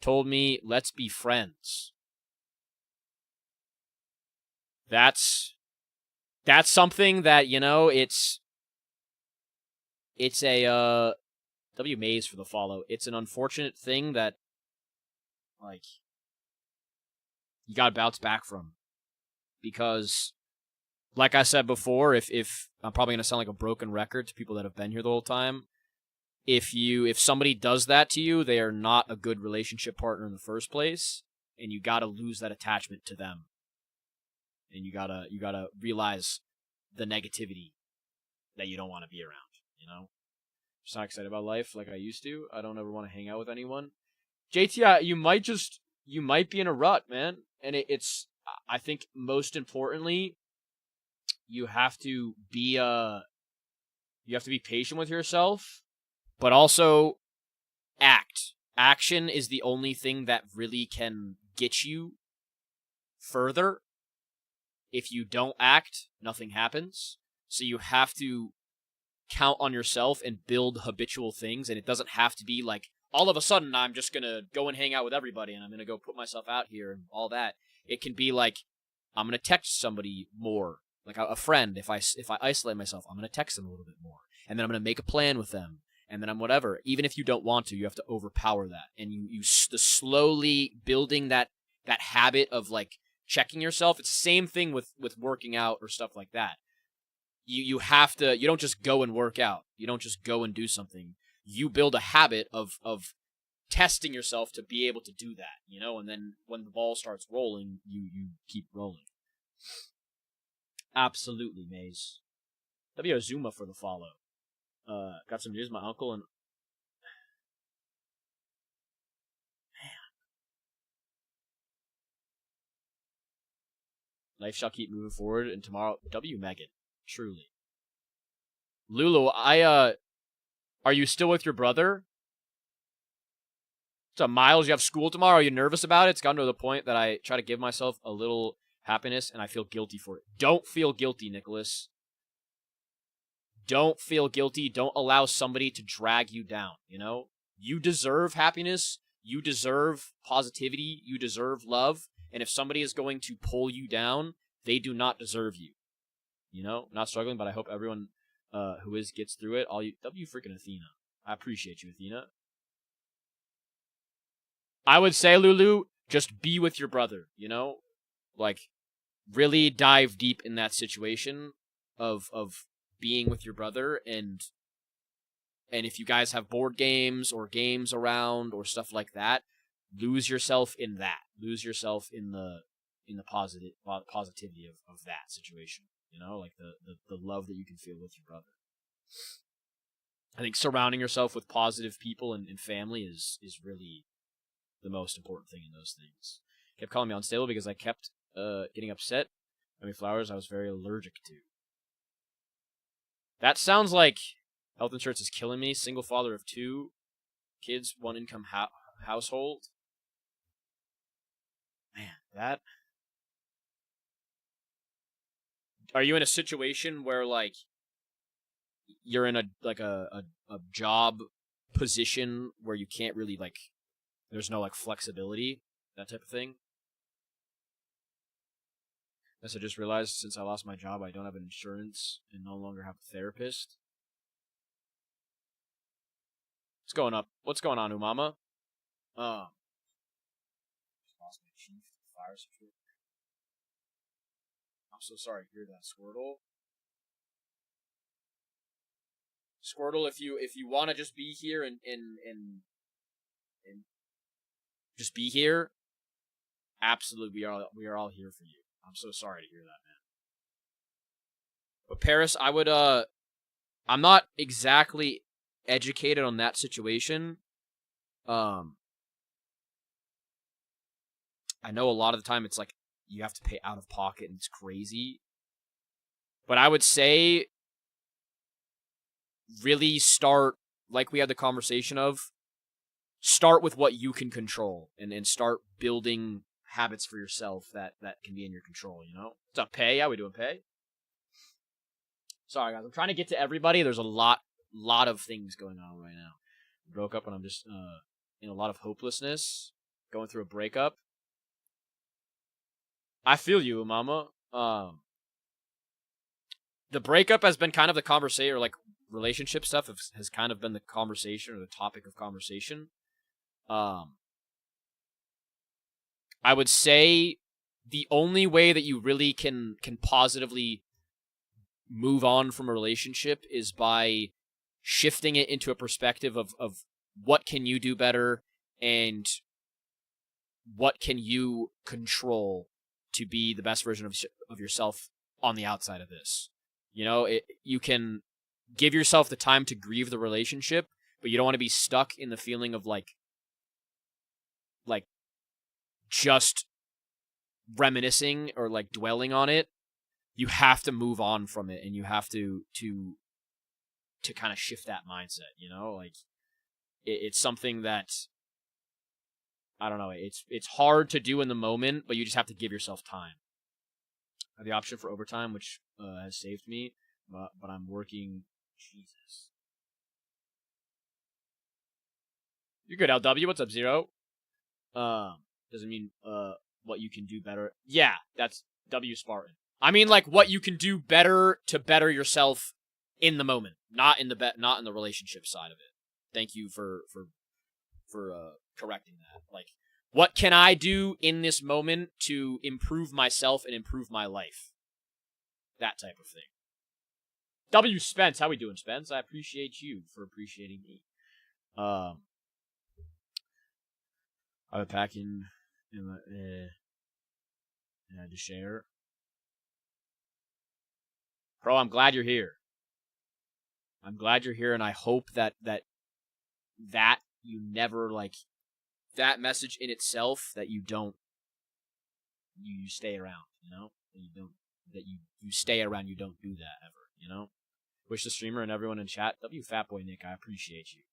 told me, let's be friends. That's something that, you know, it's a W Maze for the follow. It's an unfortunate thing that like you gotta bounce back from. Because like I said before, if I'm probably gonna sound like a broken record to people that have been here the whole time, if somebody does that to you, they are not a good relationship partner in the first place, and you gotta lose that attachment to them. And you gotta realize the negativity that you don't want to be around, you know? Just not excited about life like I used to. I don't ever want to hang out with anyone. JT, you might be in a rut, man. And it's I think most importantly, you have to be patient with yourself, but also act. Action is the only thing that really can get you further. If you don't act, nothing happens. So you have to count on yourself and build habitual things. And it doesn't have to be like, all of a sudden, I'm just going to go and hang out with everybody and I'm going to go put myself out here and all that. It can be like, I'm going to text somebody more. Like a friend, if I isolate myself, I'm going to text them a little bit more. And then I'm going to make a plan with them. And then I'm whatever. Even if you don't want to, you have to overpower that. And the slowly building that habit of like, checking yourself. It's the same thing with working out or stuff like that. You have to, you don't just go and work out. You don't just go and do something. You build a habit of testing yourself to be able to do that, you know, and then when the ball starts rolling, you keep rolling. Absolutely, Maze. W Azuma for the follow. Got some news, my uncle and life shall keep moving forward, and tomorrow, W Megan, truly. Lulu, are you still with your brother? So Miles, you have school tomorrow. Are you nervous about it? It's gotten to the point that I try to give myself a little happiness, and I feel guilty for it. Don't feel guilty, Nicholas. Don't feel guilty. Don't allow somebody to drag you down, you know? You deserve happiness. You deserve positivity. You deserve love. And if somebody is going to pull you down, they do not deserve you. You know, not struggling, but I hope everyone who is gets through it. All you, W freaking Athena. I appreciate you, Athena. I would say, Lulu, just be with your brother, you know? Like, really dive deep in that situation of being with your brother, and if you guys have board games or games around or stuff like that, lose yourself in that. Lose yourself in the positivity of that situation. You know, like the love that you can feel with your brother. I think surrounding yourself with positive people and family is really the most important thing in those things. Kept calling me unstable because I kept getting upset. I mean, flowers I was very allergic to. That sounds like Health insurance is killing me. Single father of 2 kids, 1 income household. Man, that... Are you in a situation where, like, you're in a job position where you can't really, like, there's no, like, flexibility, that type of thing? Yes, I just realized since I lost my job, I don't have an insurance and no longer have a therapist. What's going up? What's going on, Umama? Lost my chief fire situation. I'm so sorry to hear that, Squirtle. Squirtle, if you want to just be here and just be here, absolutely, we are all here for you. I'm so sorry to hear that, man. But Paris, I would I'm not exactly educated on that situation. I know a lot of the time it's like you have to pay out of pocket and it's crazy. But I would say really start, like we had the conversation of, start with what you can control and start building habits for yourself that can be in your control, you know? What's up, Pay? How we doing, Pay? Sorry, guys. I'm trying to get to everybody. There's a lot of things going on right now. I broke up and I'm just in a lot of hopelessness, going through a breakup. I feel you, Mama. The breakup has been kind of the conversation, or like relationship stuff has kind of been the conversation or the topic of conversation. I would say the only way that you really can positively move on from a relationship is by shifting it into a perspective of what can you do better and what can you control to be the best version of yourself on the outside of this. You know, you can give yourself the time to grieve the relationship, but you don't want to be stuck in the feeling of like just reminiscing or like dwelling on it. You have to move on from it, and you have to kind of shift that mindset, you know? Like it's something that I don't know, it's hard to do in the moment, but you just have to give yourself time. I have the option for overtime, which has saved me, but I'm working. Jesus. You're good, LW. What's up, Zero? Doesn't mean what you can do better. Yeah, that's W Spartan. I mean, like what you can do better to better yourself in the moment, not in the relationship side of it. Thank you for correcting that. Like, what can I do in this moment to improve myself and improve my life? That type of thing. W Spence, how we doing, Spence? I appreciate you for appreciating me. I've been packing in the to share. Bro, I'm glad you're here. I'm glad you're here, and I hope that you never, like, that message in itself, that you don't, you stay around, you know? That you stay around, you don't do that ever, you know? Wish the streamer and everyone in chat, W Fatboy Nick, I appreciate you.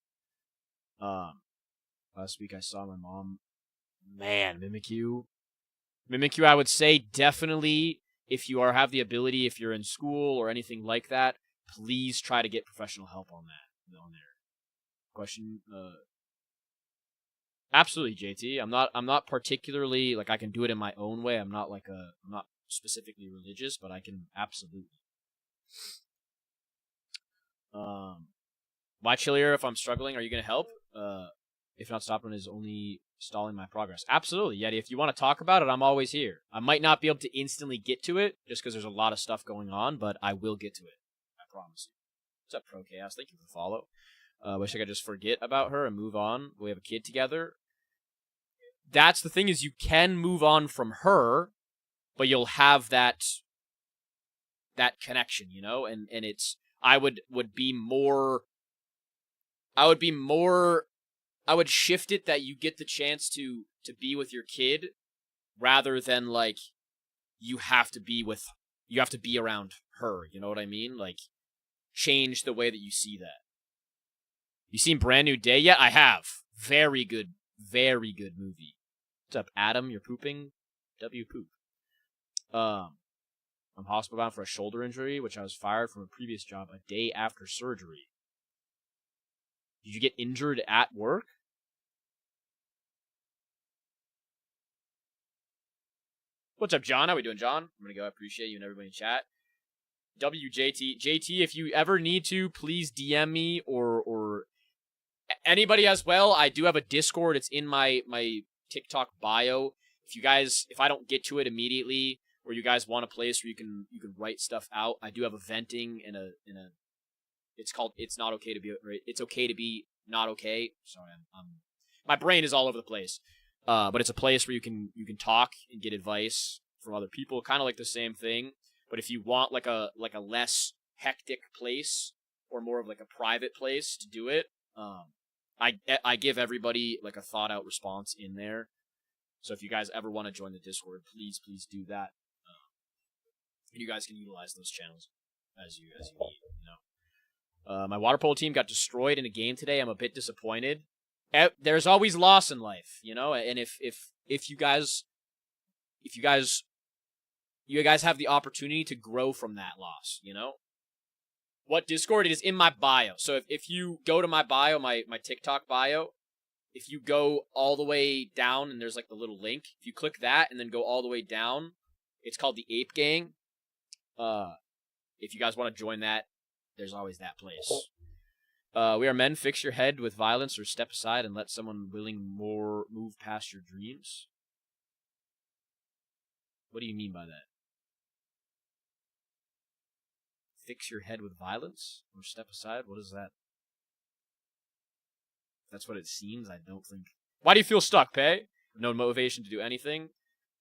Last week I saw my mom. Man, Mimikyu, I would say definitely, if you have the ability, if you're in school or anything like that, please try to get professional help on that. On there. Question. Absolutely, JT. I'm not particularly, like, I can do it in my own way. I'm not specifically religious, but I can absolutely. Why chillier if I'm struggling? Are you gonna help? If not, stopping is only stalling my progress. Absolutely, Yeti. If you want to talk about it, I'm always here. I might not be able to instantly get to it just because there's a lot of stuff going on, but I will get to it. I promise you. What's up, Pro Chaos? Thank you for the follow. Wish I could just forget about her and move on. We have a kid together. That's the thing, is you can move on from her, but you'll have that connection, you know? And it's, I would shift it that you get the chance to be with your kid rather than, like, you have to be around her, you know what I mean? Like, change the way that you see that. You seen Brand New Day yet? I have. Very good movie. What's up, Adam? You're pooping? W poop. I'm hospital bound for a shoulder injury, which I was fired from a previous job a day after surgery. Did you get injured at work? What's up, John? How we doing, John? I'm gonna go. I appreciate you and everybody in chat. WJT. JT, if you ever need to, please DM me or anybody as well. I do have a Discord. It's in my TikTok bio. If I don't get to it immediately, or you guys want a place where you can write stuff out, I do have a venting and a it's called It's Not Okay to Be It's Okay to Be Not Okay. Sorry, my brain is all over the place. But it's a place where you can talk and get advice from other people, kind of like the same thing. But if you want like a less hectic place or more of like a private place to do it, I give everybody like a thought out response in there. So if you guys ever want to join the Discord, please do that. And you guys can utilize those channels as you need. You know, my water polo team got destroyed in a game today. I'm a bit disappointed. There's always loss in life, you know. And if you guys have the opportunity to grow from that loss, you know. What Discord? It is in my bio. So if you go to my bio, my TikTok bio, if you go all the way down and there's like the little link, if you click that and then go all the way down, it's called the Ape Gang. If you guys want to join that, there's always that place. We are men. Fix your head with violence or step aside and let someone willing more move past your dreams. What do you mean by that? Fix your head with violence or step aside? What is that? That's what it seems. I don't think. Why do you feel stuck, Pay? No motivation to do anything.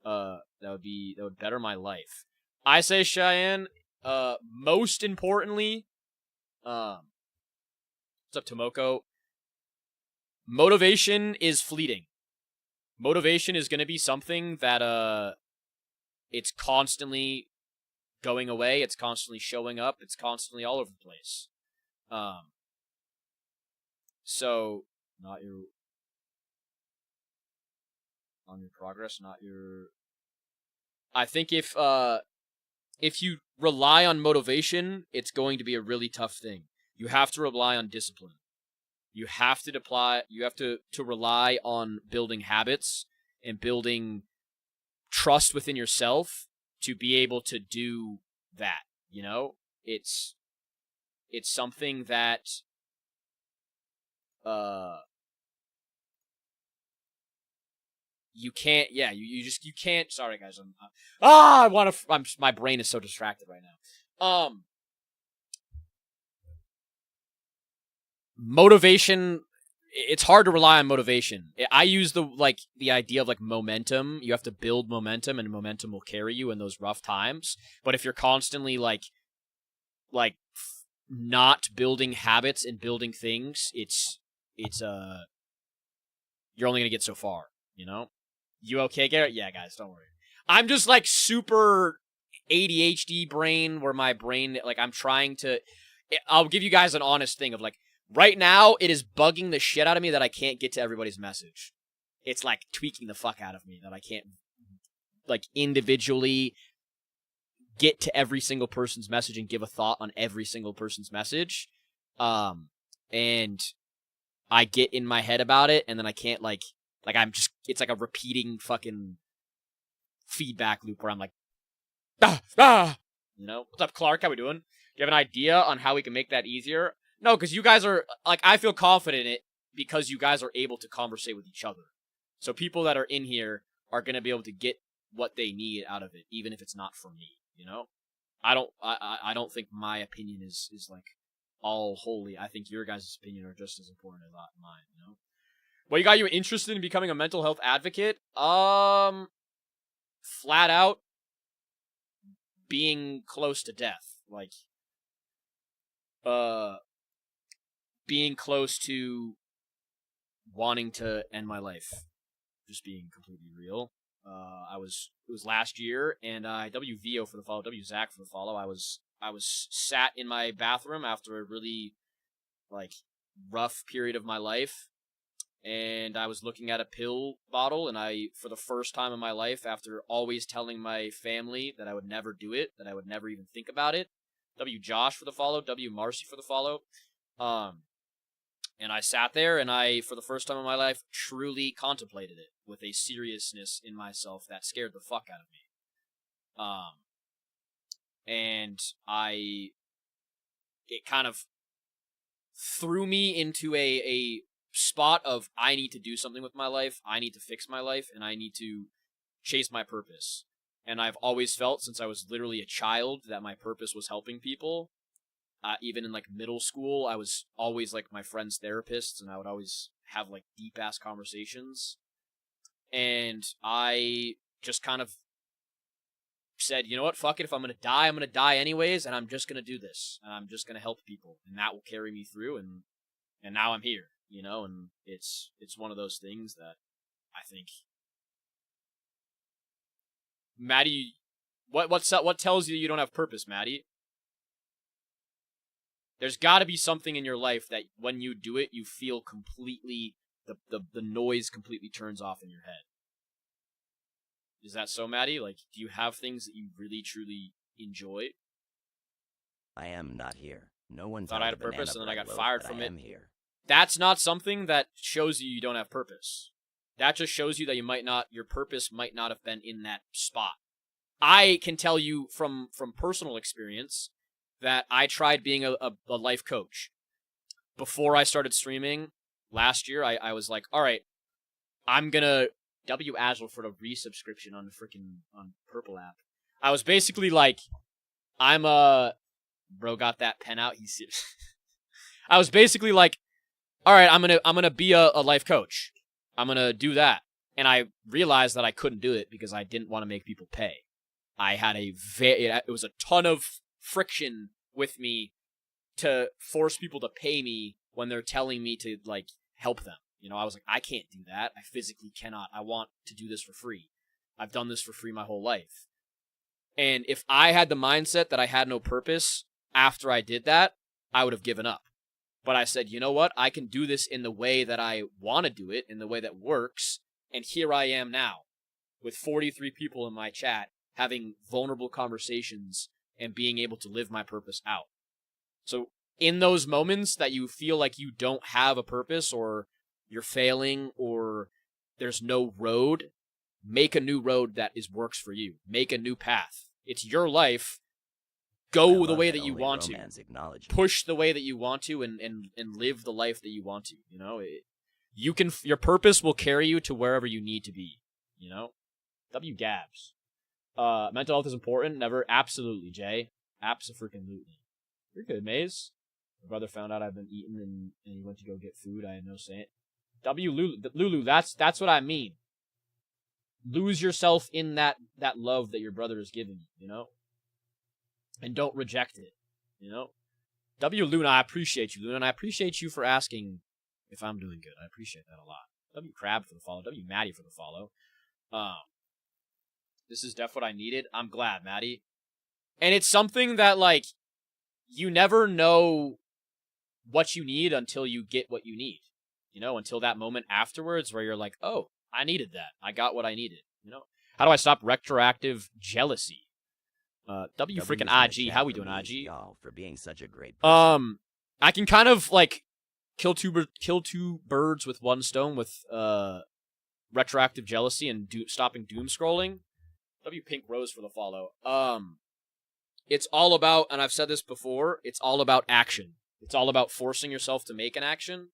That would better my life. I say, Cheyenne. Most importantly, what's up, Tomoko? Motivation is fleeting. Motivation is going to be something that it's constantly going away. It's constantly showing up. It's constantly all over the place. So not your on your progress, not your. I think if you rely on motivation, it's going to be a really tough thing. You have to rely on discipline. You have to rely on building habits and building trust within yourself to be able to do that. You know, it's something that you can't. Yeah, you can't. Sorry, guys. My brain is so distracted right now. Motivation. It's hard to rely on motivation. I use the idea of like momentum. You have to build momentum, and momentum will carry you in those rough times. But if you're constantly like not building habits and building things, it's you're only gonna get so far. You know. You okay, Garrett? Yeah, guys, don't worry. I'm just like super ADHD brain, where my brain I'm trying to. I'll give you guys an honest thing of like. Right now, it is bugging the shit out of me that I can't get to everybody's message. It's like tweaking the fuck out of me that I can't individually get to every single person's message and give a thought on every single person's message. And I get in my head about it, and then I can't it's like a repeating fucking feedback loop where I'm like, you know? What's up, Clark? How we doing? Do you have an idea on how we can make that easier? No, because you guys are, I feel confident in it because you guys are able to conversate with each other. So people that are in here are going to be able to get what they need out of it, even if it's not from me, you know? I don't think my opinion is like all holy. I think your guys' opinion are just as important as mine, you know? What got you interested in becoming a mental health advocate? Flat out being close to death. Being close to wanting to end my life. Just being completely real. It was last year, and I WVO for the follow, WZack for the follow. I was sat in my bathroom after a really rough period of my life, and I was looking at a pill bottle, and I, for the first time in my life, after always telling my family that I would never do it, that I would never even think about it, W Josh for the follow, W Marcy for the follow, and I sat there, and I, for the first time in my life, truly contemplated it with a seriousness in myself that scared the fuck out of me. And it kind of threw me into a spot of, I need to do something with my life, I need to fix my life, and I need to chase my purpose. And I've always felt, since I was literally a child, that my purpose was helping people. Even in, like, middle school, I was always, like, my friend's therapist, and I would always have, like, deep-ass conversations. And I just kind of said, you know what, fuck it, if I'm gonna die anyways, and I'm just gonna do this, and I'm just gonna help people, and that will carry me through, and now I'm here, you know, and it's one of those things that I think, Maddie, what tells you don't have purpose, Maddie? There's got to be something in your life that when you do it, you feel completely, the noise completely turns off in your head. Is that so, Maddie? Like, do you have things that you really, truly enjoy? I am not here. No one thought I had a purpose, and then I got fired from it. Here. That's not something that shows you don't have purpose. That just shows you that your purpose might not have been in that spot. I can tell you from personal experience that I tried being a life coach. Before I started streaming last year, I was like, all right, I'm gonna W Azul for the resubscription on Purple app. I was basically like, bro got that pen out. He's I was basically like, all right, I'm gonna be a life coach. I'm gonna do that. And I realized that I couldn't do it because I didn't want to make people pay. I had it was a ton of friction with me to force people to pay me when they're telling me to, like, help them. You know, I was like, I can't do that. I physically cannot. I want to do this for free. I've done this for free my whole life. And if I had the mindset that I had no purpose after I did that, I would have given up. But I said, you know what? I can do this in the way that I want to do it, in the way that works. And here I am now with 43 people in my chat having vulnerable conversations and being able to live my purpose out. So in those moments that you feel like you don't have a purpose, or you're failing, or there's no road, make a new road that works for you. Make a new path. It's your life. Go the way that you want to. Push the way that you want to, and live the life that you want to. You know, your purpose will carry you to wherever you need to be. You know, W Gabs. Mental health is important. Never. Absolutely, Jay. Abso-freaking-lutely. You're good, Maze. My brother found out I've been eating, and he went to go get food. I had no say. Lulu, that's what I mean. Lose yourself in that love that your brother is giving you, you know? And don't reject it, you know? W Luna, I appreciate you, Luna, and I appreciate you for asking if I'm doing good. I appreciate that a lot. W Crab for the follow. W Maddie for the follow. This is def what I needed. I'm glad, Maddie. And it's something that, like, you never know what you need until you get what you need. You know, until that moment afterwards where you're like, oh, I needed that. I got what I needed. You know? How do I stop retroactive jealousy? W freaking IG. How we doing, IG? Y'all for being such a great person. I can kind of, like, kill two birds with one stone with retroactive jealousy and stopping doom scrolling. W Pink Rose for the follow. It's all about, and I've said this before, it's all about action. It's all about forcing yourself to make an action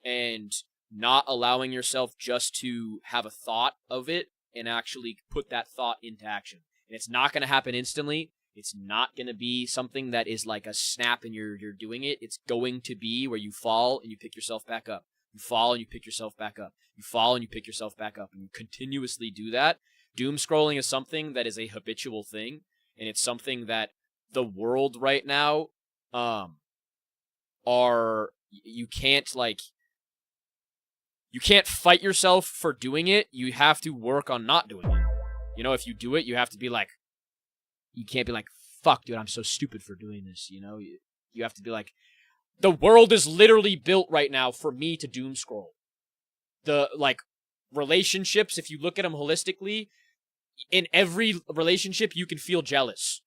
and not allowing yourself just to have a thought of it and actually put that thought into action. And it's not going to happen instantly. It's not going to be something that is like a snap and you're doing it. It's going to be where you fall and you pick yourself back up. You fall and you pick yourself back up. You fall and you pick yourself back up. And you continuously do that. Doom scrolling is something that is a habitual thing. And it's something that the world right now you can't fight yourself for doing it. You have to work on not doing it. You know, if you do it, you have to be like, you can't be like, fuck, dude, I'm so stupid for doing this. You know, you have to be like, The world is literally built right now for me to doom scroll. The, like, relationships, if you look at them holistically, in every relationship, you can feel jealous.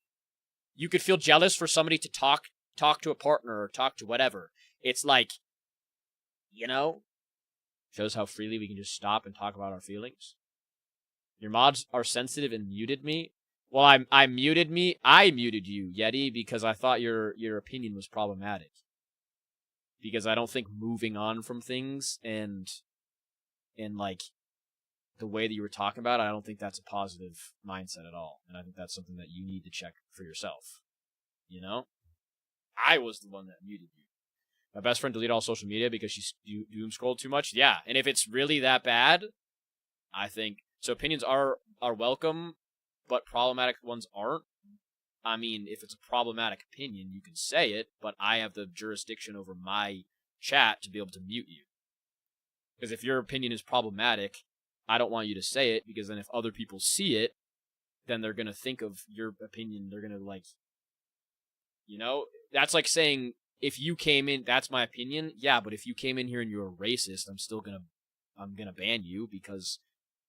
You could feel jealous for somebody to talk to a partner or talk to whatever. It's like, you know, shows how freely we can just stop and talk about our feelings. Your mods are sensitive and muted me. Well, I muted you, Yeti, because I thought your opinion was problematic. Because I don't think moving on from things and like the way that you were talking about it, I don't think that's a positive mindset at all. And I think that's something that you need to check for yourself. You know? I was the one that muted you. My best friend deleted all social media because she doom scrolled too much. Yeah, and if it's really that bad, I think so. Opinions are welcome, but problematic ones aren't. I mean, if it's a problematic opinion, you can say it, but I have the jurisdiction over my chat to be able to mute you. Because if your opinion is problematic, I don't want you to say it, because then if other people see it, then they're going to think of your opinion. They're going to, like, you know, that's like saying, if you came in, that's my opinion. Yeah, but if you came in here and you're a racist, I'm gonna ban you, because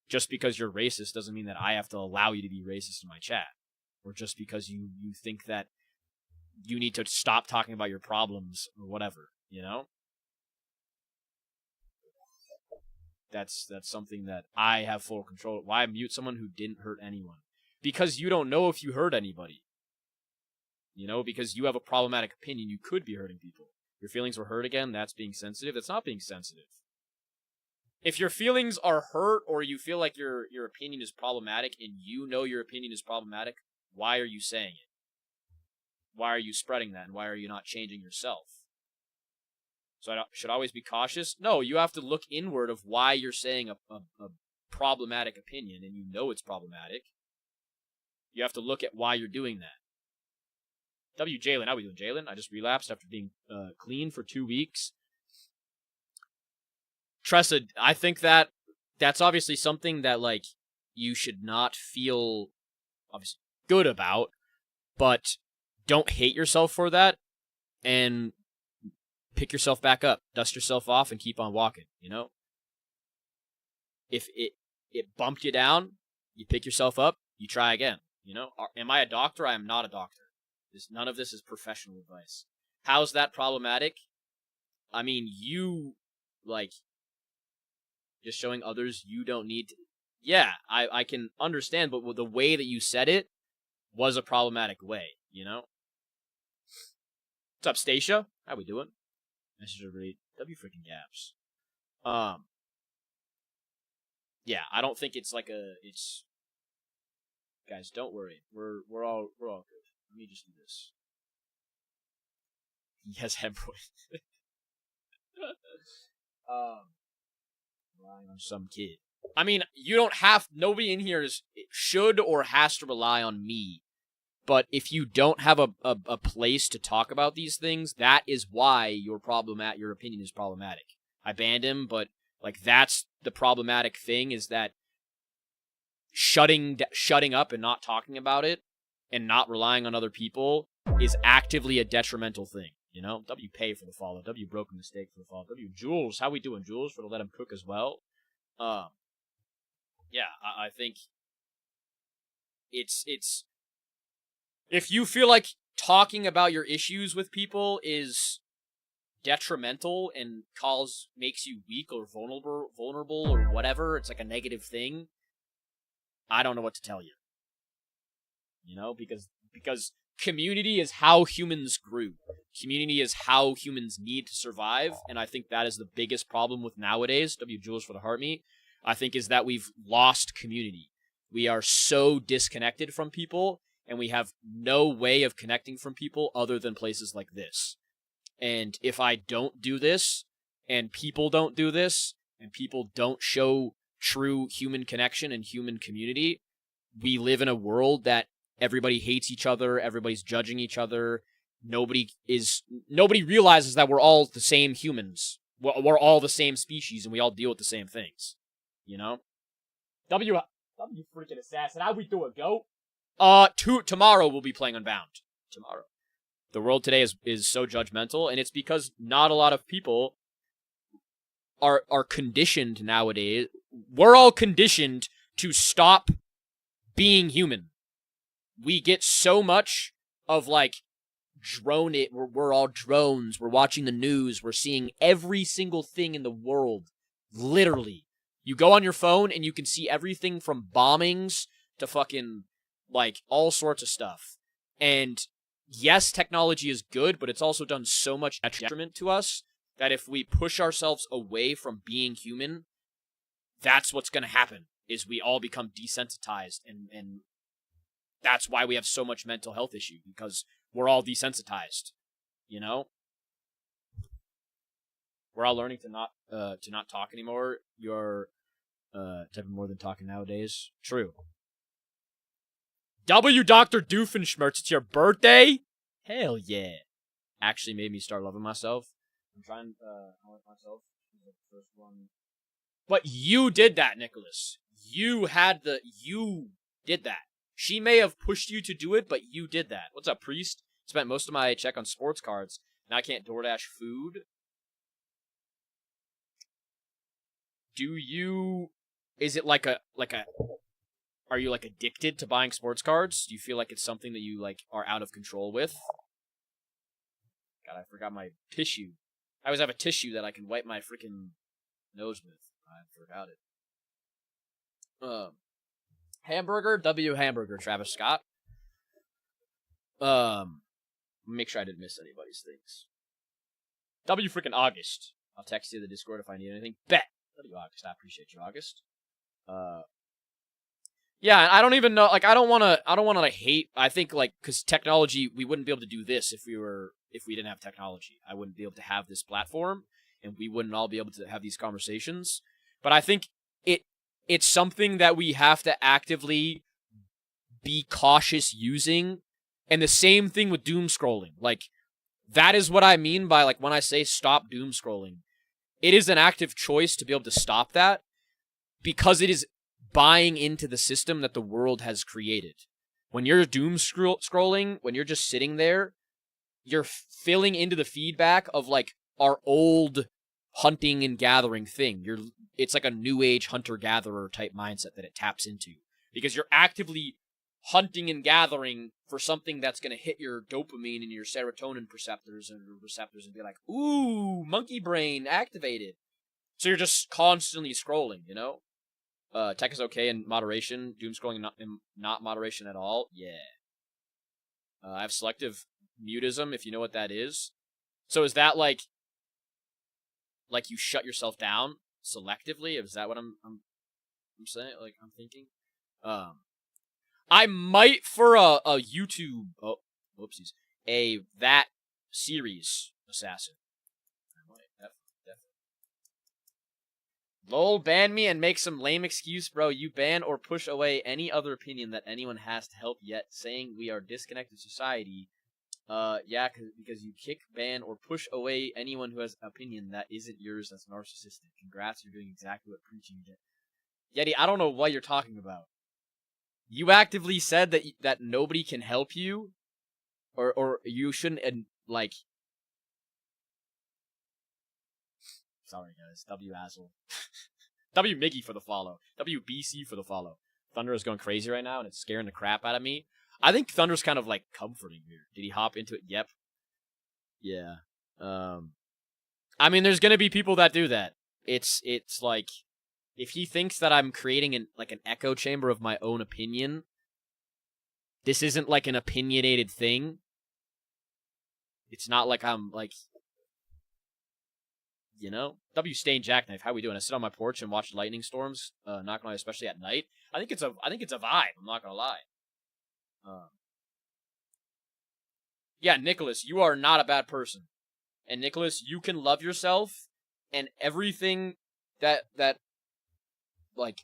just because you're racist doesn't mean that I have to allow you to be racist in my chat. Or just because you think that you need to stop talking about your problems or whatever, you know? That's something that I have full control. Why mute someone who didn't hurt anyone? Because you don't know if you hurt anybody. You know, because you have a problematic opinion, you could be hurting people. Your feelings were hurt again, that's being sensitive. That's not being sensitive. If your feelings are hurt, or you feel like your opinion is problematic, and you know your opinion is problematic, why are you saying it? Why are you spreading that, and why are you not changing yourself? So I should always be cautious? No, you have to look inward of why you're saying a problematic opinion, and you know it's problematic. You have to look at why you're doing that. Jalen, how we doing, Jalen? I just relapsed after being clean for 2 weeks. Tressa, I think that's obviously something that, like, you should not feel obviously good about, but don't hate yourself for that, and pick yourself back up, dust yourself off, and keep on walking, you know? If it bumped you down, you pick yourself up, you try again, you know? Am I a doctor? I am not a doctor. None of this is professional advice. How's that problematic? I mean, you, like, just showing others you don't need to... Yeah, I can understand, but the way that you said it was a problematic way, you know? What's up, Stacia? How we doing? Message to read. W freaking gaps. Yeah, I don't think it's like it's... Guys, don't worry. We're all good. Let me just do this. Yes, hemorrhoid. Relying on some kid. I mean, you don't have... Nobody in here should or has to rely on me. But if you don't have a place to talk about these things, that is why your opinion is problematic. I banned him, but, like, that's the problematic thing, is that shutting up and not talking about it and not relying on other people is actively a detrimental thing, you know? W pay for the follow. W broke a mistake for the follow. W Jules, how we doing, Jules, for to let him cook as well? Yeah, I think it's if you feel like talking about your issues with people is detrimental and makes you weak or vulnerable or whatever, it's like a negative thing, I don't know what to tell you. You know, because community is how humans grew. Community is how humans need to survive, and I think that is the biggest problem with nowadays, W Jules for the heart meat, I think, is that we've lost community. We are so disconnected from people, and we have no way of connecting from people other than places like this. And if I don't do this, and people don't do this, and people don't show true human connection and human community, we live in a world that everybody hates each other, everybody's judging each other, nobody realizes that we're all the same humans. We're all the same species, and we all deal with the same things. You know? W freaking assassin, how we doing, goat? Tomorrow we'll be playing Unbound. Tomorrow. The world today is so judgmental, and it's because not a lot of people are conditioned nowadays. We're all conditioned to stop being human. We get so much of like drone it. We're all drones. We're watching the news. We're seeing every single thing in the world. Literally. You go on your phone and you can see everything from bombings to fucking like all sorts of stuff. And yes, technology is good, but it's also done so much detriment to us that if we push ourselves away from being human, that's what's going to happen, is we all become desensitized. And that's why we have so much mental health issue, because we're all desensitized, you know? We're all learning to not talk anymore. You're typing more than talking nowadays. True. W. Dr. Doofenshmirtz, it's your birthday? Hell yeah. Actually made me start loving myself. I'm trying I like myself. The first one. But you did that, Nicholas. You did that. She may have pushed you to do it, but you did that. What's up, Priest? Spent most of my check on sports cards. Now I can't DoorDash food. Is it like a are you like addicted to buying sports cards? Do you feel like it's something that you like are out of control with? God, I forgot my tissue. I always have a tissue that I can wipe my freaking nose with. I forgot it. Hamburger, W hamburger, Travis Scott. Make sure I didn't miss anybody's things. W freaking August. I'll text you the Discord if I need anything. Bet. W August. I appreciate you, August. Yeah, I don't even know. Like, I don't want to hate. I think like because technology, we wouldn't be able to do this if we didn't have technology. I wouldn't be able to have this platform, and we wouldn't all be able to have these conversations. But I think it's something that we have to actively be cautious using. And the same thing with doom scrolling. Like, that is what I mean by like when I say stop doom scrolling. It is an active choice to be able to stop that, because it is buying into the system that the world has created. When you're doom scrolling, when you're just sitting there, you're filling into the feedback of like our old hunting and gathering thing. It's like a new age hunter-gatherer type mindset that it taps into, because you're actively hunting and gathering for something that's going to hit your dopamine and your serotonin receptors and be like, ooh, monkey brain activated. So you're just constantly scrolling, you know? Tech is okay in moderation. Doom scrolling not moderation at all. Yeah. I have selective mutism, if you know what that is. So is that like you shut yourself down selectively? Is that what I'm saying? Like, I'm thinking? I might for a YouTube, that series assassin. I might, definitely. Lol, ban me and make some lame excuse, bro. You ban or push away any other opinion that anyone has to help, yet saying we are disconnected society. Yeah, because you kick, ban, or push away anyone who has an opinion that isn't yours that's narcissistic. Congrats, you're doing exactly what preaching did. Yeti, I don't know what you're talking about. You actively said that nobody can help you, or you shouldn't, like... Sorry, guys. W asshole. W Miggy for the follow. WBC for the follow. Thunder is going crazy right now, and it's scaring the crap out of me. I think Thunder's kind of, like, comforting here. Did he hop into it? Yep. Yeah. I mean, there's gonna be people that do that. It's like... If he thinks that I'm creating an echo chamber of my own opinion, this isn't like an opinionated thing. It's not like I'm like, you know, W Stain Jackknife. How we doing? I sit on my porch and watch lightning storms. Not gonna lie, especially at night. I think it's a vibe. I'm not gonna lie. Yeah, Nicholas, you are not a bad person, and Nicholas, you can love yourself, and everything that like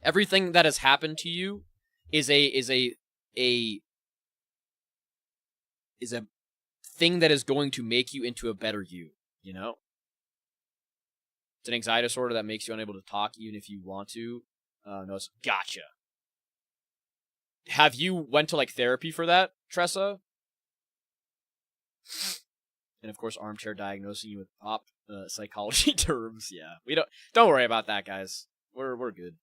everything that has happened to you is a thing that is going to make you into a better you, you know? It's an anxiety disorder that makes you unable to talk even if you want to. No, gotcha. Have you went to like therapy for that, Tressa? And of course, armchair diagnosing you with pop psychology terms. Yeah, we don't worry about that, guys. We're good.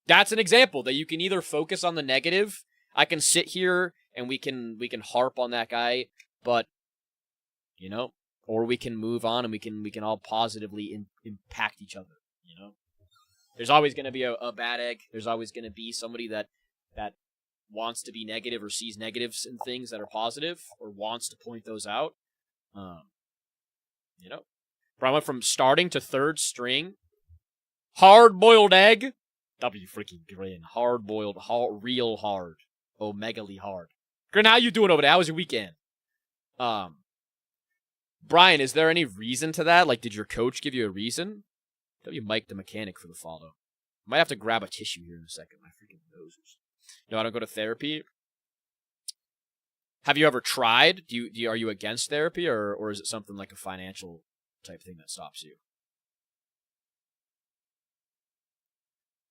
That's an example that you can either focus on the negative. I can sit here and we can harp on that guy, but or we can move on and we can all positively impact each other. There's always going to be a bad egg. There's always going to be somebody that wants to be negative or sees negatives in things that are positive or wants to point those out. But I went from starting to third string. Hard-boiled egg. W freaking grin. Hard-boiled, real hard. Omegally hard. Grin, how you doing over there? How was your weekend? Brian, is there any reason to that? Like, did your coach give you a reason? W Mike the mechanic for the follow. Might have to grab a tissue here in a second. My freaking nose is... I don't go to therapy. Have you ever tried? Are you against therapy, or is it something like a financial type thing that stops you?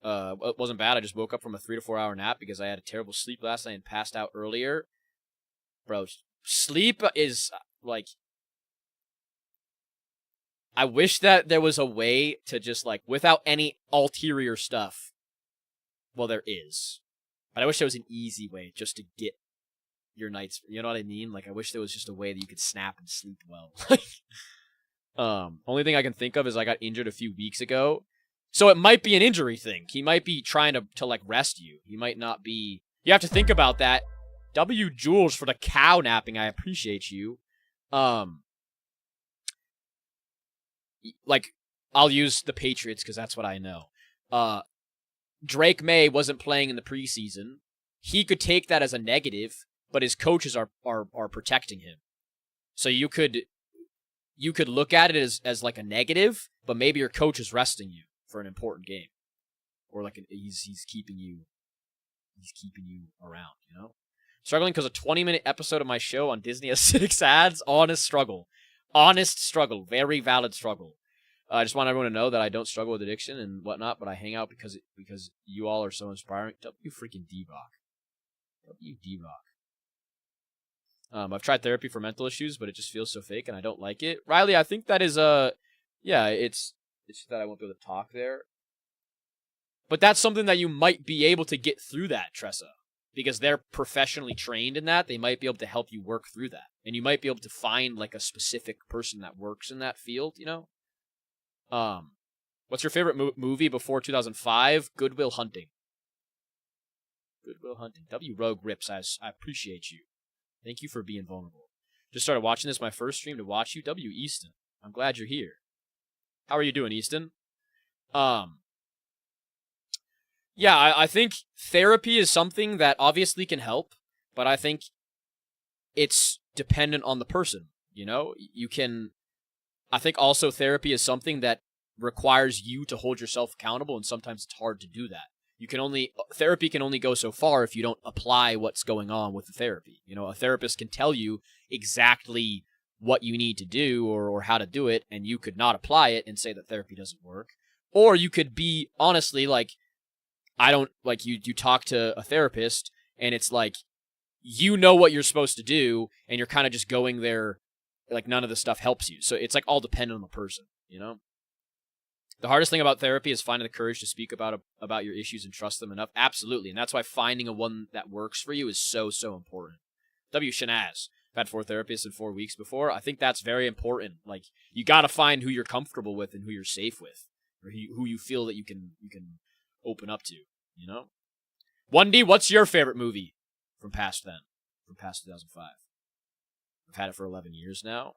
It wasn't bad. I just woke up from a 3 to 4 hour nap because I had a terrible sleep last night and passed out earlier. Bro, sleep is like... I wish that there was a way to just like, without any ulterior stuff. Well, there is. But I wish there was an easy way just to get your nights, you know what I mean? Like, I wish there was just a way that you could snap and sleep well. Only thing I can think of is I got injured a few weeks ago. So it might be an injury thing. He might be trying to like rest you. He might not be... You have to think about that. W Jules for the cow napping. I appreciate you. Like, I'll use the Patriots because that's what I know. Drake May wasn't playing in the preseason. He could take that as a negative, but his coaches are protecting him. So you could look at it as like a negative, but maybe your coach is resting you for an important game, or like he's keeping you around. Struggling because a 20-minute episode of my show on Disney has 6 ads. Honest struggle, very valid struggle. I just want everyone to know that I don't struggle with addiction and whatnot, but I hang out because you all are so inspiring. W freaking D-Rock. W D-Rock. I've tried therapy for mental issues, but it just feels so fake and I don't like it. Riley, I think that is it's just that I won't be able to talk there. But that's something that you might be able to get through that, Tressa. Because they're professionally trained in that, they might be able to help you work through that. And you might be able to find like a specific person that works in that field, What's your favorite movie before 2005? Good Will Hunting. Good Will Hunting. W Rogue Rips, I appreciate you. Thank you for being vulnerable. Just started watching this, my first stream to watch you. W Easton. I'm glad you're here. How are you doing, Easton? Yeah, I think therapy is something that obviously can help, but I think it's dependent on the person, I think also therapy is something that requires you to hold yourself accountable, and sometimes it's hard to do that. Therapy can only go so far if you don't apply what's going on with the therapy. A therapist can tell you exactly what you need to do or how to do it, and you could not apply it and say that therapy doesn't work. Or you could be honestly like, you talk to a therapist and it's like, what you're supposed to do and you're kind of just going there, like none of the stuff helps you. So it's like all dependent on the person, The hardest thing about therapy is finding the courage to speak about your issues and trust them enough. Absolutely. And that's why finding one that works for you is so, so important. W. Shanaz. I've had 4 therapists in 4 weeks before. I think that's very important. Like, you got to find who you're comfortable with and who you're safe with, or who you feel that you can open up to, 1D, what's your favorite movie from past 2005? I've had it for 11 years now.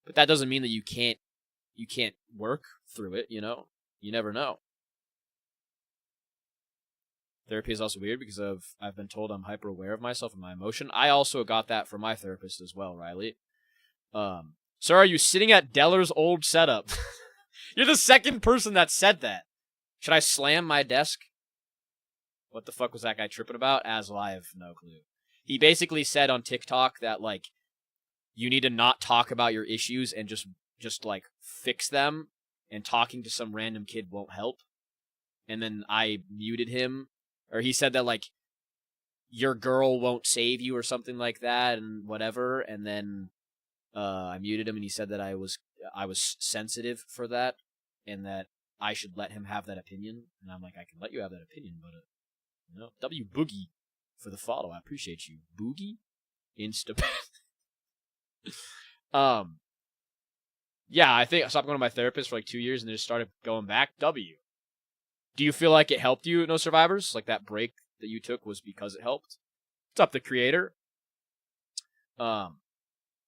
But that doesn't mean that you can't work through it, You never know. Therapy is also weird because I've been told I'm hyper aware of myself and my emotion. I also got that from my therapist as well, Riley. Sir, are you sitting at Deller's old setup? You're the second person that said that. Should I slam my desk? What the fuck was that guy tripping about? Aswell, I have no clue. He basically said on TikTok that, like, you need to not talk about your issues and just like, fix them, and talking to some random kid won't help. And then I muted him. Or he said that, like, your girl won't save you or something like that and whatever. And then I muted him and he said that I was sensitive for that and that I should let him have that opinion. And I'm like, I can let you have that opinion, but W Boogie for the follow. I appreciate you, Boogie. Insta. Yeah, I think I stopped going to my therapist for like 2 years and then just started going back. W. Do you feel like it helped you, No Survivors? Like that break that you took was because it helped? What's up, the creator? Shanaz,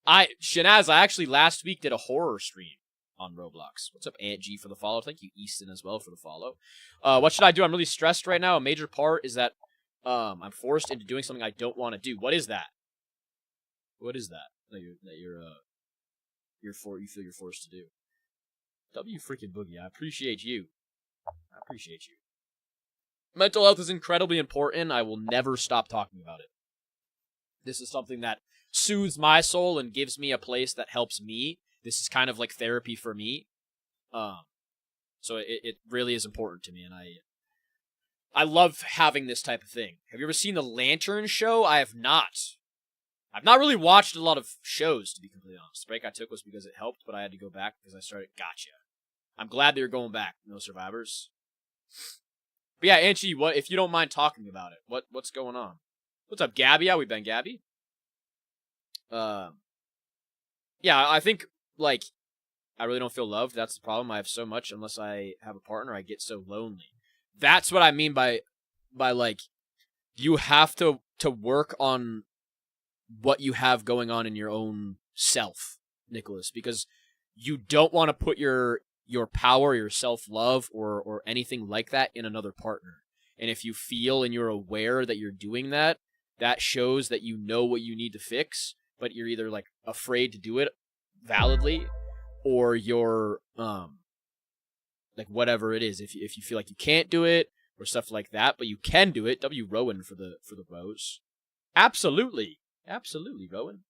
I actually last week did a horror stream on Roblox. What's up, Aunt G, for the follow? Thank you, Easton, as well, for the follow. What should I do? I'm really stressed right now. A major part is that I'm forced into doing something I don't want to do. What is that? What is that? You feel you're forced to do? W freaking Boogie. I appreciate you. I appreciate you. Mental health is incredibly important. I will never stop talking about it. This is something that soothes my soul and gives me a place that helps me. This is kind of like therapy for me. So it really is important to me, and I love having this type of thing. Have you ever seen The Lantern Show? I have not. I've not really watched a lot of shows, to be completely honest. The break I took was because it helped, but I had to go back because I started. Gotcha. I'm glad that you're going back, No Survivors. But yeah, Angie, what if you don't mind talking about it? What's going on? What's up, Gabby? How we been, Gabby? Yeah, I think like I really don't feel loved. That's the problem. I have so much. Unless I have a partner, I get so lonely. That's what I mean by like you have to work on what you have going on in your own self, Nicholas, because you don't want to put your power, your self-love, or anything like that in another partner. And if you feel and you're aware that you're doing that, that shows that you know what you need to fix, but you're either like afraid to do it validly, or you're like whatever it is. If you feel like you can't do it or stuff like that, but you can do it. W Rowan for the rose. Absolutely, Rowan.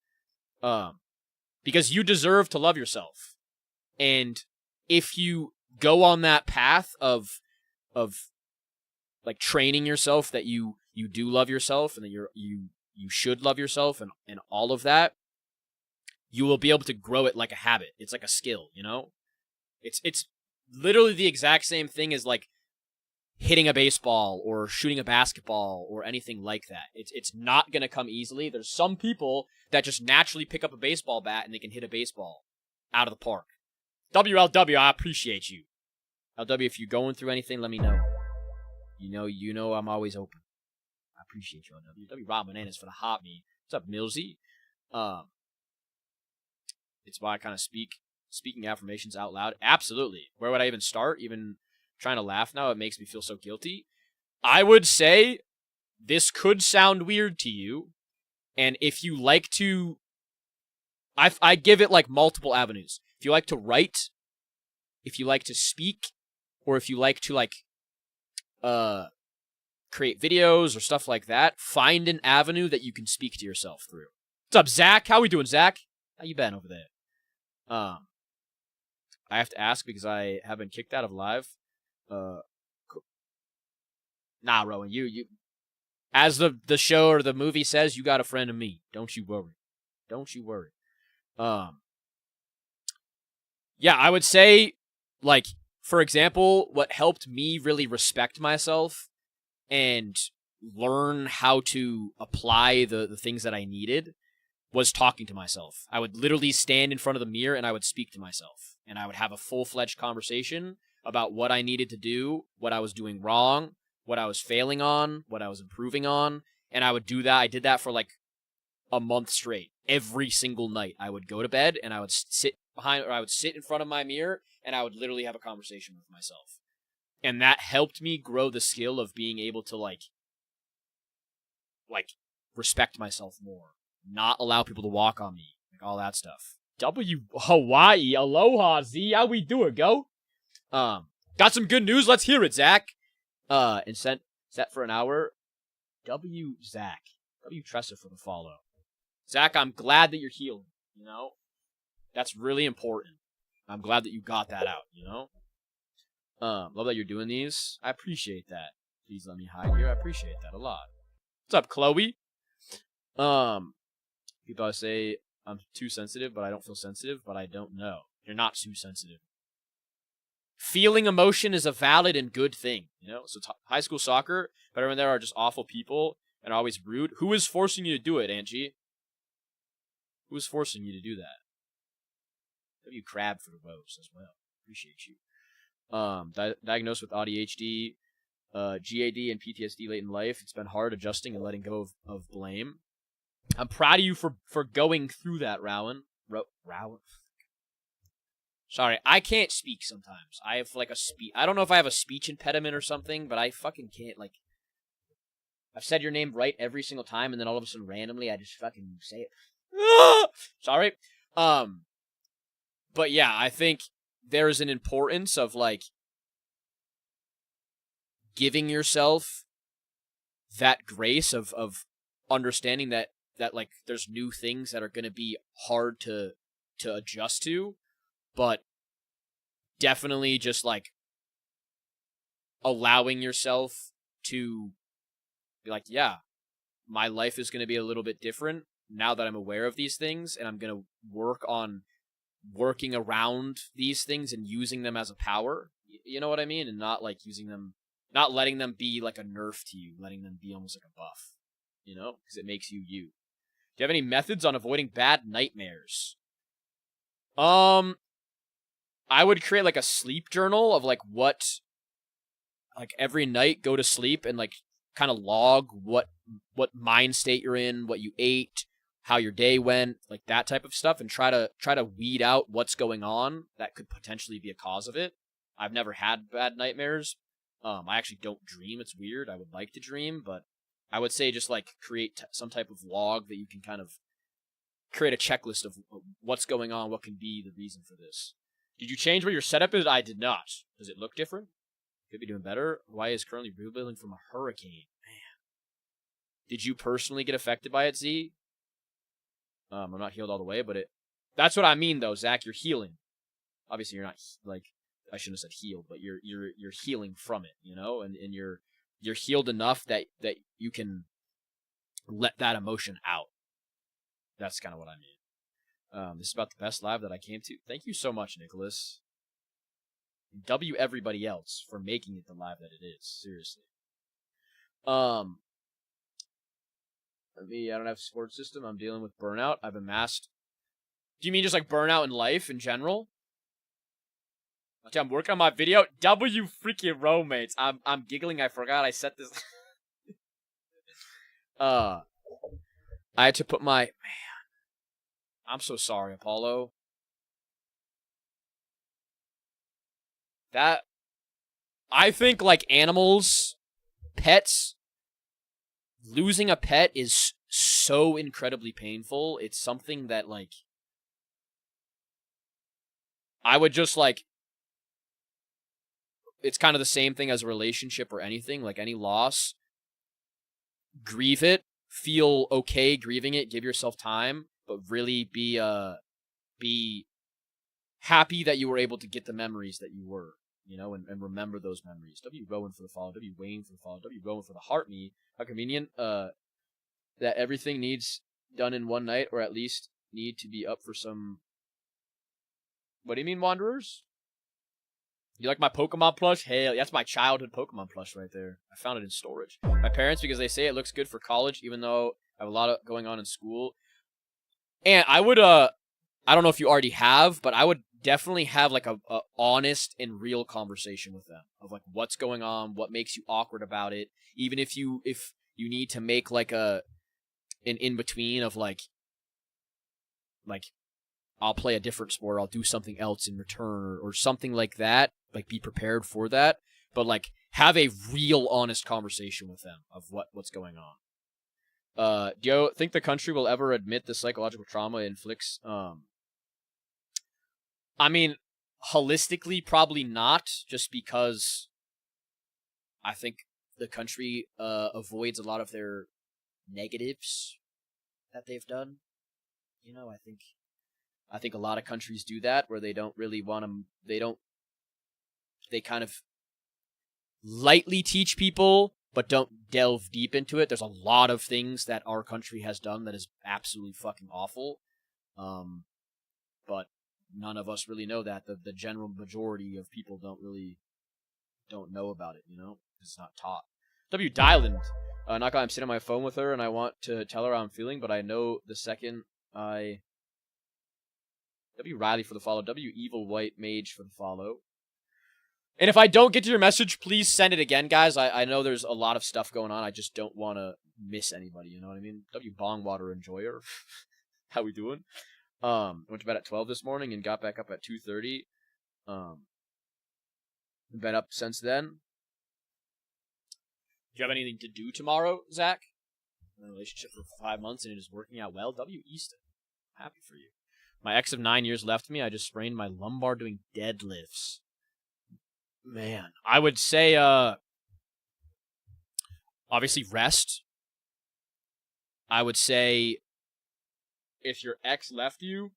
Because you deserve to love yourself, and if you go on that path of like training yourself that you do love yourself and that you should love yourself and all of that, you will be able to grow it like a habit. It's like a skill, you know? It's literally the exact same thing as like hitting a baseball or shooting a basketball or anything like that. It's not going to come easily. There's some people that just naturally pick up a baseball bat and they can hit a baseball out of the park. WLW, I appreciate you. LW, if you're going through anything, let me know. You know I'm always open. I appreciate you, LW. W Rob Bananas for the hot me. What's up, Millsy? It's why I kind of speaking affirmations out loud. Absolutely. Where would I even start? Even trying to laugh now, it makes me feel so guilty. I would say this could sound weird to you, and if you like to, I give it like multiple avenues. If you like to write, if you like to speak, or if you like to like create videos or stuff like that, find an avenue that you can speak to yourself through. What's up, Zach? How we doing, Zach? How you been over there? I have to ask because I have been kicked out of live. Nah, Rowan, you as the show or the movie says, you got a friend in me. Don't you worry. Don't you worry. Yeah, I would say, like, for example, what helped me really respect myself and learn how to apply the things that I needed was talking to myself. I would literally stand in front of the mirror and I would speak to myself. And I would have a full-fledged conversation about what I needed to do, what I was doing wrong, what I was failing on, what I was improving on. And I would do that. I did that for like a month straight. Every single night I would go to bed and I would sit in front of my mirror and I would literally have a conversation with myself. And that helped me grow the skill of being able to like respect myself more, not allow people to walk on me, like all that stuff. W Hawaii, aloha Z, how we doing, go? Got some good news. Let's hear it, Zach. And set for an hour. W Zach, W Tresser for the follow. Zach, I'm glad that you're healing. You know, that's really important. I'm glad that you got that out. You know, love that you're doing these. I appreciate that. Please let me hide here. I appreciate that a lot. What's up, Chloe? People always say I'm too sensitive, but I don't feel sensitive, but I don't know. You're not too sensitive. Feeling emotion is a valid and good thing, you know? So high school soccer, but everyone there are just awful people and are always rude. Who is forcing you to do it, Angie? Who is forcing you to do that? W Crab for the rose as well. Appreciate you. Diagnosed with ADHD, GAD, and PTSD late in life. It's been hard adjusting and letting go of blame. I'm proud of you for going through that, Rowan. Rowan? Sorry, I can't speak sometimes. I have like a I don't know if I have a speech impediment or something, but I fucking can't, like, I've said your name right every single time, and then all of a sudden randomly I just fucking say it. Sorry. But yeah, I think there's an importance of, like, giving yourself that grace of understanding that like there's new things that are going to be hard to adjust to, but definitely just like allowing yourself to be like, yeah, my life is going to be a little bit different now that I'm aware of these things, and I'm going to work on working around these things and using them as a power. You know what I mean? And not like using them, not letting them be like a nerf to you, letting them be almost like a buff, you know, because it makes you you. Do you have any methods on avoiding bad nightmares? I would create like a sleep journal of like what, like every night go to sleep and like kind of log what mind state you're in, what you ate, how your day went, like that type of stuff, and try to weed out what's going on that could potentially be a cause of it. I've never had bad nightmares. I actually don't dream. It's weird. I would like to dream, but I would say just like create some type of log that you can kind of create a checklist of what's going on, what can be the reason for this. Did you change where your setup is? I did not. Does it look different? Could be doing better. Hawaii is currently rebuilding from a hurricane. Man. Did you personally get affected by it, Z? I'm not healed all the way, but that's what I mean though, Zach. You're healing. Obviously you're not, like, I shouldn't have said healed, but you're healing from it, you know, and you're healed enough that you can let that emotion out. That's kind of what I mean. This is about the best live that I came to. Thank you so much, Nicholas. W everybody else for making it the live that it is. Seriously. I don't have a support system. I'm dealing with burnout. I've amassed. Do you mean just like burnout in life in general? Okay, I'm working on my video. W freaking roommates. I'm giggling. I forgot I set this. I had to put my. Man. I'm so sorry, Apollo. That. I think, like, animals, pets, losing a pet is so incredibly painful. It's something that, like, I would just, like, it's kind of the same thing as a relationship or anything, like any loss. Grieve it, feel okay grieving it, give yourself time, but really be happy that you were able to get the memories that you were, you know, and remember those memories. W. Rowan for the follow, W. Wayne for the follow, W. Rowan for the heart me. How convenient that everything needs done in one night, or at least need to be up for some. What do you mean, Wanderers? You like my Pokemon plush? Hey, that's my childhood Pokemon plush right there. I found it in storage. My parents, because they say it looks good for college, even though I have a lot of going on in school. And I would, I don't know if you already have, but I would definitely have like a honest and real conversation with them of like what's going on, what makes you awkward about it. Even if you need to make like an in between of like I'll play a different sport, I'll do something else in return, or something like that. Like, be prepared for that. But, like, have a real, honest conversation with them of what's going on. Do you think the country will ever admit the psychological trauma it inflicts? I mean, holistically, probably not, just because I think the country avoids a lot of their negatives that they've done. You know, I think a lot of countries do that, where they don't really want to, they kind of lightly teach people but don't delve deep into it. There's a lot of things that our country has done that is absolutely fucking awful. But none of us really know that. The general majority of people don't know about it, you know? It's not taught. W. Dyland. Not gonna, I'm sitting on my phone with her, and I want to tell her how I'm feeling, but I know the second I... W. Riley for the follow. W. Evil White Mage for the follow. And if I don't get to your message, please send it again, guys. I know there's a lot of stuff going on. I just don't want to miss anybody, you know what I mean? W. Bongwater Enjoyer. How we doing? Went to bed at 12 this morning and got back up at 2:30. Been up since then. Do you have anything to do tomorrow, Zach? I'm in a relationship for 5 months and it is working out well. W. Easton. Happy for you. My ex of 9 years left me. I just sprained my lumbar doing deadlifts. Man, I would say, obviously rest. I would say, if your ex left you,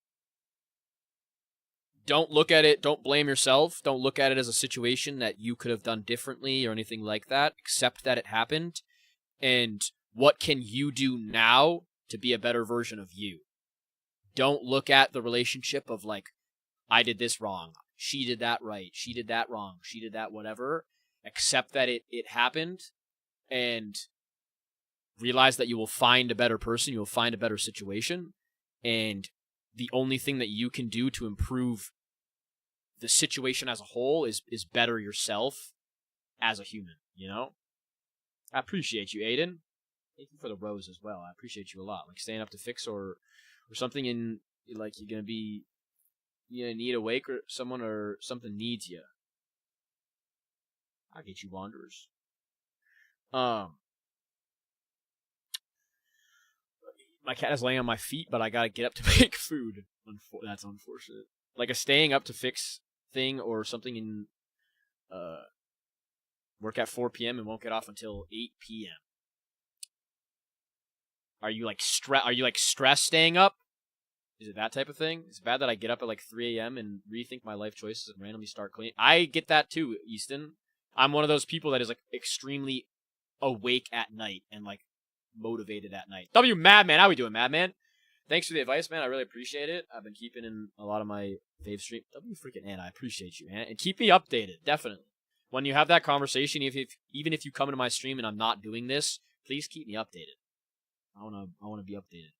don't look at it, don't blame yourself. Don't look at it as a situation that you could have done differently or anything like that. Accept that it happened. And what can you do now to be a better version of you? Don't look at the relationship of like, I did this wrong. She did that right. She did that wrong. She did that whatever. Accept that it happened and realize that you will find a better person. You will find a better situation. And the only thing that you can do to improve the situation as a whole is better yourself as a human, you know? I appreciate you, Aiden. Thank you for the rose as well. I appreciate you a lot. Like staying up to fix or something in, like you're going to be, you know, need a wake or someone or something needs you. I'll get you wanderers. My cat is laying on my feet, but I gotta get up to make food. That's unfortunate. Like a staying up to fix thing or something in work at 4 p.m. and won't get off until 8 p.m. Are you like stressed staying up? Is it that type of thing? It's bad that I get up at like 3 a.m. and rethink my life choices and randomly start cleaning. I get that too, Easton. I'm one of those people that is like extremely awake at night and like motivated at night. W. Madman, how we doing, Madman? Thanks for the advice, man. I really appreciate it. I've been keeping in a lot of my fave stream. W. freaking Ann, I appreciate you, man. And keep me updated, definitely. When you have that conversation, even if you come into my stream and I'm not doing this, please keep me updated. I wanna be updated.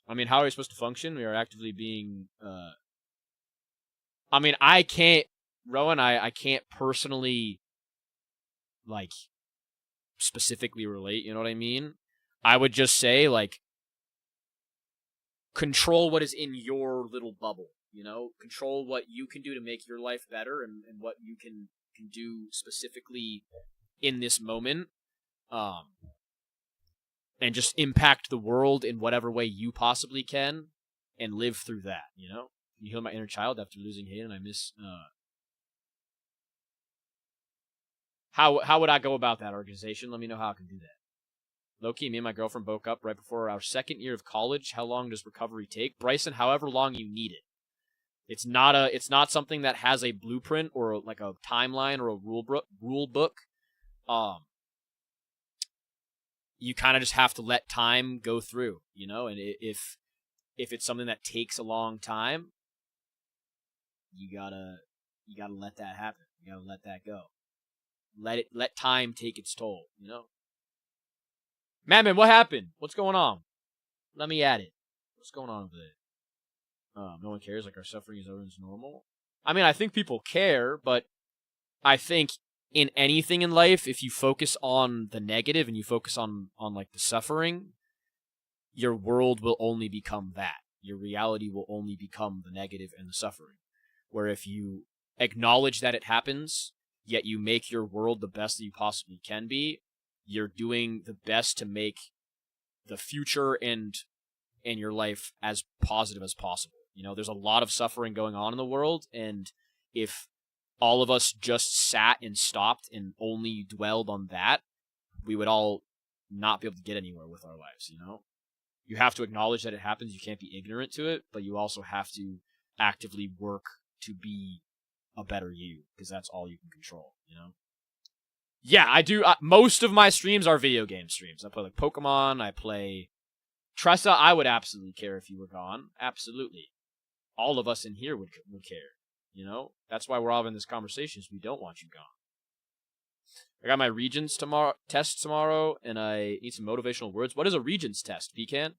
I mean, how are we supposed to function? We are actively being, I mean, I can't, Rowan, I can't personally, like, specifically relate, you know what I mean? I would just say, like, control what is in your little bubble, you know? Control what you can do to make your life better and what you can do specifically in this moment. And just impact the world in whatever way you possibly can and live through that, you know? You heal my inner child after losing Hayden. I miss... How would I go about that, organization? Let me know how I can do that. Loki, me and my girlfriend broke up right before our second year of college. How long does recovery take? Bryson, however long you need it. It's not something that has a blueprint or like a timeline or a rule book. You kind of just have to let time go through, you know? And if it's something that takes a long time, you gotta let that happen. You gotta let that go. Let time take its toll, you know? Madman, what happened? What's going on? Let me at it. What's going on over there? No one cares, like our suffering is everyone's normal. I mean, I think people care, but I think in anything in life, if you focus on the negative and you focus on like the suffering, your world will only become that. Your reality will only become the negative and the suffering. Where if you acknowledge that it happens, yet you make your world the best that you possibly can be, you're doing the best to make the future and your life as positive as possible. You know, there's a lot of suffering going on in the world, and if all of us just sat and stopped and only dwelled on that, we would all not be able to get anywhere with our lives, you know? You have to acknowledge that it happens, you can't be ignorant to it, but you also have to actively work to be a better you, because that's all you can control, you know? Yeah, I do. Most of my streams are video game streams. I play like Pokemon. I play Tressa. I would absolutely care if you were gone. Absolutely, all of us in here would care. You know, that's why we're all having this conversation. Is we don't want you gone. I got my Regents test tomorrow, and I need some motivational words. What is a Regents test, Pecan?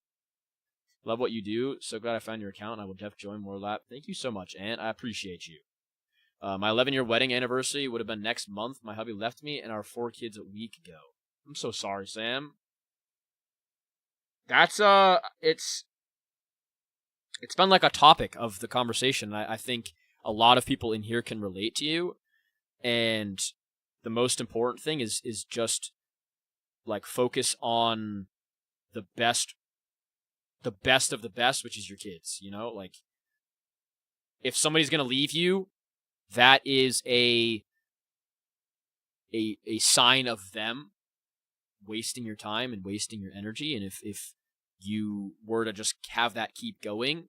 Love what you do. So glad I found your account. I will def join more lap. Thank you so much, Ant. I appreciate you. My 11-year wedding anniversary would have been next month. My hubby left me and our 4 kids a week ago. I'm so sorry, Sam. That's, it's been like a topic of the conversation. I think a lot of people in here can relate to you. And the most important thing is just, like, focus on the best of the best, which is your kids, you know? Like, if somebody's gonna leave you, that is a sign of them wasting your time and wasting your energy. And if you were to just have that keep going,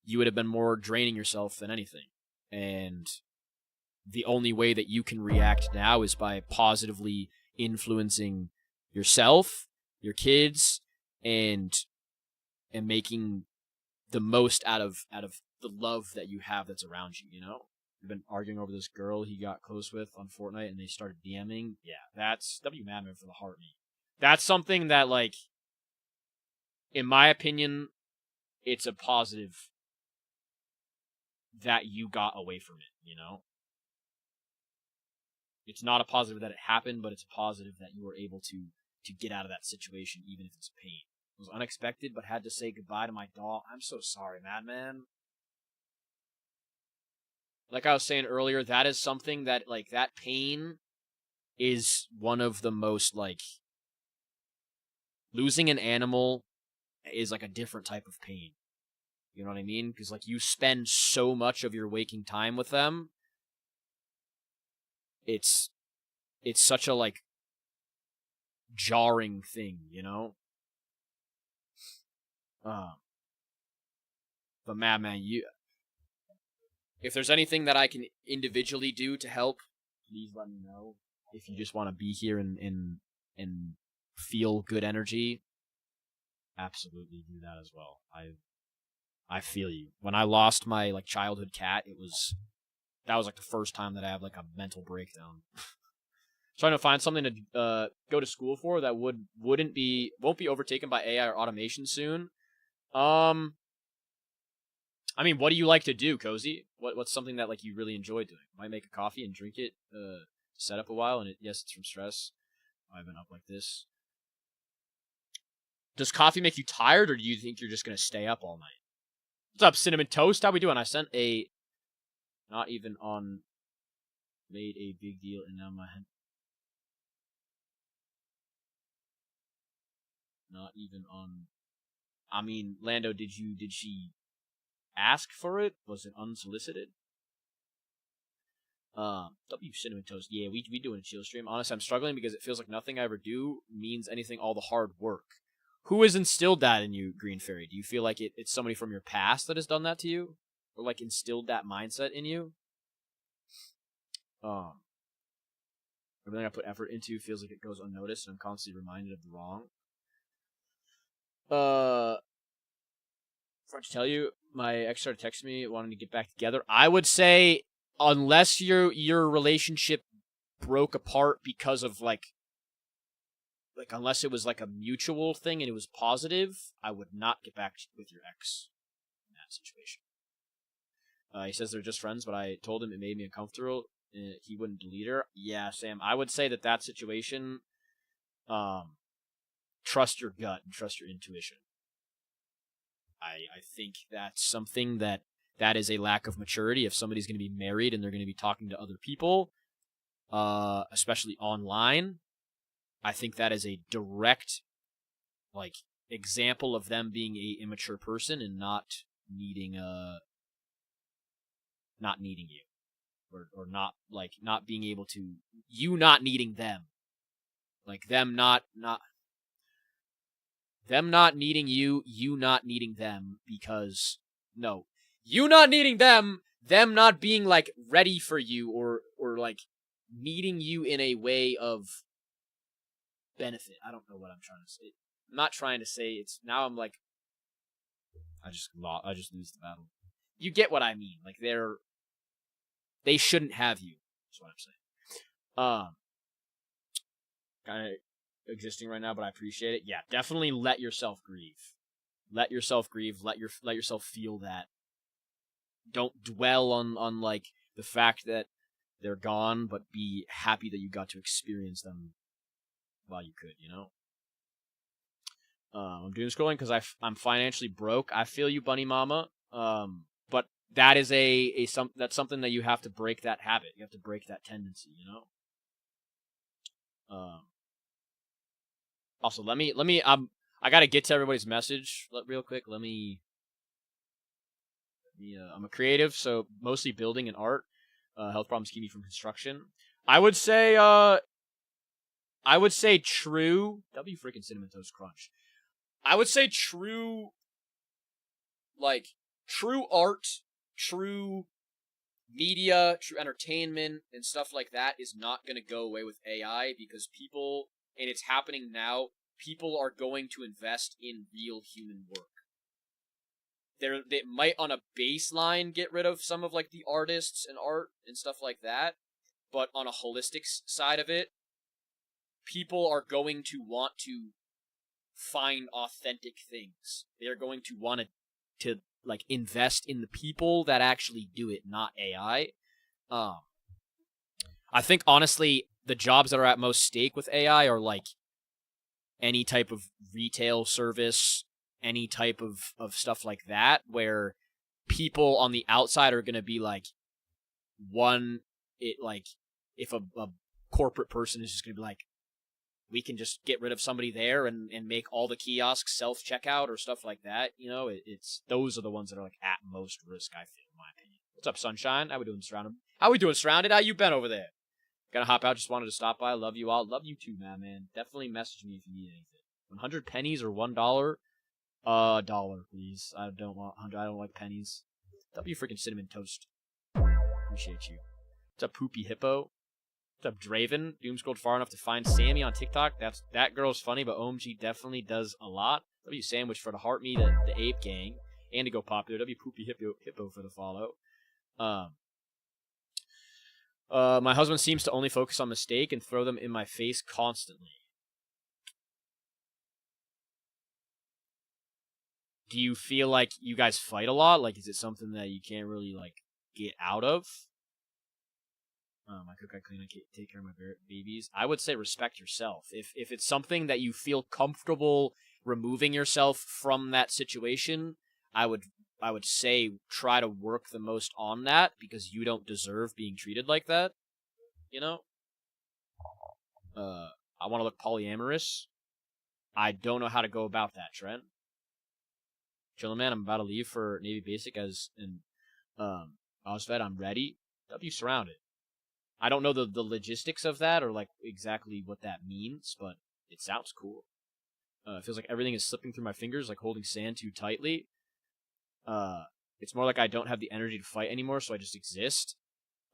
you would have been more draining yourself than anything. And the only way that you can react now is by positively influencing yourself, your kids, and making the most out of the love that you have that's around you, you know? I've been arguing over this girl he got close with on Fortnite, and they started DMing. Yeah, that's W Madman for the heartbeat. That's something that, like, in my opinion, it's a positive that you got away from it, you know? It's not a positive that it happened, but it's a positive that you were able to get out of that situation, even if it's pain. It was unexpected, but had to say goodbye to my doll. I'm so sorry, Madman. Like I was saying earlier, that is something that, like, that pain is one of the most, like, losing an animal is like a different type of pain. You know what I mean? Because, like, you spend so much of your waking time with them. It's such a, like, jarring thing, you know? But Madman, if there's anything that I can individually do to help, please let me know. If you just want to be here and feel good energy, absolutely do that as well. I feel you. When I lost my, like, childhood cat, that was like the first time that I had, like, a mental breakdown. Trying to find something to go to school for that won't be overtaken by AI or automation soon. I mean, what do you like to do, Cozy? What's something that, like, you really enjoy doing? Might make a coffee and drink it, set up a while, and yes, it's from stress. I've been up like this. Does coffee make you tired, or do you think you're just gonna stay up all night? What's up, Cinnamon Toast? How we doing? I sent a not even on made a big deal, and now my head. Not even on. I mean, Lando, did she ask for it? Was it unsolicited? W Cinnamon Toast. Yeah, we doing a chill stream. Honestly, I'm struggling because it feels like nothing I ever do means anything, all the hard work. Who has instilled that in you, Green Fairy? Do you feel like it's somebody from your past that has done that to you? Or, like, instilled that mindset in you? Everything I put effort into feels like it goes unnoticed, and I'm constantly reminded of the wrong. Forgot to tell you, my ex started texting me wanting to get back together. I would say, unless your relationship broke apart because of, like, unless it was, like, a mutual thing and it was positive, I would not get back with your ex in that situation. He says they're just friends, but I told him it made me uncomfortable. He wouldn't delete her. Yeah, Sam, I would say that situation, trust your gut and trust your intuition. I think that's something that is a lack of maturity. If somebody's going to be married and they're going to be talking to other people, especially online, I think that is a direct, like, example of them being a immature person and not needing you, or not, like, not being able to, you not needing them, like, them not needing you, you not needing them, because, no, you not needing them not being, like, ready for you, or like, meeting you in a way of benefit. I don't know what I'm trying to say. I'm not trying to say it's now. I'm like, I just lose the battle. You get what I mean? Like they shouldn't have you. That's what I'm saying. Kind of existing right now, but I appreciate it. Yeah, definitely let yourself grieve. Let yourself grieve. Let yourself feel that. Don't dwell on like the fact that they're gone, but be happy that you got to experience them while you could. You know. I'm doom scrolling because I'm financially broke. I feel you, bunny mama. But that is that's something that you have to break that habit. You have to break that tendency. You know. Also, let me. I gotta get to everybody's message real quick. Let me. I'm a creative, so mostly building and art. Health problems keep me from construction. I would say true. W freaking cinnamon toast crunch. I would say true art, true media, true entertainment, and stuff like that is not going to go away with AI because people, and it's happening now, people are going to invest in real human work. They might on a baseline get rid of some of like the artists and art and stuff like that, but on a holistic side of it, people are going to want to find authentic things. They are going to want to like invest in the people that actually do it, not AI. I think honestly, the jobs that are at most stake with AI are like any type of retail service, any type of stuff like that, where people on the outside are going to be like, if a corporate person is just going to be like, we can just get rid of somebody there and make all the kiosks self-checkout or stuff like that. You know, it's those are the ones that are like at most risk, I feel, in my opinion. What's up, Sunshine? How we doing, Surrounded? How we doing, Surrounded? How you been over there? Gonna hop out, just wanted to stop by. Love you all. Love you too, man. Definitely message me if you need anything. 100 pennies or $1? Dollar, please. I don't want 100. I don't like pennies. W freaking cinnamon toast. Appreciate you. What's up, Poopy Hippo? What's up, Draven? Doom scrolled far enough to find Sammy on TikTok. That girl's funny, but OMG definitely does a lot. W Sandwich for the heart me, the Ape Gang, and to go popular. W Poopy Hippo for the follow. My husband seems to only focus on mistake and throw them in my face constantly. Do you feel like you guys fight a lot? Like, is it something that you can't really like get out of? I cook, I clean, I take care of my babies. I would say respect yourself. If it's something that you feel comfortable removing yourself from that situation, I would say try to work the most on that because you don't deserve being treated like that. You know? I want to look polyamorous. I don't know how to go about that, Trent. Chillin' man, I'm about to leave for Navy Basic as an OSFED. I'm ready. W Surrounded. I don't know the logistics of that or like exactly what that means, but it sounds cool. It feels like everything is slipping through my fingers, like holding sand too tightly. It's more like I don't have the energy to fight anymore, so I just exist.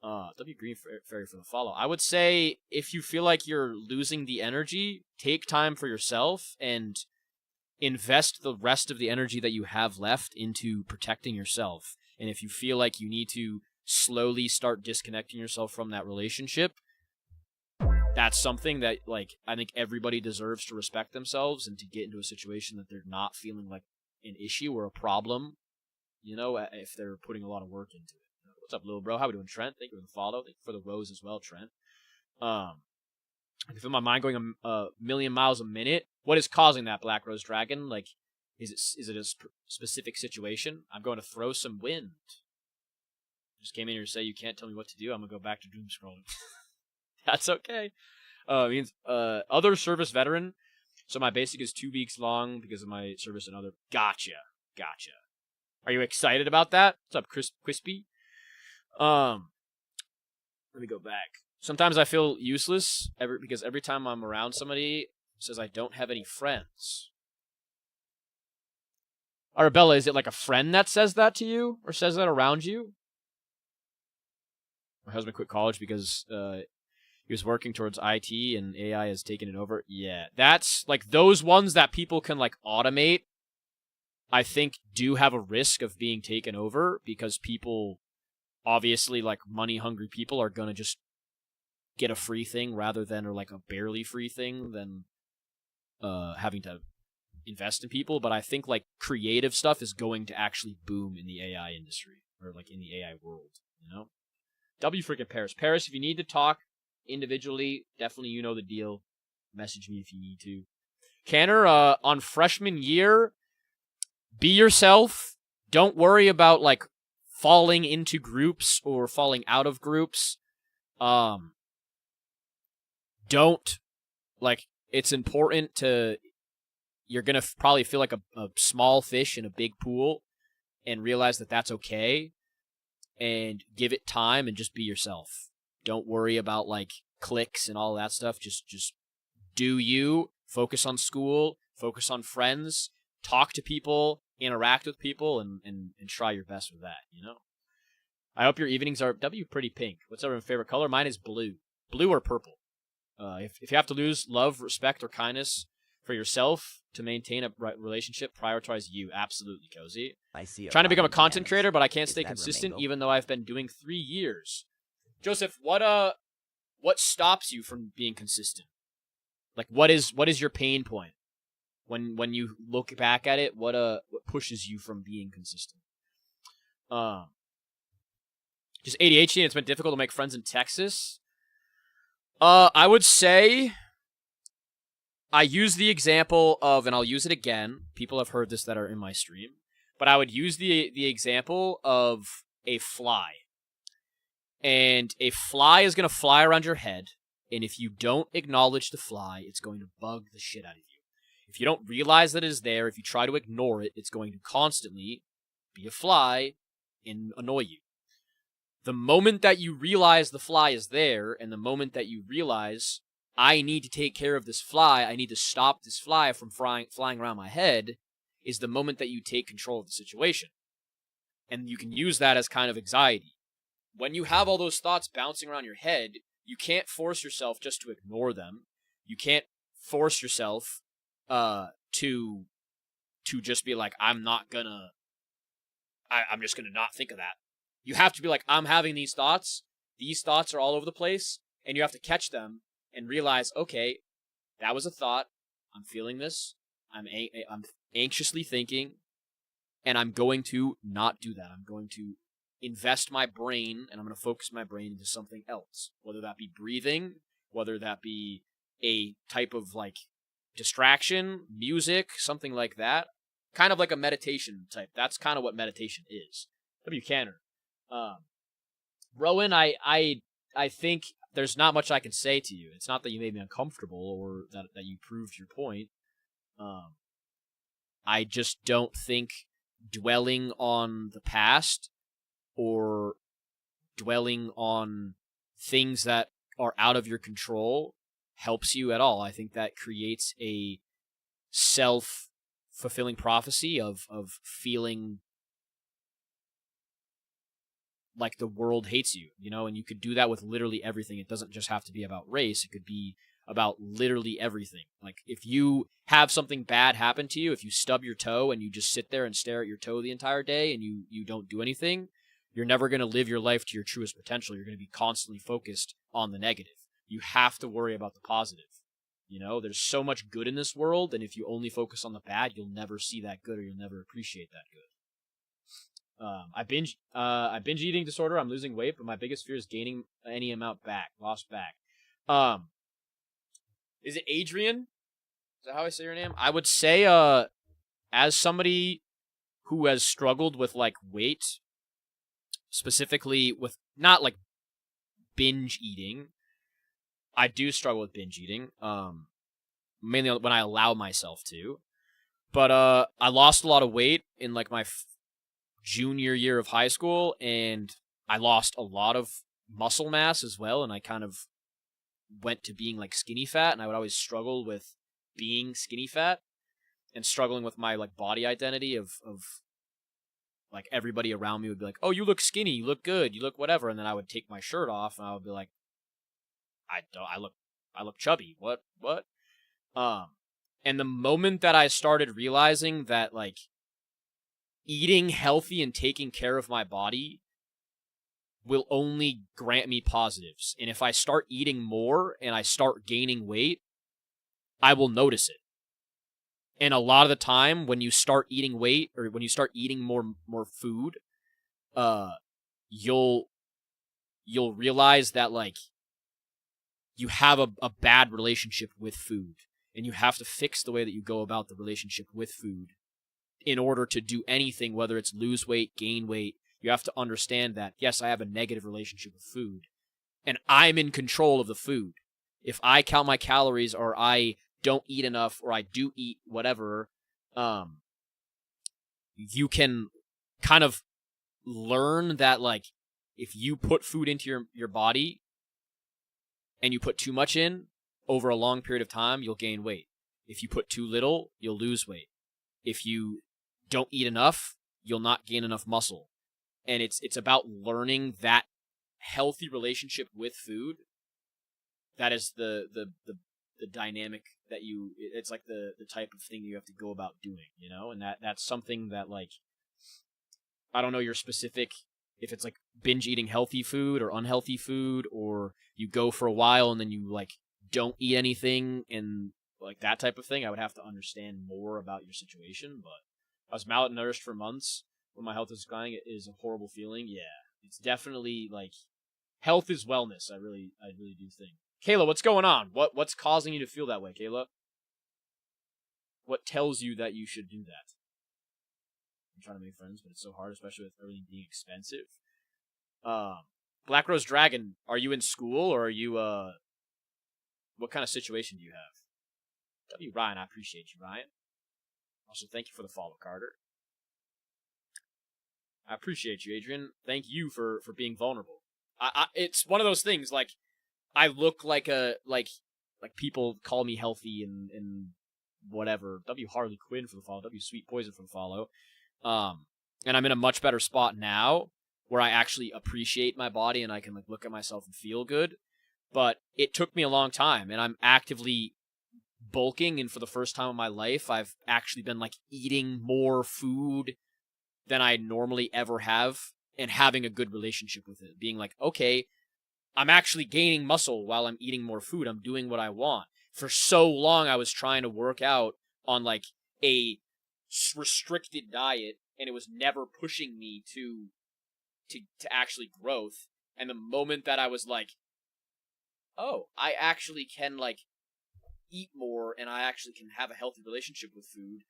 W Green Fairy for the follow. I would say if you feel like you're losing the energy, take time for yourself and invest the rest of the energy that you have left into protecting yourself. And if you feel like you need to slowly start disconnecting yourself from that relationship, that's something that, like, I think everybody deserves to respect themselves and to get into a situation that they're not feeling like an issue or a problem, you know, if they're putting a lot of work into it. What's up, little bro? How we doing, Trent? Thank you for the follow. Thank you for the rose as well, Trent. I can feel my mind going a million miles a minute. What is causing that, Black Rose Dragon? Like, is it a specific situation? I'm going to throw some wind. Just came in here to say you can't tell me what to do. I'm going to go back to doom scrolling. That's okay. Means other service veteran. So my basic is 2 weeks long because of my service and other. Gotcha. Are you excited about that? What's up, Crispy? Let me go back. Sometimes I feel useless because every time I'm around somebody, it says I don't have any friends. Arabella, is it like a friend that says that to you or says that around you? My husband quit college because He was working towards IT and AI has taken it over. Yeah, that's like those ones that people can like automate, I think do have a risk of being taken over because people, obviously, like money-hungry people are going to just get a free thing rather than, or like a barely free thing than having to invest in people. But I think like creative stuff is going to actually boom in the AI industry or like in the AI world, you know? W freaking Paris. Paris, if you need to talk individually, definitely you know the deal. Message me if you need to. Canner, on freshman year, be yourself. Don't worry about like falling into groups or falling out of groups. Don't, like, it's important to, you're going to probably feel like a small fish in a big pool and realize that that's okay, and give it time and just be yourself. Don't worry about like cliques and all that stuff. Just do you, focus on school, focus on friends, talk to people, interact with people, and try your best with that, you know? I hope your evenings are W pretty pink. What's everyone's favorite color? Mine is blue. Blue or purple. If you have to lose love, respect, or kindness for yourself to maintain a relationship, prioritize you. Absolutely, Cozy. I see. Trying to become a rotten content bananas. creator, but I can't Is stay that consistent Romango? even though I've been doing 3 years. Joseph, what stops you from being consistent? Like, what is your pain point when you look back at it? What pushes you from being consistent? Just ADHD, and it's been difficult to make friends in Texas. I would say I use the example of, and I'll use it again. People have heard this that are in my stream, but I would use the example of a fly. And a fly is going to fly around your head, and if you don't acknowledge the fly, it's going to bug the shit out of you. If you don't realize that it is there, if you try to ignore it, it's going to constantly be a fly and annoy you. The moment that you realize the fly is there, and the moment that you realize, I need to take care of this fly, I need to stop this fly from flying around my head, is the moment that you take control of the situation. And you can use that as kind of anxiety. When you have all those thoughts bouncing around your head, you can't force yourself just to ignore them. You can't force yourself to just be like, I'm just gonna not think of that. You have to be like, I'm having these thoughts are all over the place, and you have to catch them and realize, okay, that was a thought, I'm feeling this, I'm anxiously thinking, and I'm going to not do that. I'm going to invest my brain, and I'm going to focus my brain into something else, whether that be breathing, whether that be a type of like distraction, music, something like that. Kind of like a meditation type. That's kind of what meditation is. W. Canner. Rowan, I think there's not much I can say to you. It's not that you made me uncomfortable or that you proved your point. I just don't think dwelling on the past or dwelling on things that are out of your control helps you at all. I think that creates a self-fulfilling prophecy of feeling like the world hates you, you know, and you could do that with literally everything. It doesn't just have to be about race. It could be about literally everything. Like, if you have something bad happen to you, if you stub your toe and you just sit there and stare at your toe the entire day and you don't do anything, you're never going to live your life to your truest potential. You're going to be constantly focused on the negative. You have to worry about the positive. You know, there's so much good in this world, and if you only focus on the bad, you'll never see that good, or you'll never appreciate that good. I binge eating disorder. I'm losing weight, but my biggest fear is gaining any amount back, lost back. Is it Adrian? Is that how I say your name? I would say, as somebody who has struggled with like weight, specifically with not like binge eating, I do struggle with binge eating. Mainly when I allow myself to. But I lost a lot of weight in like my junior year of high school, and I lost a lot of muscle mass as well, and I kind of went to being like skinny fat, and I would always struggle with being skinny fat and struggling with my like body identity of like everybody around me would be like, oh, you look skinny, you look good, you look whatever, and then I would take my shirt off and I would be like, I look chubby. What? And the moment that I started realizing that, like, eating healthy and taking care of my body will only grant me positives. And if I start eating more and I start gaining weight, I will notice it. And a lot of the time when you start eating weight or when you start eating more food, you'll realize that, like, you have a bad relationship with food, and you have to fix the way that you go about the relationship with food in order to do anything, whether it's lose weight, gain weight. You have to understand that, yes, I have a negative relationship with food, and I'm in control of the food. If I count my calories or I don't eat enough or I do eat whatever, you can kind of learn that, like, if you put food into your body and you put too much in over a long period of time, you'll gain weight. If you put too little, you'll lose weight. If you don't eat enough, you'll not gain enough muscle. And it's about learning that healthy relationship with food. That is the dynamic that it's like the type of thing you have to go about doing, you know? And that's something that, like, I don't know your specific, if it's like binge eating healthy food or unhealthy food, or you go for a while and then you, like, don't eat anything and, like, that type of thing. I would have to understand more about your situation, but I was malnourished for months when my health was declining. It is a horrible feeling. Yeah, it's definitely, like, health is wellness. I really do think. Kayla, what's going on? What's causing you to feel that way, Kayla? What tells you that you should do that? I'm trying to make friends, but it's so hard, especially with everything being expensive. Black Rose Dragon, are you in school, or are you, what kind of situation do you have? W. Ryan, I appreciate you, Ryan. Also, thank you for the follow, Carter. I appreciate you, Adrian. Thank you for being vulnerable. It's one of those things, like, I look like people call me healthy and whatever. W. Harley Quinn for the follow. W. Sweet Poison for the follow. And I'm in a much better spot now where I actually appreciate my body and I can, like, look at myself and feel good. But it took me a long time, and I'm actively bulking, and for the first time in my life, I've actually been, like, eating more food than I normally ever have and having a good relationship with it. Being like, okay, I'm actually gaining muscle while I'm eating more food. I'm doing what I want. For so long, I was trying to work out on, like, a restricted diet, and it was never pushing me to actually growth. And the moment that I was like, oh, I actually can, like, eat more and I actually can have a healthy relationship with food,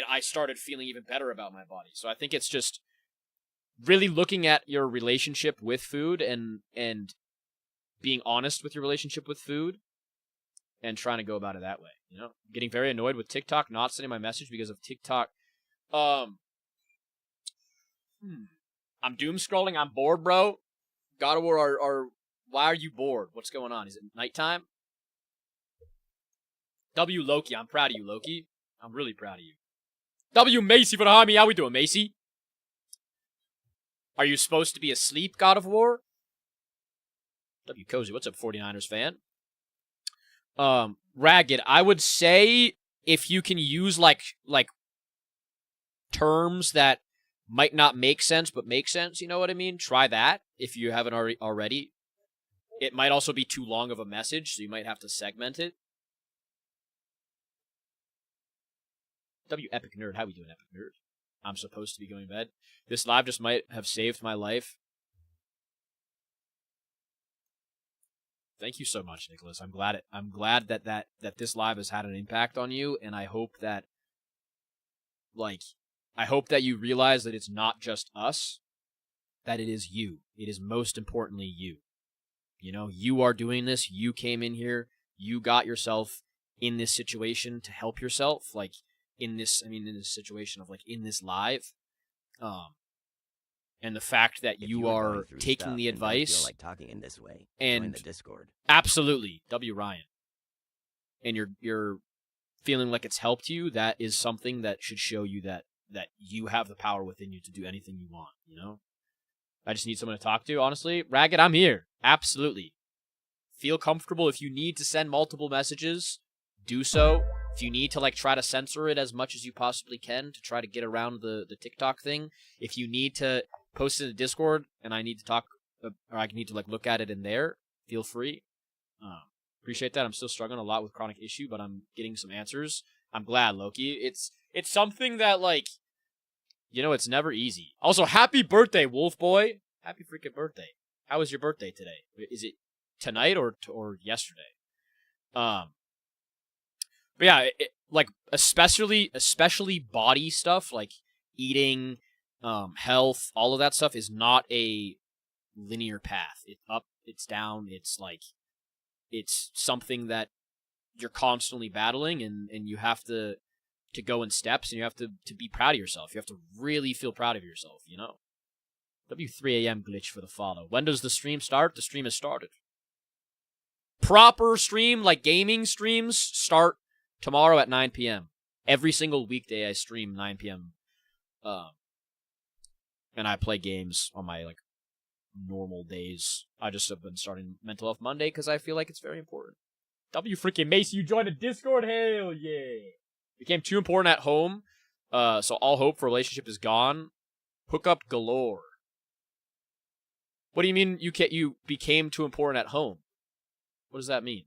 I started feeling even better about my body. So I think it's just really looking at your relationship with food and being honest with your relationship with food and trying to go about it that way, you know? Getting very annoyed with TikTok not sending my message because of TikTok. I'm doom scrolling. I'm bored, bro. God of War are why are you bored? What's going on? Is it nighttime? W Loki, I'm proud of you, Loki. I'm really proud of you. W Macy for the army. How we doing, Macy? Are you supposed to be asleep, God of War? W Cozy, what's up, 49ers fan? Ragged, I would say if you can use like terms that might not make sense but make sense, you know what I mean? Try that if you haven't already. It might also be too long of a message, so you might have to segment it. W Epic Nerd, how we doing, Epic Nerd? I'm supposed to be going to bed. This live just might have saved my life. Thank you so much, Nicholas. I'm glad that this live has had an impact on you, and I hope that you realize that it's not just us, that it is you. It is most importantly you. You know, you are doing this. You came in here. You got yourself in this situation to help yourself. Like, in this situation of, like, in this live. And the fact that you are taking the advice. Feel like talking in this way, and join the Discord. Absolutely, W Ryan. And you're feeling like it's helped you. That is something that should show you that you have the power within you to do anything you want, you know? I just need someone to talk to, honestly. Ragged, I'm here. Absolutely. feel comfortable. If you need to send multiple messages, do so. If you need to like try to censor it as much as you possibly can to try to get around the TikTok thing, if you need to post it in the Discord and I need to talk or I need to like look at it in there, feel free. Appreciate that. I'm still struggling a lot with chronic issue, but I'm getting some answers. I'm glad, Loki. It's something that like, you know, it's never easy. Also, happy birthday, Wolf Boy. Happy freaking birthday. How was your birthday today? Is it tonight or yesterday? But yeah, like especially body stuff like eating, health, all of that stuff is not a linear path. It's up, it's down. It's like it's something that you're constantly battling, and you have to go in steps, and you have to be proud of yourself. You have to really feel proud of yourself, you know? W3 AM glitch for the follow. When does the stream start? The stream has started. Proper stream, like gaming streams, start tomorrow at 9 p.m. Every single weekday I stream 9 p.m. And I play games on my like normal days. I just have been starting Mental Health Monday because I feel like it's very important. W freaking Macy, you joined a Discord? Hell yeah. Became too important at home, so all hope for relationship is gone. Hookup galore. What do you mean you became too important at home? What does that mean?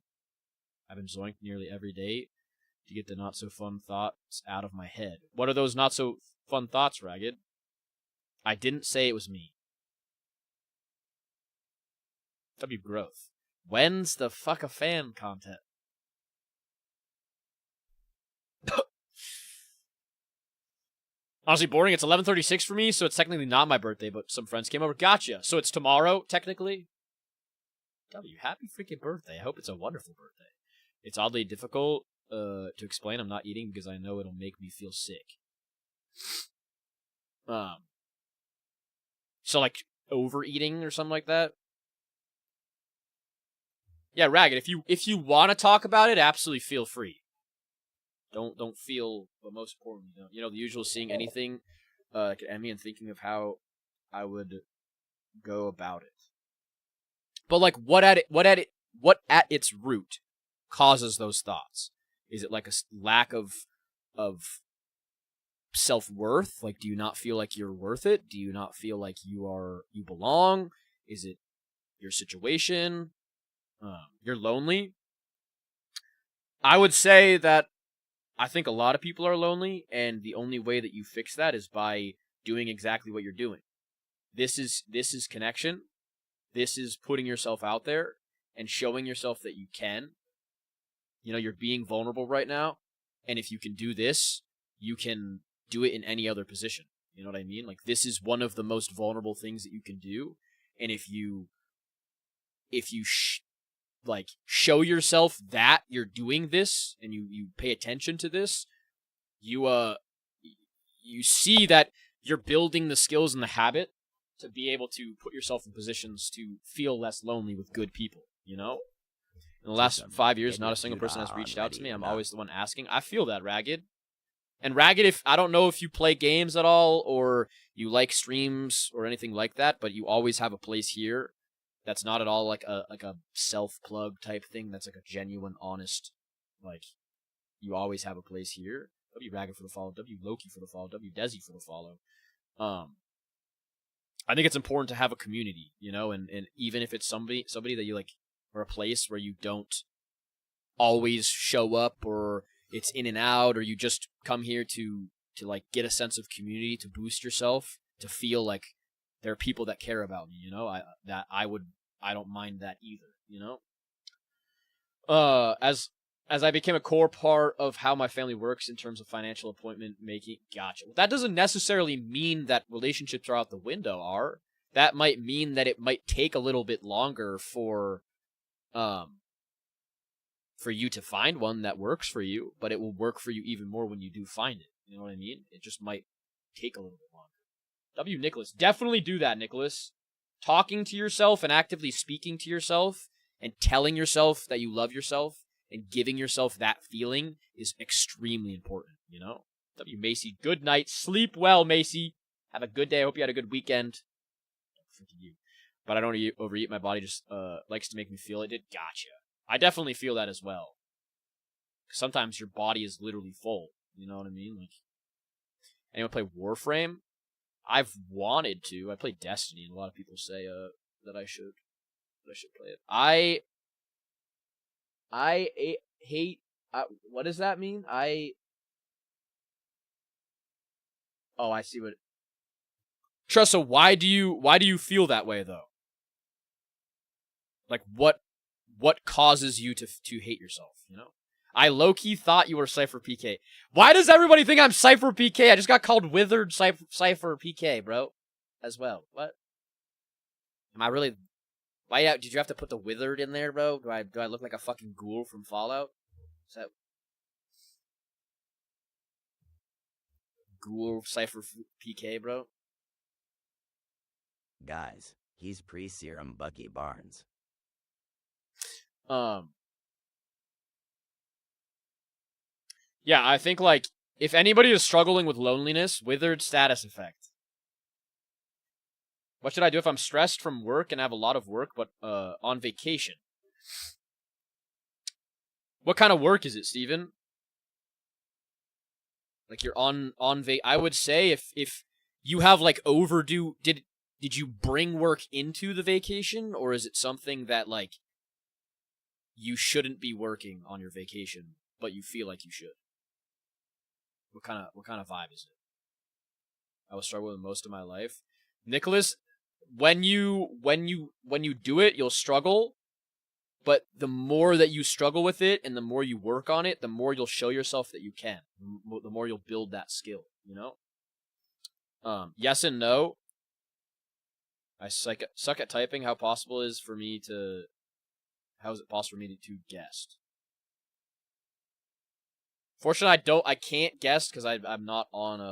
I've been zoinked nearly every day to get the not-so-fun thoughts out of my head. What are those not-so-fun thoughts, Ragged? I didn't say it was me. W growth. When's the fuck a fan content? Honestly boring. It's 11:36 for me, so it's technically not my birthday, but some friends came over. Gotcha. So it's tomorrow, technically. W, happy freaking birthday. I hope it's a wonderful birthday. It's oddly difficult to explain. I'm not eating because I know it'll make me feel sick. So like overeating or something like that. Yeah, Ragged, if you want to talk about it, absolutely feel free. Don't feel, but most importantly, the usual seeing anything could end me and thinking of how I would go about it. But like, what at its root causes those thoughts? Is it like a lack of self-worth? Like, do you not feel like you're worth it? Do you not feel like you belong? Is it your situation? You're lonely? I would say that I think a lot of people are lonely, and the only way that you fix that is by doing exactly what you're doing. This is connection. This is putting yourself out there and showing yourself that you can. You're being vulnerable right now, and if you can do this, you can do it in any other position. You know what I mean? Like, this is one of the most vulnerable things that you can do, and if you show yourself that you're doing this and you pay attention to this, you see that you're building the skills and the habit to be able to put yourself in positions to feel less lonely with good people, In the last 5 years, not a single person has reached out to me. I'm always the one asking. I feel that, Ragged. And Ragged, I don't know if you play games at all or you like streams or anything like that, but you always have a place here. That's not at all like a self-plug type thing. That's like a genuine, honest, like, you always have a place here. W Ragged for the follow. W Loki for the follow. W Desi for the follow. I think it's important to have a community, and even if it's somebody that you like, or a place where you don't always show up, or it's in and out, or you just come here to like get a sense of community, to boost yourself, to feel like there are people that care about me, I don't mind that either, As I became a core part of how my family works in terms of financial appointment making. Gotcha. Well, that doesn't necessarily mean that relationships are out the window, that might mean that it might take a little bit longer for you to find one that works for you, but it will work for you even more when you do find it. You know what I mean? It just might take a little bit longer. W Nicholas, definitely do that, Nicholas. Talking to yourself and actively speaking to yourself and telling yourself that you love yourself and giving yourself that feeling is extremely important, W Macy, good night. Sleep well, Macy. Have a good day. I hope you had a good weekend. Freaking you. but I don't overeat. My body just likes to make me feel it. Gotcha. I definitely feel that as well. Sometimes your body is literally full. You know what I mean? Like, anyone play Warframe? I've wanted to. I play Destiny, and a lot of people say that I should play it. I hate. What does that mean? Oh, I see what. Tressa, why do you feel that way though? Like what causes you to hate yourself? You know, I low-key thought you were Cypher PK. Why does everybody think I'm Cypher PK? I just got called Withered Cypher PK, bro, as well. What? Am I really? Why did you have to put the Withered in there, bro? Do I look like a fucking ghoul from Fallout? Is that Ghoul Cypher PK, bro? Guys, he's pre-serum Bucky Barnes. Yeah, I think, like, if anybody is struggling with loneliness, Withered status effect. What should I do if I'm stressed from work and have a lot of work, but on vacation? What kind of work is it, Steven? Like, you're on I would say if you have, like, overdue... Did you bring work into the vacation, or is it something that, like, you shouldn't be working on your vacation, but you feel like you should? What kind of vibe is it? I was struggling with most of my life. Nicholas, when you do it, you'll struggle, but the more that you struggle with it and the more you work on it, the more you'll show yourself that you can. The more you'll build that skill, you know? Yes and no. I suck at typing. How is it possible for me to guest? Fortunately, I can't guest because I'm not on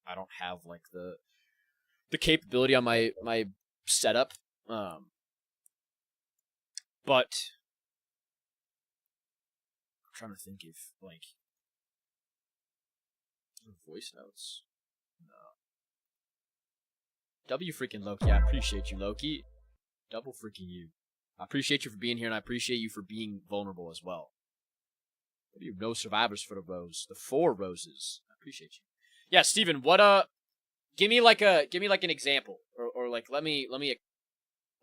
I don't have, like, the capability on my setup. But I'm trying to think if, like, voice notes. No. W freaking Loki. I appreciate you, Loki. Double freaking you. I appreciate you for being here, and I appreciate you for being vulnerable as well. What do you know? Survivors for the rose. The 4 roses. I appreciate you. Yeah, Steven, give me like an example. Or like let me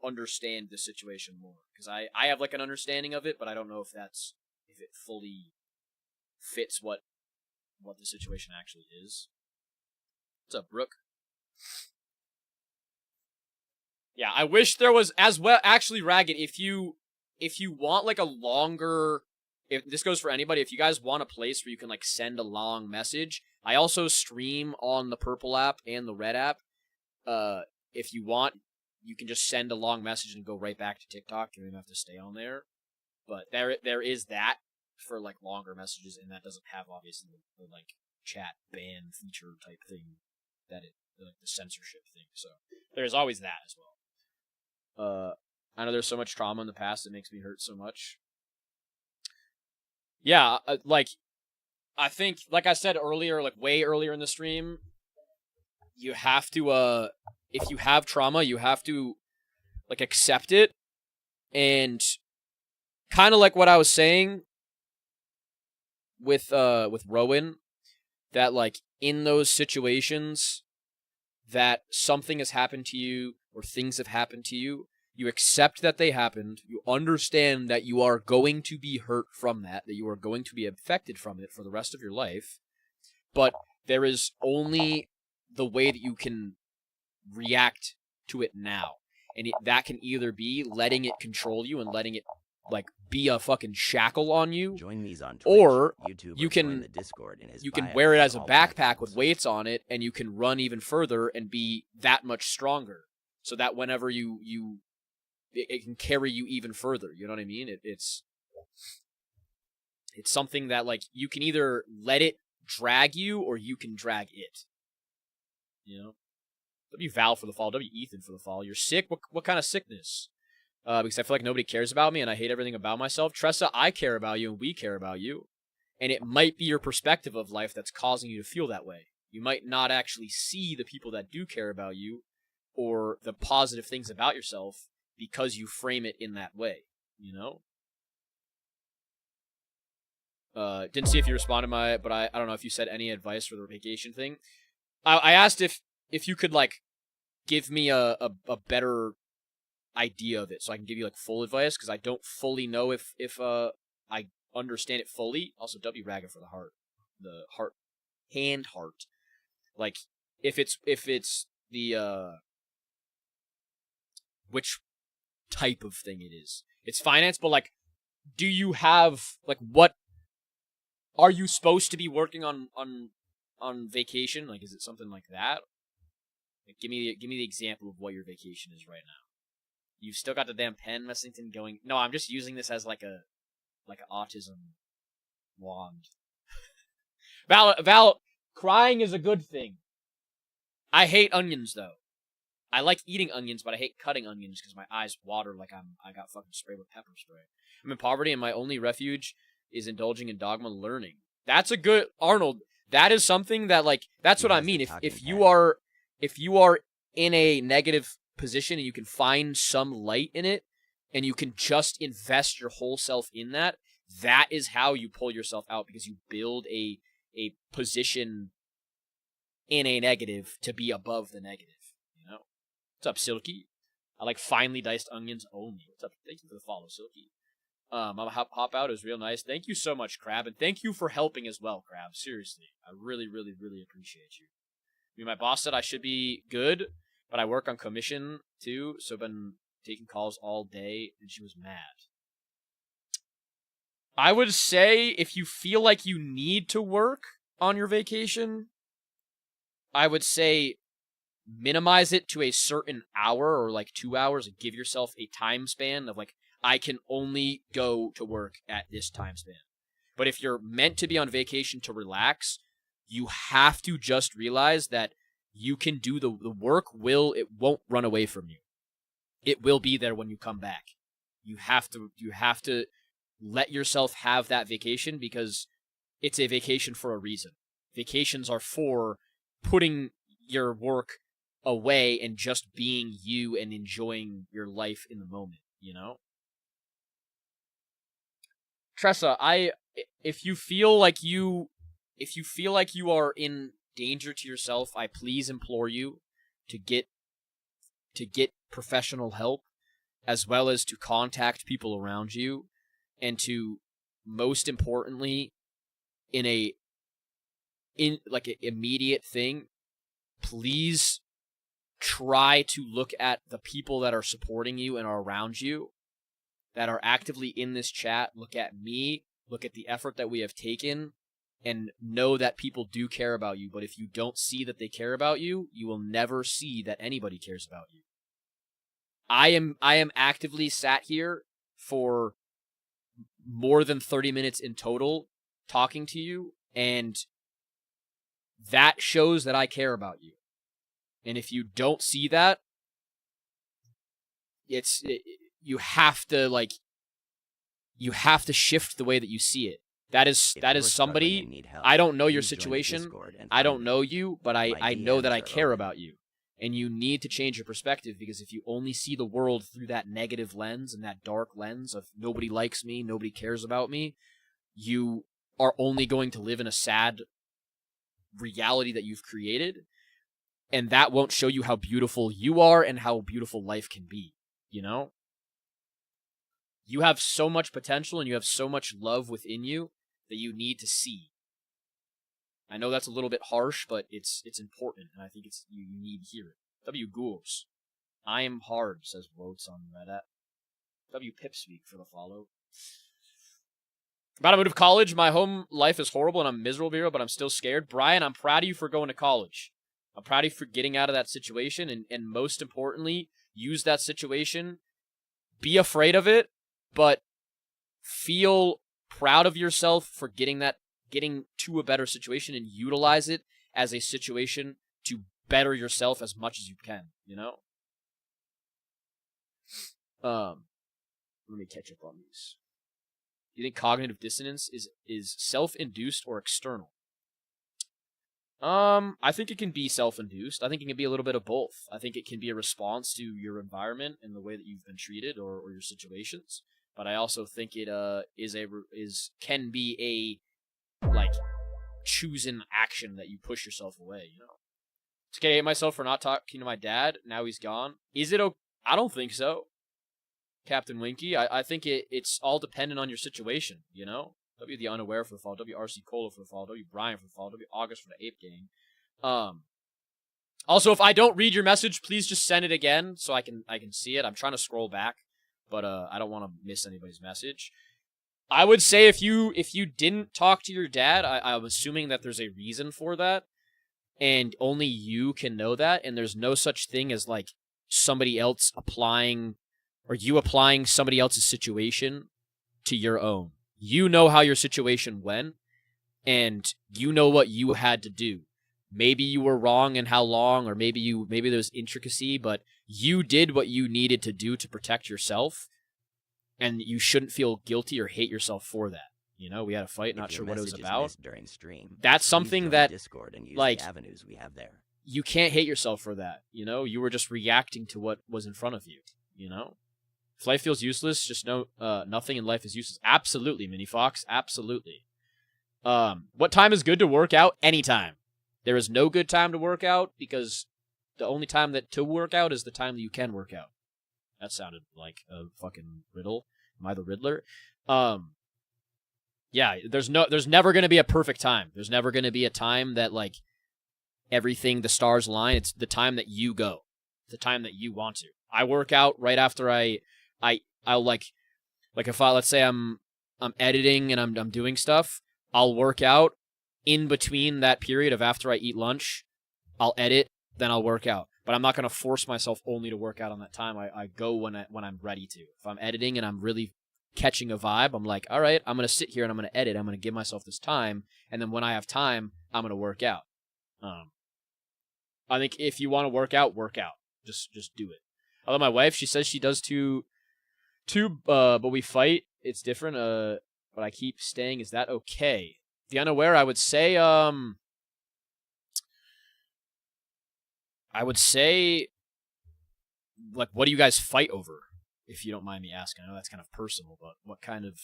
understand the situation more. Because I have, like, an understanding of it, but I don't know if it fully fits what the situation actually is. What's up, Brooke? Yeah, I wish there was as well. Actually, Ragged, if you want, like, a longer, if this goes for anybody, if you guys want a place where you can, like, send a long message, I also stream on the purple app and the red app. If you want, you can just send a long message and go right back to TikTok. You don't even have to stay on there. But there is that for, like, longer messages, and that doesn't have, obviously, the like, chat ban feature type thing like, the censorship thing. So there's always that as well. I know there's so much trauma in the past that makes me hurt so much. Yeah, like, I think, like I said earlier, like, way earlier in the stream, you have to, if you have trauma, you have to, like, accept it, and kind of like what I was saying with Rowan, that, like, in those situations that something has happened to you, or things have happened to you, you accept that they happened, you understand that you are going to be hurt from that you are going to be affected from it for the rest of your life, but there is only the way that you can react to it now. And that can either be letting it control you and letting it, like, be a fucking shackle on you, Join me on Twitch, or YouTube, you or can join the Discord in his you can bio wear it for as a all backpack platforms. with weights on it, and you can run even further and be that much stronger, so that whenever it can carry you even further. You know what I mean? It's something that, like, you can either let it drag you or you can drag it. You know? W Val for the fall. W Ethan for the fall. You're sick? What kind of sickness? Because I feel like nobody cares about me and I hate everything about myself. Tressa, I care about you and we care about you. And it might be your perspective of life that's causing you to feel that way. You might not actually see the people that do care about you, or the positive things about yourself because you frame it in that way, you know? Didn't see if you responded but I don't know if you said any advice for the vacation thing. I asked if you could, like, give me a better idea of it so I can give you, like, full advice, because I don't fully know if I understand it fully. Also, W Raga for the heart. The heart. Hand heart. Like, if it's the, which type of thing it is. It's finance, but, like, do you have, like, what are you supposed to be working on vacation? Like, is it something like that? Like, give me the example of what your vacation is right now. You've still got the damn pen, Messington, going. No, I'm just using this as like an autism wand. Val, crying is a good thing. I hate onions though. I like eating onions, but I hate cutting onions because my eyes water like I got fucking sprayed with pepper spray. I'm in poverty, and my only refuge is indulging in dogma learning. That's a good Arnold. That is something that, like, that's what I mean. If you are in a negative position and you can find some light in it, and you can just invest your whole self in that, that is how you pull yourself out, because you build a position in a negative to be above the negative. You know? What's up, Silky? I like finely diced onions only. What's up? Thank you for the follow, Silky. I'm hop out. It was real nice. Thank you so much, Crab, and thank you for helping as well, Crab. Seriously, I really, really, really appreciate you. I mean, my boss said I should be good, but I work on commission too, so I've been taking calls all day, and she was mad. I would say if you feel like you need to work on your vacation, I would say minimize it to a certain hour or like 2 hours, and give yourself a time span of like, I can only go to work at this time span. But if you're meant to be on vacation to relax, you have to just realize that you can do the work. It won't run away from you. It will be there when you come back. You have to let yourself have that vacation, because it's a vacation for a reason. Vacations are for putting your work away and just being you and enjoying your life in the moment, you know? Tressa, if you feel like you are in danger to yourself, I please implore you to get professional help, as well as to contact people around you, and to, most importantly, in like an immediate thing, please try to look at the people that are supporting you and are around you, that are actively in this chat. Look at me, look at the effort that we have taken, and know that people do care about you. But if you don't see that they care about you, you will never see that anybody cares about you. I am actively sat here for more than 30 minutes in total talking to you, and that shows that I care about you. And if you don't see that, you have to shift the way that you see it. That is somebody. I don't know your situation. I don't know you, but I know that I care about you. And you need to change your perspective, because if you only see the world through that negative lens and that dark lens of nobody likes me, nobody cares about me, you are only going to live in a sad reality that you've created. And that won't show you how beautiful you are and how beautiful life can be, you know? You have so much potential and you have so much love within you that you need to see. I know that's a little bit harsh, but it's important, and I think you need to hear it. W Ghouls. I am hard, says Wotes on Reddit. W Pipspeak for the follow. About to move to college. My home life is horrible and I'm miserable here, but I'm still scared. Brian, I'm proud of you for going to college. I'm proud of you for getting out of that situation, and most importantly, use that situation. Be afraid of it, but feel proud of yourself for getting to a better situation, and utilize it as a situation to better yourself as much as you can, you know? Let me catch up on these. Do you think cognitive dissonance is self-induced or external? I think it can be self-induced. I think it can be a little bit of both. I think it can be a response to your environment and the way that you've been treated or your situations. But I also think it can be a like chosen action that you push yourself away. You know, it's okay. I hate myself for not talking to my dad. Now he's gone. Is it okay? I don't think so, Captain Winky. I think it's all dependent on your situation. You know. W the Unaware for the follow. WRC Cola for the follow. W Brian for the follow. W August for the Ape Gang. Also, if I don't read your message, please just send it again so I can see it. I'm trying to scroll back, but I don't want to miss anybody's message. I would say if you didn't talk to your dad, I'm assuming that there's a reason for that, and only you can know that, and there's no such thing as like somebody else applying or you applying somebody else's situation to your own. You know how your situation went, and you know what you had to do. Maybe you were wrong in how long, or maybe there's intricacy, but you did what you needed to do to protect yourself, and you shouldn't feel guilty or hate yourself for that. You know, we had a fight, not sure what it was about. During stream, that's something that, Discord and use like, the avenues we have there. You can't hate yourself for that. You know, you were just reacting to what was in front of you. You know. If life feels useless, just know nothing in life is useless. Absolutely, Mini Fox. Absolutely. What time is good to work out? Anytime. There is no good time to work out because the only time that to work out is the time that you can work out. That sounded like a fucking riddle. Am I the Riddler? Yeah, there's never going to be a perfect time. There's never going to be a time that like everything, the stars align. It's the time that you go. The time that you want to. I work out right after I'll like if let's say I'm editing and I'm doing stuff, I'll work out in between that period of after I eat lunch. I'll edit, then I'll work out. But I'm not going to force myself only to work out on that time. I go when I'm ready to. If I'm editing and I'm really catching a vibe, I'm like, all right, I'm going to sit here and I'm going to edit. I'm going to give myself this time, and then when I have time, I'm going to work out. I think if you want to work out, just do it. Although my wife, she says she does too, but we fight. It's different. But I keep staying. Is that okay? The Unaware, I would say, like, what do you guys fight over? If you don't mind me asking. I know that's kind of personal, but what kind of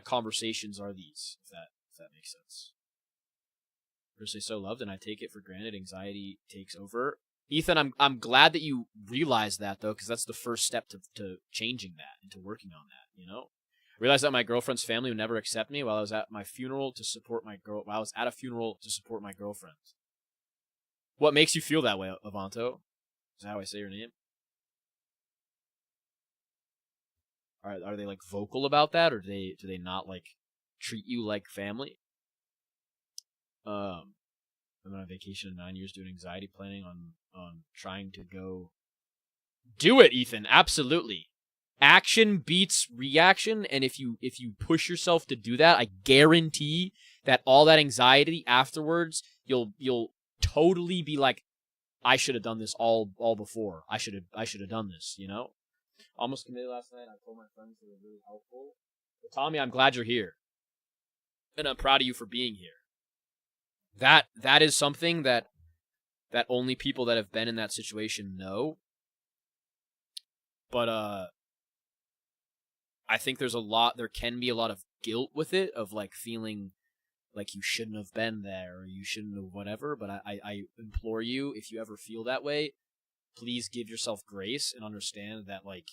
conversations are these? If that makes sense. Personally, so loved, and I take it for granted. Anxiety takes over. Ethan, I'm glad that you realized that, though, because that's the first step to changing that and to working on that, you know? I realized that my girlfriend's family would never accept me while I was at a funeral to support my girlfriend. What makes you feel that way, Avanto? Is that how I say your name? Are they like vocal about that, or do they not like treat you like family? I've been on vacation in 9 years doing anxiety planning on trying to go. Do it, Ethan. Absolutely. Action beats reaction, and if you push yourself to do that, I guarantee that all that anxiety afterwards, you'll totally be like, I should have done this all before. I should have done this, you know? Almost committed last night. I told my friends they were really helpful. But Tommy, I'm glad you're here. And I'm proud of you for being here. That is something that only people that have been in that situation know. But I think there can be a lot of guilt with it, of like feeling like you shouldn't have been there or you shouldn't have whatever. But I implore you, if you ever feel that way, please give yourself grace and understand that like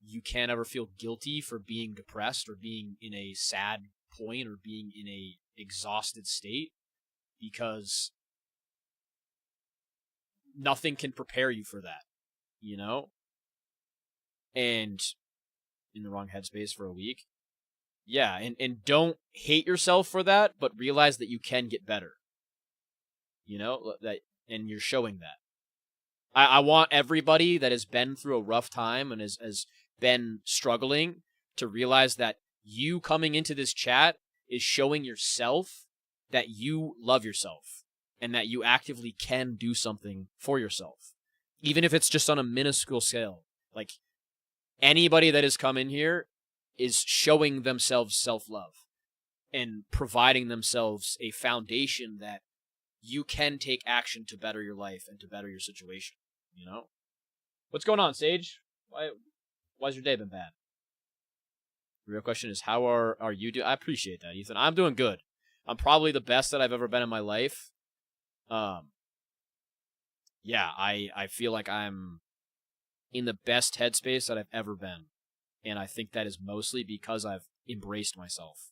you can't ever feel guilty for being depressed or being in a sad point or being in a exhausted state, because nothing can prepare you for that, you know? And in the wrong headspace for a week. Yeah, and don't hate yourself for that, but realize that you can get better. You know, and you're showing that. I want everybody that has been through a rough time and has been struggling to realize that you coming into this chat is showing yourself that you love yourself and that you actively can do something for yourself, even if it's just on a minuscule scale. Like, anybody that has come in here is showing themselves self-love. and providing themselves a foundation that you can take action to better your life and to better your situation, you know? What's going on, Sage? Why's your day been bad? The real question is, how are you doing? I appreciate that, Ethan. I'm doing good. I'm probably the best that I've ever been in my life. Yeah, I feel like I'm in the best headspace that I've ever been. And I think that is mostly because I've embraced myself.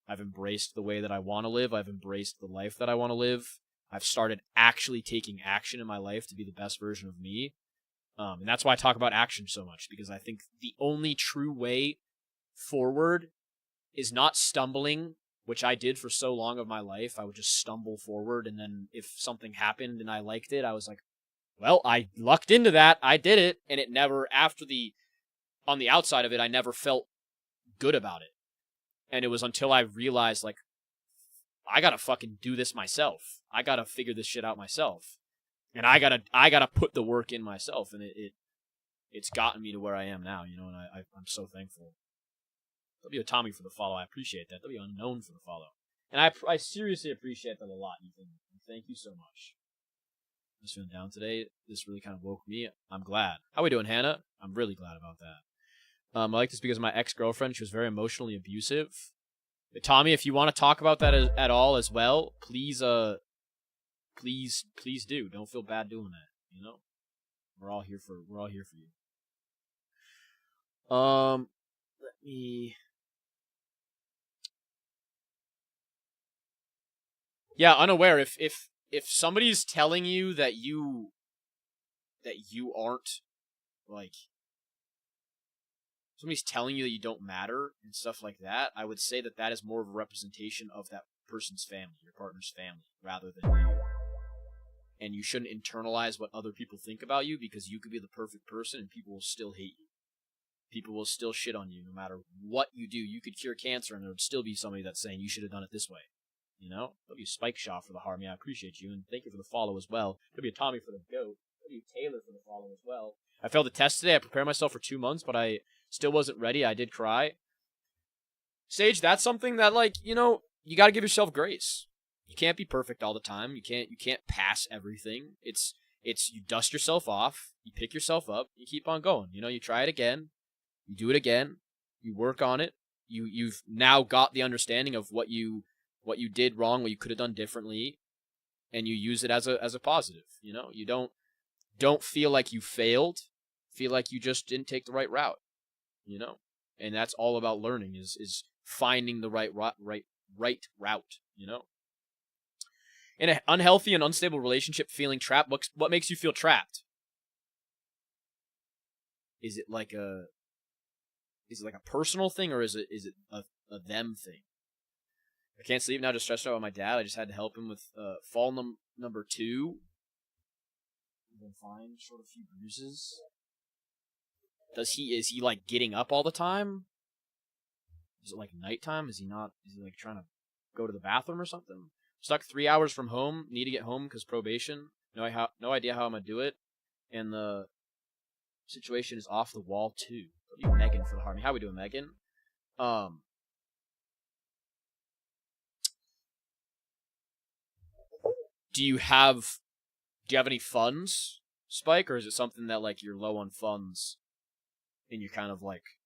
I've embraced the way that I want to live. I've embraced the life that I want to live. I've started actually taking action in my life to be the best version of me. And that's why I talk about action so much, because I think the only true way forward is not stumbling, which I did for so long of my life. I would just stumble forward, and then if something happened and I liked it, I was like, well, I lucked into that. I did it, and it never, on the outside of it, I never felt good about it. And it was until I realized, like, I gotta fucking do this myself. I gotta figure this shit out myself. And I gotta put the work in myself, and it's gotten me to where I am now, you know, and I'm so thankful. W. Tommy for the follow, I appreciate that. W. Unknown for the follow. And I seriously appreciate that a lot, Ethan. Thank you so much. I'm just feeling down today. This really kind of woke me. I'm glad. How we doing, Hannah? I'm really glad about that. I like this because of my ex-girlfriend. She was very emotionally abusive. But Tommy, if you want to talk about that at all as well, please do. Don't feel bad doing that. You know, we're all here for you. Let me. Yeah, unaware. If somebody's telling you that you aren't, like, somebody's telling you that you don't matter and stuff like that, I would say that is more of a representation of that person's family, your partner's family, rather than you. And you shouldn't internalize what other people think about you, because you could be the perfect person and people will still hate you. People will still shit on you no matter what you do. You could cure cancer and there would still be somebody that's saying you should have done it this way. You know? W. Spike Shaw for the harm. Yeah, I appreciate you. And thank you for the follow as well. W. Tommy for the goat. W. Taylor for the follow as well. I failed the test today. I prepared myself for 2 months, but I still wasn't ready. I did cry. Sage, that's something that, like, you know, you got to give yourself grace. You can't be perfect all the time. You can't pass everything. It's you dust yourself off, you pick yourself up, you keep on going. You know, you try it again, you do it again, you work on it. You've now got the understanding of what you did wrong, what you could have done differently, and you use it as a positive. You know, you don't feel like you failed. Feel like you just didn't take the right route. You know, and that's all about learning is finding the right route. You know. In an unhealthy and unstable relationship, feeling trapped, what makes you feel trapped? Is it like a personal thing, or is it a them thing? I can't sleep now, just stressed out about my dad. I just had to help him with fall number 2. I've been fine, short of a few bruises. Is he like getting up all the time? Is it like nighttime? Is he like trying to go to the bathroom or something? Stuck 3 hours from home. Need to get home because probation. No idea how I'm gonna do it. And the situation is off the wall too. Megan for the harmony. How we doing, Megan? Do you have any funds, Spike, or is it something that, like, you're low on funds and you're kind of like,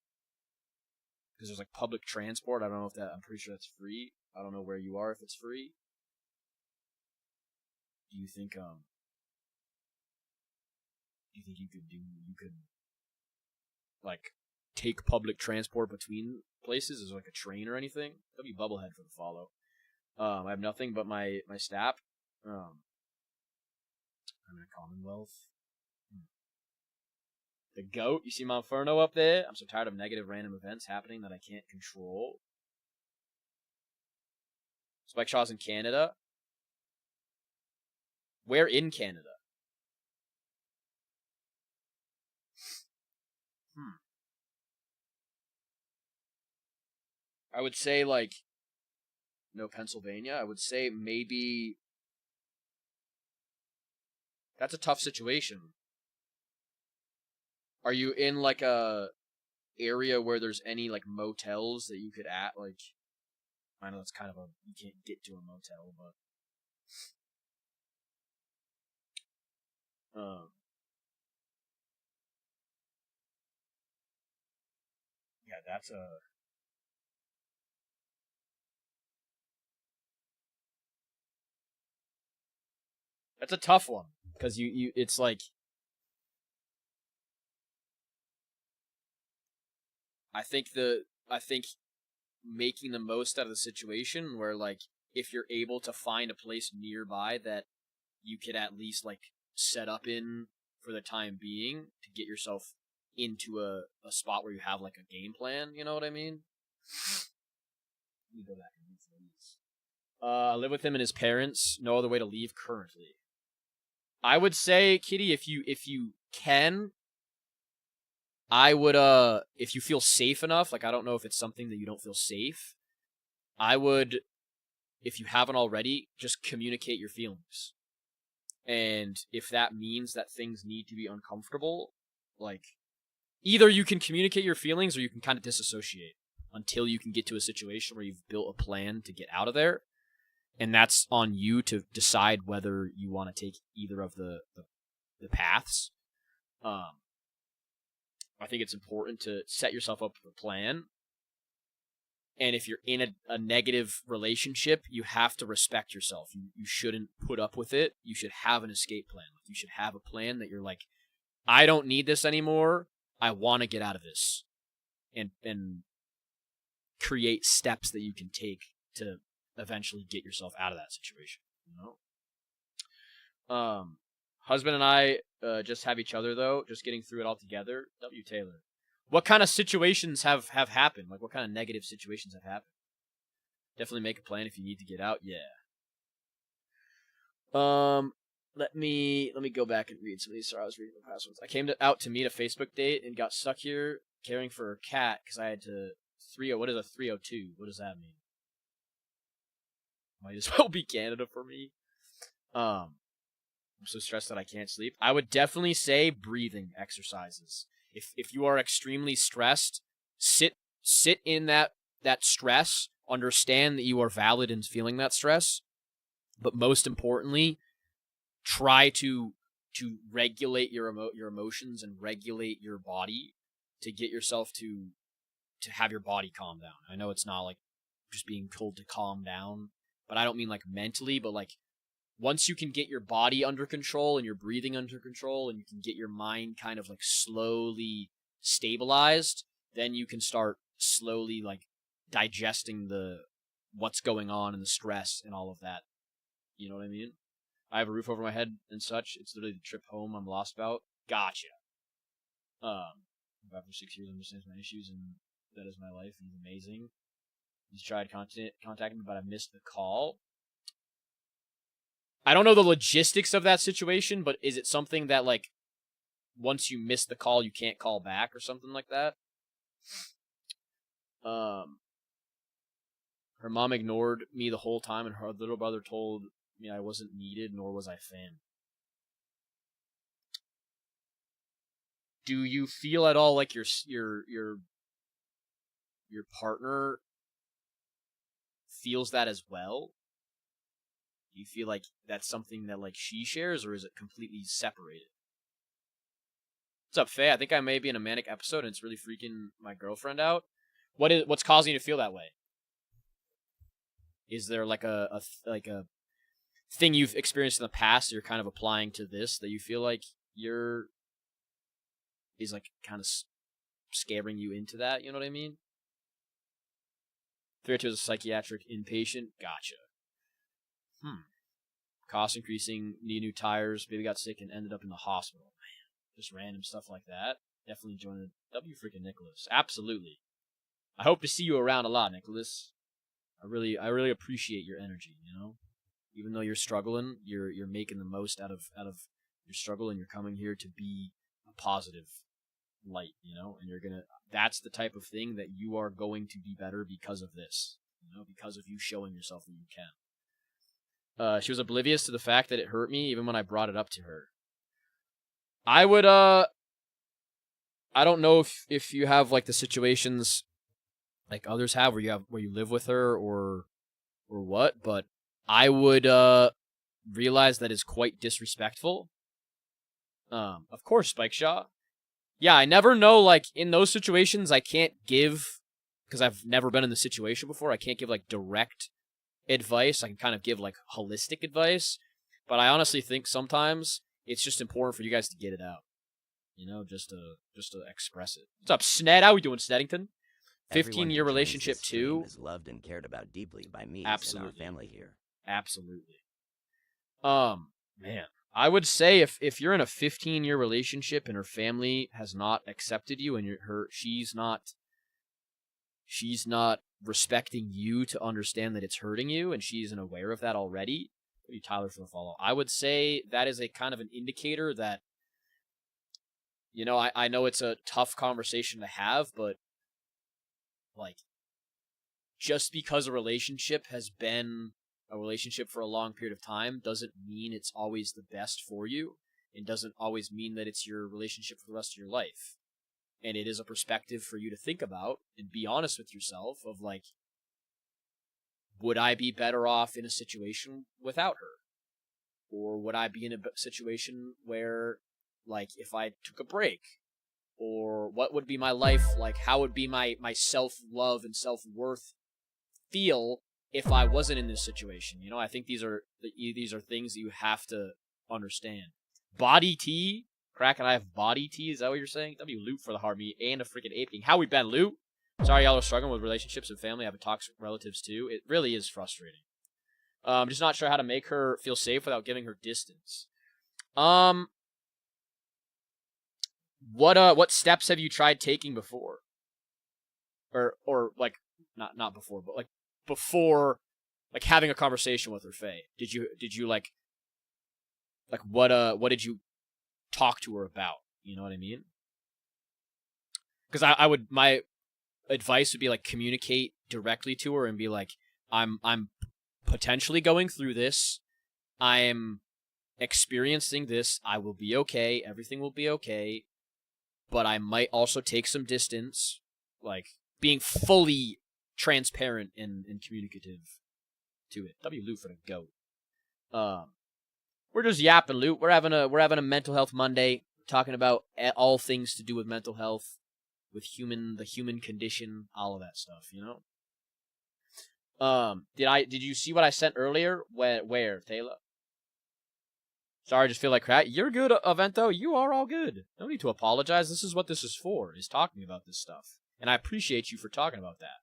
because there's like public transport? I don't know if that. I'm pretty sure that's free. I don't know where you are if it's free. Do you think you could like take public transport between places? Is there like a train or anything? W. Bubblehead for the follow. I have nothing but my stap. I'm in a Commonwealth. The goat. You see Mount Inferno up there? I'm so tired of negative random events happening that I can't control. Spike Shaw's in Canada. Where in Canada? I would say, like, no, Pennsylvania. I would say maybe that's a tough situation. Are you in like a area where there's any like motels that you could like? I know it's kind of you can't get to a motel, but yeah, that's a tough one because it's like I think making the most out of the situation where like if you're able to find a place nearby that you could at least like set up in for the time being to get yourself into a spot where you have like a game plan, you know what I mean? Let me go back and read these. I live with him and his parents. No other way to leave currently. I would say, Kitty, if you can, I would if you feel safe enough, like I don't know if it's something that you don't feel safe, I would, if you haven't already, just communicate your feelings. And if that means that things need to be uncomfortable, like either you can communicate your feelings or you can kind of disassociate until you can get to a situation where you've built a plan to get out of there. And that's on you to decide whether you want to take either of the paths. I think it's important to set yourself up with a plan. And if you're in a negative relationship, you have to respect yourself. You shouldn't put up with it. You should have an escape plan. You should have a plan that you're like, I don't need this anymore. I want to get out of this. And create steps that you can take to eventually get yourself out of that situation. You know? Husband and I just have each other, though, just getting through it all together. W. Taylor. What kind of situations have happened? Like, what kind of negative situations have happened? Definitely make a plan if you need to get out. Yeah. Let me go back and read some of these. Sorry, I was reading the past ones. I came out to meet a Facebook date and got stuck here caring for a cat because I had to what is a 302? What does that mean? Might as well be Canada for me. I'm so stressed that I can't sleep. I would definitely say breathing exercises. If you are extremely stressed, sit in that stress. Understand that you are valid in feeling that stress, but most importantly, try to regulate your emotions and regulate your body to get yourself to have your body calm down. I know it's not like just being told to calm down, but I don't mean like mentally, but like once you can get your body under control and your breathing under control and you can get your mind kind of like slowly stabilized, then you can start slowly like digesting what's going on and the stress and all of that. You know what I mean? I have a roof over my head and such. It's literally the trip home I'm lost about. Gotcha. After 6 years, understands my issues and that is my life. He's amazing. He's tried contacting me, but I missed the call. I don't know the logistics of that situation, but is it something that, like, once you miss the call, you can't call back or something like that? Her mom ignored me the whole time, and her little brother told me I wasn't needed, nor was I fan. Do you feel at all like your partner feels that as well? Do you feel like that's something that like she shares, or is it completely separated? What's up, Faye? I think I may be in a manic episode, and it's really freaking my girlfriend out. What's causing you to feel that way? Is there like a thing you've experienced in the past that you're kind of applying to this that you feel like is like kind of scaring you into that? You know what I mean? 302 is a psychiatric inpatient. Gotcha. Cost increasing, need new tires, baby got sick and ended up in the hospital. Man, just random stuff like that. Definitely join the W freaking Nicholas. Absolutely. I hope to see you around a lot, Nicholas. I really appreciate your energy, you know? Even though you're struggling, you're making the most out of your struggle, and you're coming here to be a positive light, you know? And that's the type of thing that you are going to be better because of this, you know, because of you showing yourself that you can. She was oblivious to the fact that it hurt me even when I brought it up to her. I would, I don't know if you have like the situations like others have where you live with her, or what, but I would realize that is quite disrespectful. Of course, Spike Shaw. Yeah, I never know, like, in those situations, I can't give, because I've never been in the situation before, I can't give, like, direct advice. I can kind of give, like, holistic advice, but I honestly think sometimes it's just important for you guys to get it out. You know, just to express it. What's up, Sned? How we doing, Sneddington? 15-year relationship too. Is loved and cared about deeply by me and our family here. Absolutely. Man, I would say if you're in a 15-year relationship and her family has not accepted you and she's not respecting you to understand that it's hurting you, and she isn't aware of that already. Thank you, Tyler, for the follow. I would say that is a kind of an indicator that, you know, I know it's a tough conversation to have, but like, just because a relationship has been a relationship for a long period of time doesn't mean it's always the best for you, and doesn't always mean that it's your relationship for the rest of your life. And it is a perspective for you to think about and be honest with yourself of, like, would I be better off in a situation without her? Or would I be in a situation where, like, if I took a break? Or what would be my life like? How would be my self-love and self-worth feel if I wasn't in this situation? You know, I think these are things that you have to understand. Body T? Crack and I have body T, is that what you're saying? W Loot for the hard meat and a freaking aping. How we been, Loot? Sorry y'all are struggling with relationships and family. I have toxic relatives too. It really is frustrating. I'm just not sure how to make her feel safe without giving her distance. What steps have you tried taking before? Or like not before, but like before, like having a conversation with her, Faye. Did you like what did you talk to her about? You know what I mean? Because my advice would be, like, communicate directly to her and be like, I'm potentially going through this. I am experiencing this. I will be okay. Everything will be okay. But I might also take some distance, like being fully transparent and communicative to it. W Loot for the goat. We're just yapping, Loot. We're having a mental health Monday, talking about all things to do with mental health, with the human condition, all of that stuff, you know? Did you see what I sent earlier? Where, Taylor? Sorry, I just feel like crap. You're good, Avento. You are all good. No need to apologize. This is what this is for, is talking about this stuff. And I appreciate you for talking about that.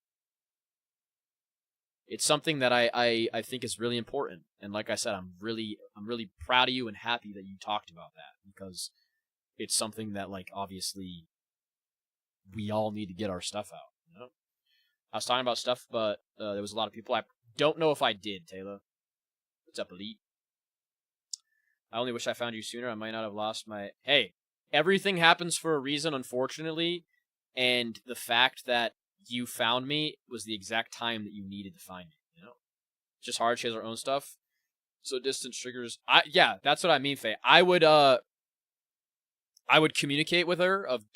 It's something that I think is really important. And like I said, I'm really proud of you and happy that you talked about that, because it's something that, like, obviously we all need to get our stuff out, you know? I was talking about stuff, but there was a lot of people. I don't know if I did, Taylor. What's up, Elite? I only wish I found you sooner. I might not have lost my... Hey, everything happens for a reason, unfortunately, and the fact that you found me was the exact time that you needed to find me, you know? It's just hard. She has her own stuff. So distance triggers... Yeah, that's what I mean, Faye. I would communicate with her of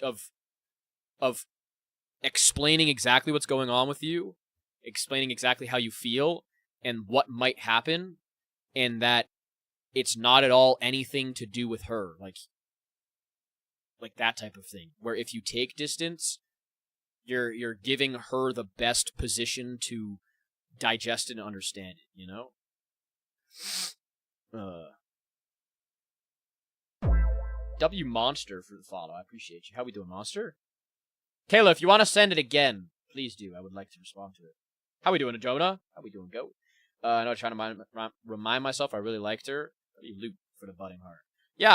explaining exactly what's going on with you, explaining exactly how you feel, and what might happen, and that it's not at all anything to do with her, like that type of thing. Where if you take distance, you're giving her the best position to digest and understand it, you know? W Monster for the follow. I appreciate you. How we doing, Monster? Kayla, if you want to send it again, please do. I would like to respond to it. How we doing, Jonah? How we doing, Goat? I know I'm trying to remind myself I really liked her. Loot for the budding heart. Yeah,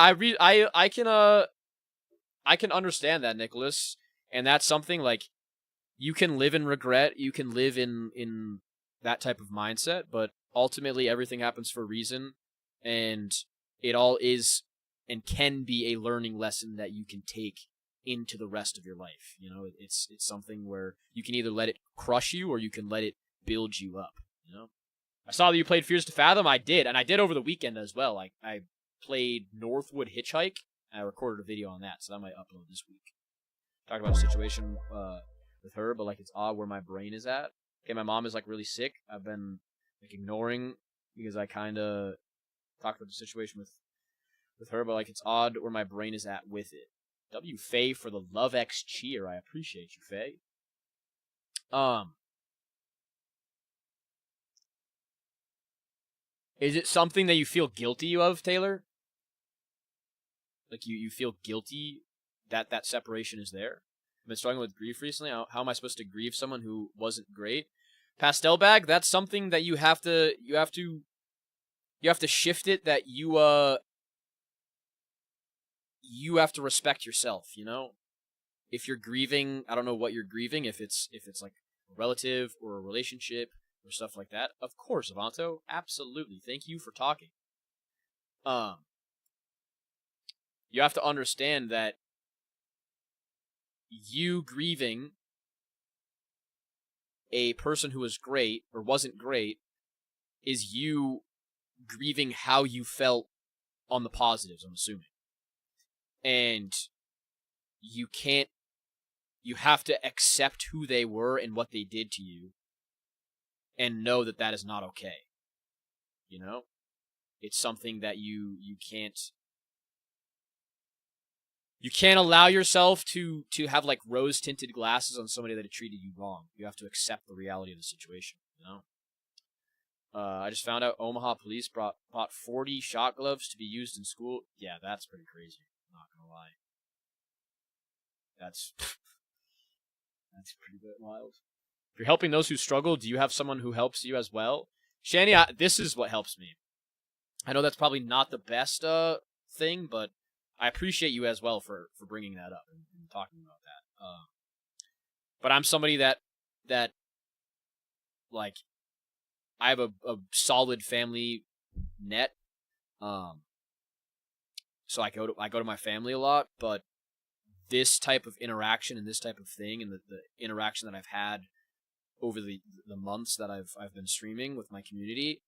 I can understand that, Nicholas, and that's something, like, you can live in regret, you can live in that type of mindset, but ultimately everything happens for a reason, and it all is and can be a learning lesson that you can take into the rest of your life. You know, it's something where you can either let it crush you or you can let it build you up, you know? I saw that you played Fears to Fathom. I did, and I did over the weekend as well. I played Northwood Hitchhike, and I recorded a video on that, so that might upload this week. Talk about a situation with her, but, like, it's odd where my brain is at. Okay, my mom is, like, really sick. I've been like ignoring, because I kind of talked about the situation with her, but like it's odd where my brain is at with it. W Faye for the Love X cheer. I appreciate you, Faye. Is it something that you feel guilty of, Taylor? Like you feel guilty that that separation is there? I've been struggling with grief recently. How am I supposed to grieve someone who wasn't great? Pastel bag, that's something that you have to shift it, that you have to respect yourself, you know? If you're grieving, I don't know what you're grieving, if it's like a relative or a relationship or stuff like that. Of course, Avanto, absolutely. Thank you for talking. You have to understand that you grieving a person who was great or wasn't great is you grieving how you felt on the positives, I'm assuming. And you have to accept who they were and what they did to you and know that that is not okay. You know? It's something that you can't allow yourself to have like rose-tinted glasses on somebody that had treated you wrong. You have to accept the reality of the situation, you know? I just found out Omaha police bought 40 shot gloves to be used in school. Yeah, that's pretty crazy. Not gonna lie. That's pretty wild. If you're helping those who struggle, do you have someone who helps you as well? Shani, this is what helps me. I know that's probably not the best thing, but I appreciate you as well for bringing that up and talking about that. But I'm somebody that like, I have a solid family net. So I go to my family a lot, but this type of interaction and this type of thing and the interaction that I've had over the months that I've been streaming with my community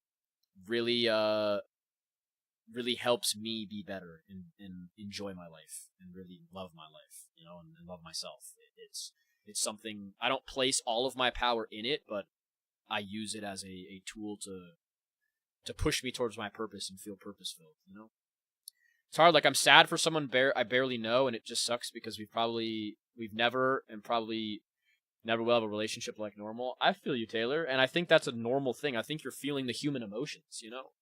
really really helps me be better and enjoy my life and really love my life, you know, and love myself. It's something, I don't place all of my power in it, but I use it as a tool to push me towards my purpose and feel purpose-filled, you know? It's hard, like I'm sad for someone I barely know, and it just sucks because we've never and probably never will have a relationship like normal. I feel you, Taylor, and I think that's a normal thing. I think you're feeling the human emotions, you know?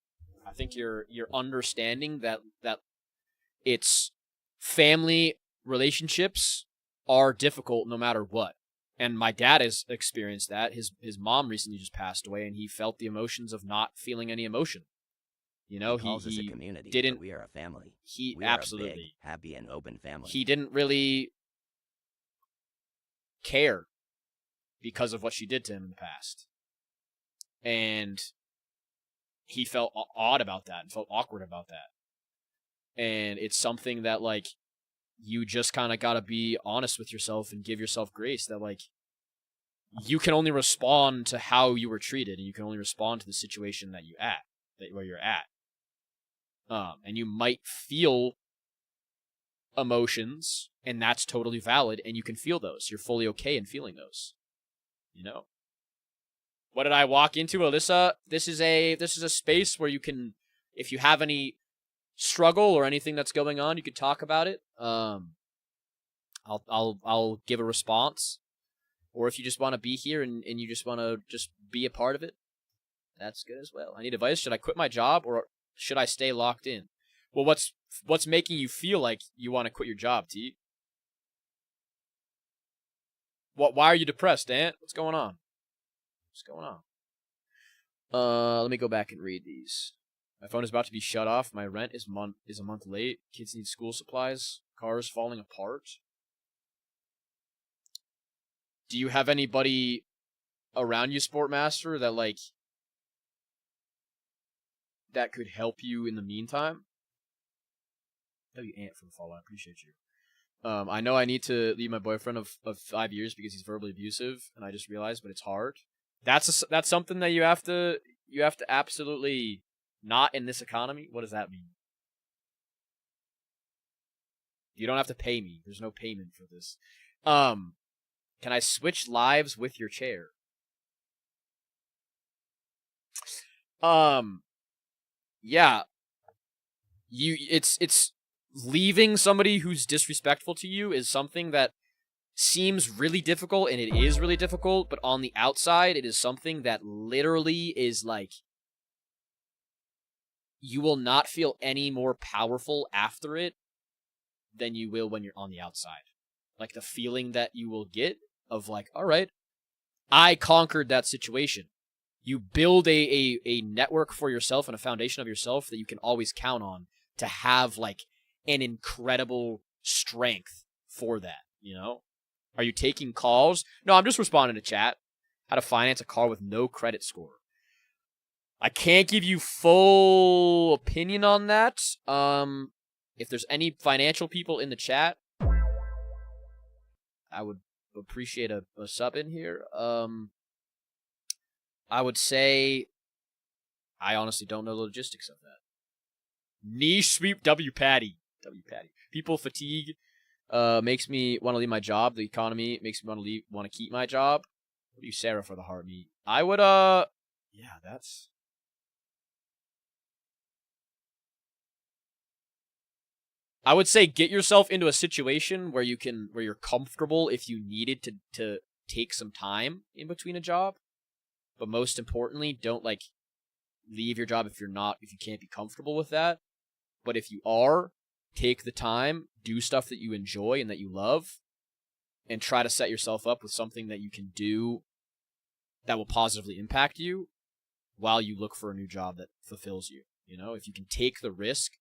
I think you're understanding that it's family relationships are difficult no matter what. And my dad has experienced that. His mom recently just passed away, and he felt the emotions of not feeling any emotion. You know, he calls us a community, didn't. But we are a family. We absolutely are a big, happy and open family. He didn't really care because of what she did to him in the past, and he felt odd about that and felt awkward about that. And it's something that, like, you just kind of got to be honest with yourself and give yourself grace that, like, you can only respond to how you were treated, and you can only respond to the situation where you're at. And you might feel emotions, and that's totally valid, and you can feel those. You're fully okay in feeling those. You know? What did I walk into, Alyssa? This is a space where you can, if you have any struggle or anything that's going on, you can talk about it. I'll give a response. Or if you just want to be here and you just want to just be a part of it, that's good as well. I need advice. Should I quit my job or should I stay locked in? Well, what's making you feel like you want to quit your job, T? Why are you depressed, Ant? What's going on? Let me go back and read these. My phone is about to be shut off. My rent is a month late. Kids need school supplies. Cars falling apart. Do you have anybody around you, Sportmaster, that could help you in the meantime? Thank you, Ant, for the follow. I appreciate you. I know I need to leave my boyfriend of 5 years because he's verbally abusive, and I just realized, but it's hard. That's something that you have to absolutely not in this economy. What does that mean? You don't have to pay me. There's no payment for this. Can I switch lives with your chair? Yeah, it's leaving somebody who's disrespectful to you is something that seems really difficult, and it is really difficult, but on the outside, it is something that literally is like, you will not feel any more powerful after it than you will when you're on the outside. Like, the feeling that you will get of like, all right, I conquered that situation. You build a network for yourself and a foundation of yourself that you can always count on to have like an incredible strength for that, you know? Are you taking calls? No, I'm just responding to chat. How to finance a car with no credit score. I can't give you full opinion on that. If there's any financial people in the chat, I would appreciate a sub in here. I would say I honestly don't know the logistics of that. Niche sweep W Patty. W Patty. People fatigue makes me want to leave my job. The economy makes me want to keep my job. What do you, Sarah, for the heart meat? I would yeah, that's, I would say get yourself into a situation where you're comfortable if you needed to take some time in between a job. But most importantly, don't like leave your job if you can't be comfortable with that. But if you are, take the time, do stuff that you enjoy and that you love, and try to set yourself up with something that you can do that will positively impact you while you look for a new job that fulfills you. You know, if you can take the risk,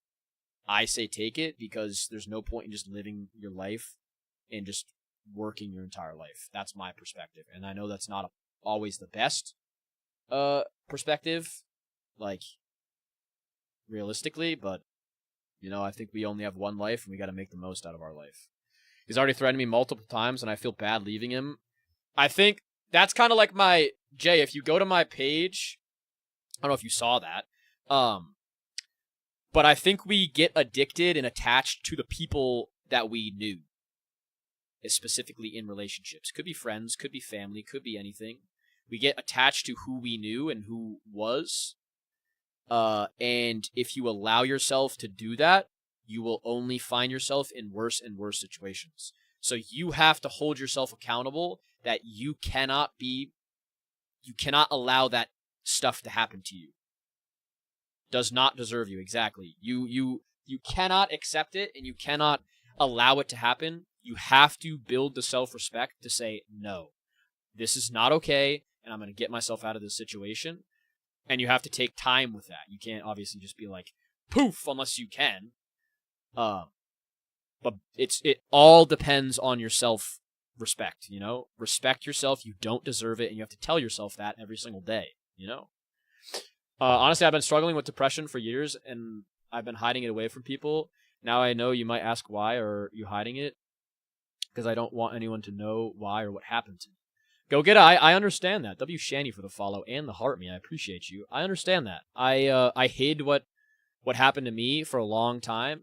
I say take it, because there's no point in just living your life and just working your entire life. That's my perspective. And I know that's not always the best perspective, like, realistically, but, you know, I think we only have one life and we got to make the most out of our life. He's already threatened me multiple times and I feel bad leaving him. I think that's kind of like my, Jay, if you go to my page, I don't know if you saw that, but I think we get addicted and attached to the people that we knew, specifically in relationships. Could be friends, could be family, could be anything. We get attached to who we knew and who was. And if you allow yourself to do that, you will only find yourself in worse and worse situations. So you have to hold yourself accountable that you cannot allow that stuff to happen to you. Does not deserve you, exactly. You cannot accept it, and you cannot allow it to happen. You have to build the self-respect to say, no, this is not okay, and I'm going to get myself out of this situation. And you have to take time with that. You can't obviously just be like, poof, unless you can. But it all depends on your self-respect, you know? Respect yourself. You don't deserve it, and you have to tell yourself that every single day, you know? Honestly, I've been struggling with depression for years, and I've been hiding it away from people. Now I know you might ask why are you hiding it, because I don't want anyone to know why or what happened to me. Go get it. I understand that. W. Shanny for the follow and the heart me. I appreciate you. I understand that. I hid what happened to me for a long time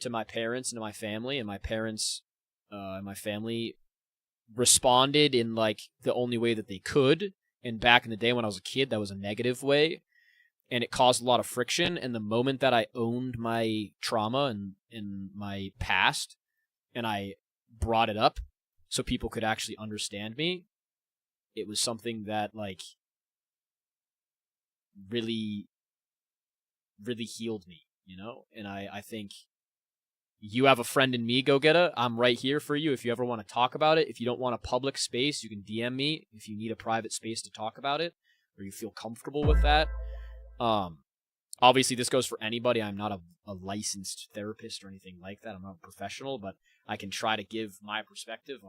to my parents and to my family, and my parents and my family responded in like the only way that they could. And back in the day when I was a kid, that was a negative way, and it caused a lot of friction. And the moment that I owned my trauma and my past, and I brought it up so people could actually understand me, it was something that like really, really healed me, you know? And I think you have a friend in me, Go Getter. I'm right here for you if you ever want to talk about it. If you don't want a public space, you can DM me if you need a private space to talk about it, or you feel comfortable with that. Obviously, this goes for anybody. I'm not a licensed therapist or anything like that. I'm not a professional, but I can try to give my perspective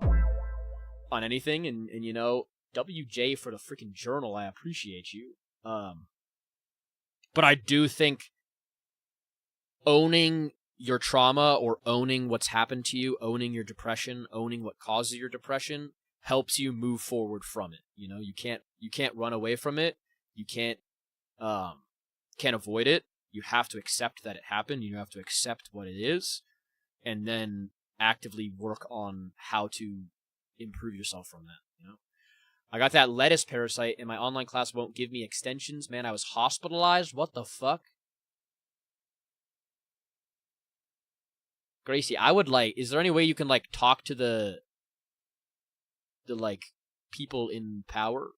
on anything. And you know, WJ for the freaking journal, I appreciate you. But I do think owning your trauma, or owning what's happened to you, owning your depression, owning what causes your depression, helps you move forward from it. You know, you can't run away from it. You can't avoid it. You have to accept that it happened. You have to accept what it is, and then actively work on how to improve yourself from that, you know? I got that lettuce parasite, and my online class won't give me extensions. Man, I was hospitalized. What the fuck? Gracie, I would like... Is there any way you can, like, talk to the like, people in power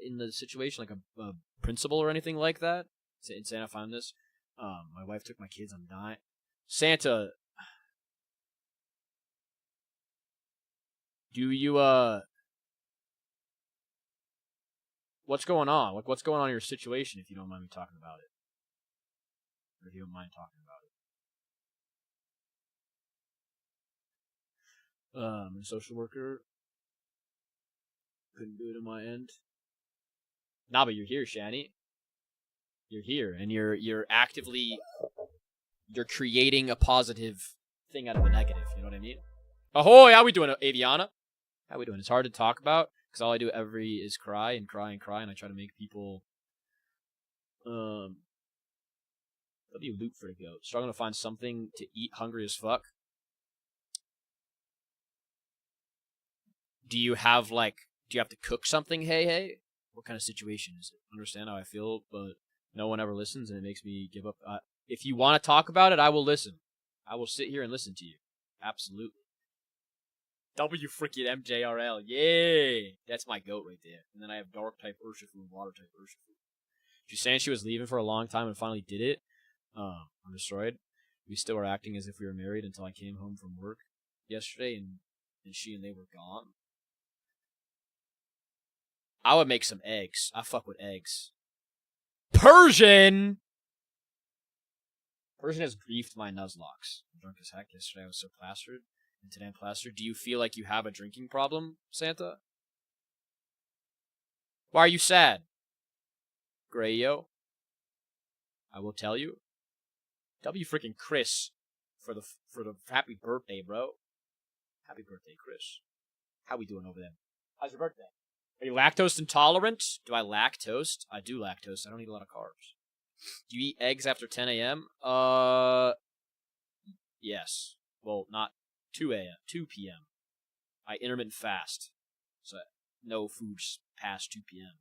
in the situation? Like a principal or anything like that? Santa found this. My wife took my kids. I'm dying. Santa... Do you, what's going on? Like, what's going on in your situation, if you don't mind me talking about it? Or if you don't mind talking about it. I'm a social worker. Couldn't do it on my end. Nah, but you're here, Shani. You're here, and you're actively... You're creating a positive thing out of the negative, you know what I mean? Ahoy, how we doing, Aviana? How we doing? It's hard to talk about, because all I do is cry and cry and cry, and I try to make people... W loot for the goat. Struggling to find something to eat, hungry as fuck. Do you have to cook something, hey? What kind of situation is it? Understand how I feel, but no one ever listens, and it makes me give up. If you want to talk about it, I will listen. I will sit here and listen to you. Absolutely. W freaking MJRL. Yay! That's my goat right there. And then I have dark type Urshifu and water type Urshifu. She's saying she was leaving for a long time and finally did it. I'm destroyed. We still were acting as if we were married until I came home from work yesterday, and she and they were gone. I would make some eggs. I fuck with eggs. Persian has griefed my nuzlocke. I'm drunk as heck. Yesterday I was so plastered. And today I'm plastered. Do you feel like you have a drinking problem, Santa? Why are you sad? Grayo? I will tell you. W freaking Chris for the happy birthday, bro. Happy birthday, Chris. How we doing over there? How's your birthday? Are you lactose intolerant? Do I lactose? I do lactose. I don't eat a lot of carbs. Do you eat eggs after 10 a.m.? Yes. Well, not 2 p.m. I intermittent fast. So, no food past 2 p.m.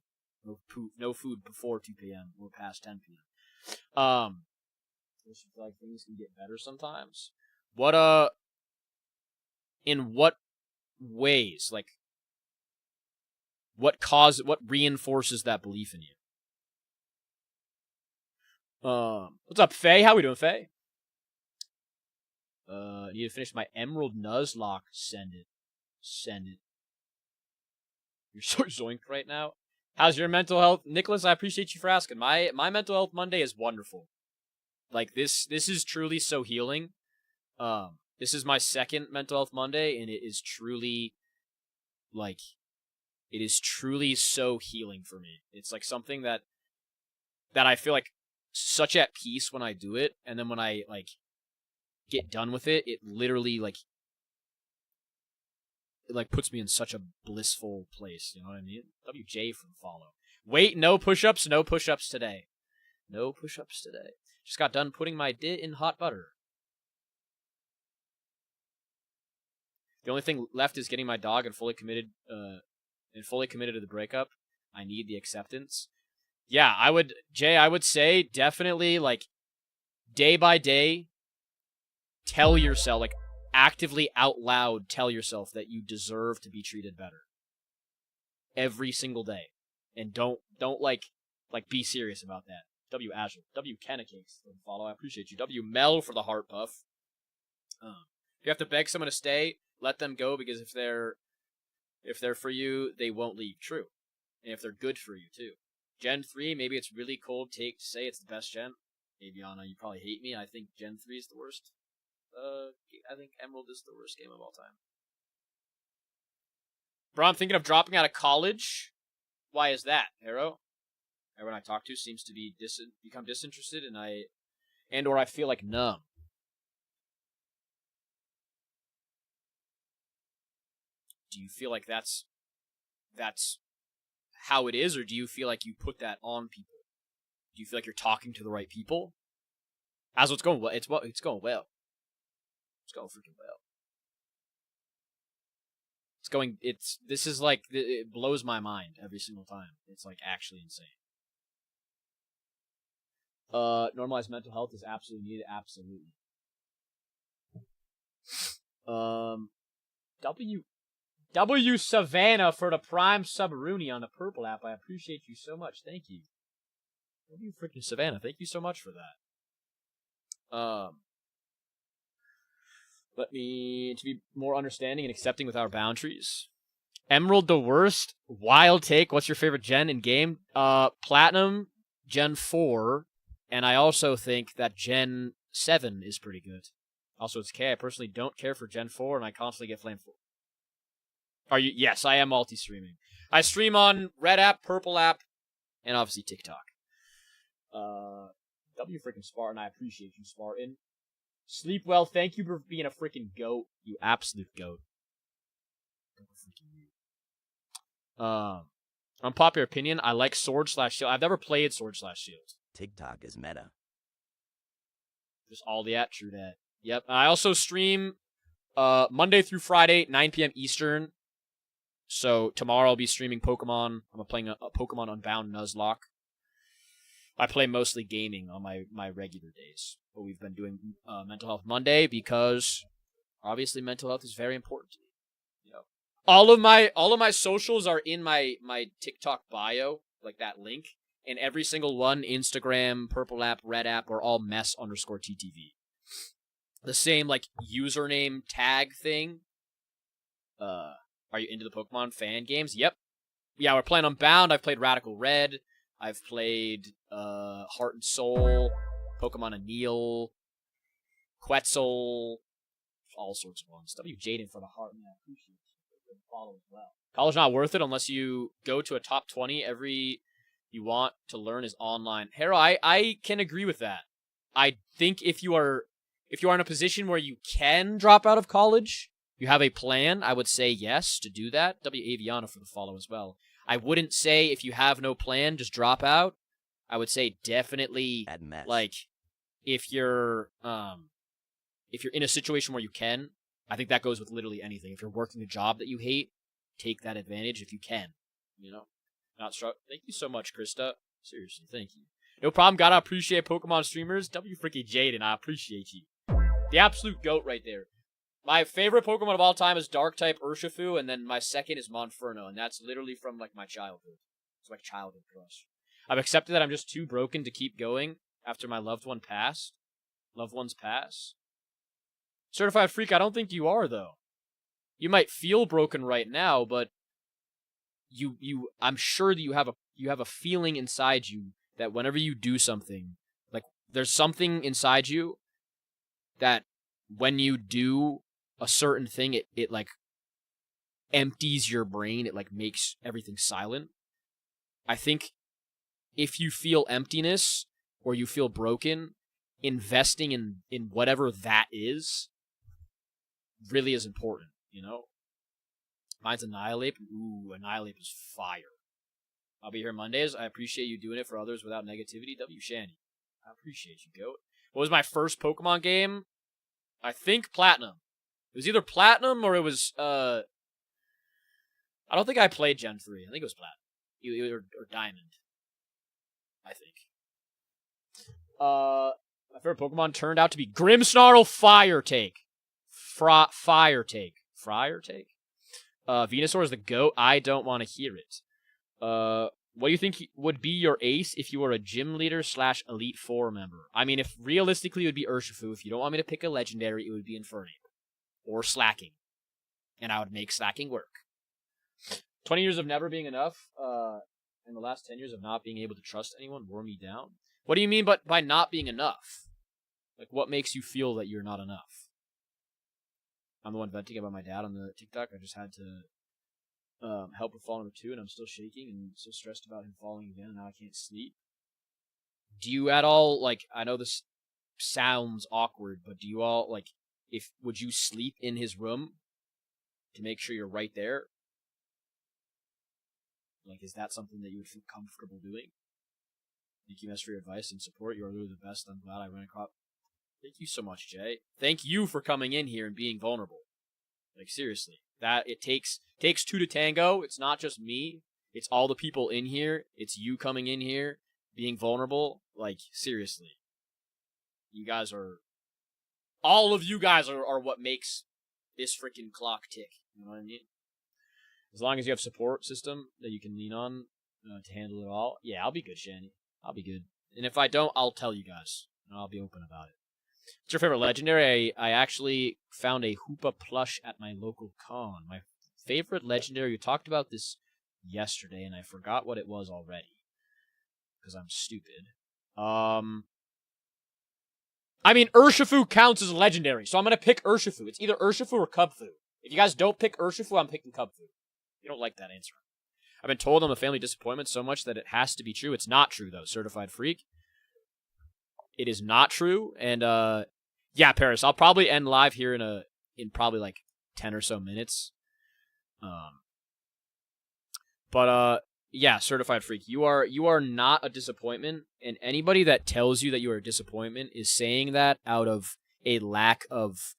No food before 2 p.m. or past 10 p.m. I feel like things can get better sometimes. In what ways? Like, what reinforces that belief in you? What's up, Faye? How we doing, Faye? Need to finish my Emerald Nuzlocke. Send it. You're so zoinked right now. How's your mental health? Nicholas, I appreciate you for asking. My mental health Monday is wonderful. Like, this is truly so healing. This is my second mental health Monday, and it is truly, so healing for me. It's like something that I feel like such at peace when I do it, and then when I, get done with it, it literally, it puts me in such a blissful place, you know what I mean? WJ for the follow. Wait, no push-ups today. No push-ups today. Just got done putting my dit in hot butter. The only thing left is getting my dog and fully committed to the breakup. I need the acceptance. Yeah, I would say definitely, day by day, tell yourself, actively out loud tell yourself that you deserve to be treated better. Every single day. And don't be serious about that. W Azure. W Kennicakes for the follow. I appreciate you. W Mel for the heart puff. If you have to beg someone to stay, let them go, because if they're for you, they won't leave. True. And if they're good for you too. Gen 3, maybe it's really cold take to say it's the best gen. Aviana, you probably hate me. I think Gen 3 is the worst. I think Emerald is the worst game of all time. Bro, I'm thinking of dropping out of college. Why is that, Hero? Everyone I talk to seems to be become disinterested, or I feel numb. Do you feel like that's how it is, or do you feel like you put that on people? Do you feel like you're talking to the right people? As what's going well, it's going well. It's going freaking well. This is like, it blows my mind every single time. It's like actually insane. Normalized mental health is absolutely needed. Absolutely. W Savannah for the Prime Sub-Rooney on the Purple app. I appreciate you so much. Thank you. W freaking Savannah. Thank you so much for that. To be more understanding and accepting with our boundaries. Emerald the worst. Wild take. What's your favorite gen in game? Platinum, Gen 4, and I also think that Gen 7 is pretty good. Also, it's K. I personally don't care for Gen 4, and I constantly get flamed for. Are you? Yes, I am multi-streaming. I stream on Red app, Purple app, and obviously TikTok. W freaking Spartan. I appreciate you, Spartan. Sleep well. Thank you for being a freaking goat. You absolute goat. Unpopular opinion. I like Sword/Shield. I've never played Sword/Shield. TikTok is meta. Just all that. True that. Yep. I also stream Monday through Friday, 9 p.m. Eastern. So tomorrow I'll be streaming Pokemon. I'm playing a Pokemon Unbound Nuzlocke. I play mostly gaming on my regular days. But we've been doing Mental Health Monday because obviously mental health is very important to me. You know, all of my socials are in my TikTok bio, like that link, and every single one, Instagram, Purple app, Red app, are all mess_TTV. The same like username tag thing. Are you into the Pokemon fan games? Yep. Yeah, we're playing Unbound. I've played Radical Red. I've played Heart and Soul, Pokemon Anil, Quetzal, all sorts of ones. W. Jaden for the heart, man. I appreciate you. Follow as well. College not worth it unless you go to a top 20. Every you want to learn is online. Hero, I can agree with that. I think if you are in a position where you can drop out of college, you have a plan, I would say yes to do that. W. Aviana for the follow as well. I wouldn't say if you have no plan, just drop out. I would say definitely, like, if you're in a situation where you can, I think that goes with literally anything. If you're working a job that you hate, take that advantage if you can. You know, not struck. Thank you so much, Krista. Seriously, thank you. No problem. Gotta appreciate Pokemon streamers. W freaking Jaden, I appreciate you. The absolute goat right there. My favorite Pokemon of all time is Dark-type Urshifu, and then my second is Monferno, and that's literally from, like, my childhood. It's my childhood crush. I've accepted that I'm just too broken to keep going after my loved ones pass. Certified Freak, I don't think you are, though. You might feel broken right now, but I'm sure that you have a feeling inside you that whenever you do something, like, there's something inside you that when you do a certain thing, it like empties your brain. It like makes everything silent. I think if you feel emptiness or you feel broken, investing in whatever that is really is important, you know? Mine's Annihilate. Ooh, Annihilate is fire. I'll be here Mondays. I appreciate you doing it for others without negativity. W. Shandy. I appreciate you, goat. What was my first Pokemon game? I think Platinum. It was either Platinum or it was, I don't think I played Gen 3. I think it was Platinum. Or Diamond. I think. My favorite Pokemon turned out to be Grimmsnarl Fire Take. Fire Take. Friar Take? Venusaur is the GOAT. I don't want to hear it. What do you think would be your ace if you were a gym leader / Elite Four member? I mean, if realistically it would be Urshifu. If you don't want me to pick a legendary, it would be Infernape. Or Slacking. And I would make Slacking work. 20 years of never being enough, and the last 10 years of not being able to trust anyone wore me down. What do you mean by not being enough? Like, what makes you feel that you're not enough? I'm the one venting about my dad on the TikTok. I just had to help with fall number 2, and I'm still shaking and so stressed about him falling again, and now I can't sleep. Do you at all, like, I know this sounds awkward, but do you all, like, would you sleep in his room to make sure you're right there? Like, is that something that you would feel comfortable doing? Thank you, Mess, for your advice and support. You are really the best. I'm glad I ran across. Thank you so much, Jay. Thank you for coming in here and being vulnerable. Like, seriously. That it takes two to tango. It's not just me. It's all the people in here. It's you coming in here, being vulnerable. Like, seriously. You guys are... All of you guys are what makes this freaking clock tick. You know what I mean? As long as you have support system that you can lean on to handle it all. Yeah, I'll be good, Shanny. I'll be good. And if I don't, I'll tell you guys. And I'll be open about it. What's your favorite legendary? I actually found a Hoopa plush at my local con. My favorite legendary, we talked about this yesterday, and I forgot what it was already. Because I'm stupid. I mean, Urshifu counts as a legendary, so I'm going to pick Urshifu. It's either Urshifu or Cubfu. If you guys don't pick Urshifu, I'm picking Cubfu. You don't like that answer. I've been told I'm a family disappointment so much that it has to be true. It's not true, though, certified freak. It is not true, and, yeah, Paris, I'll probably end live here in probably, like, 10 or so minutes. Yeah, certified freak. You are not a disappointment, and anybody that tells you that you are a disappointment is saying that out of a lack of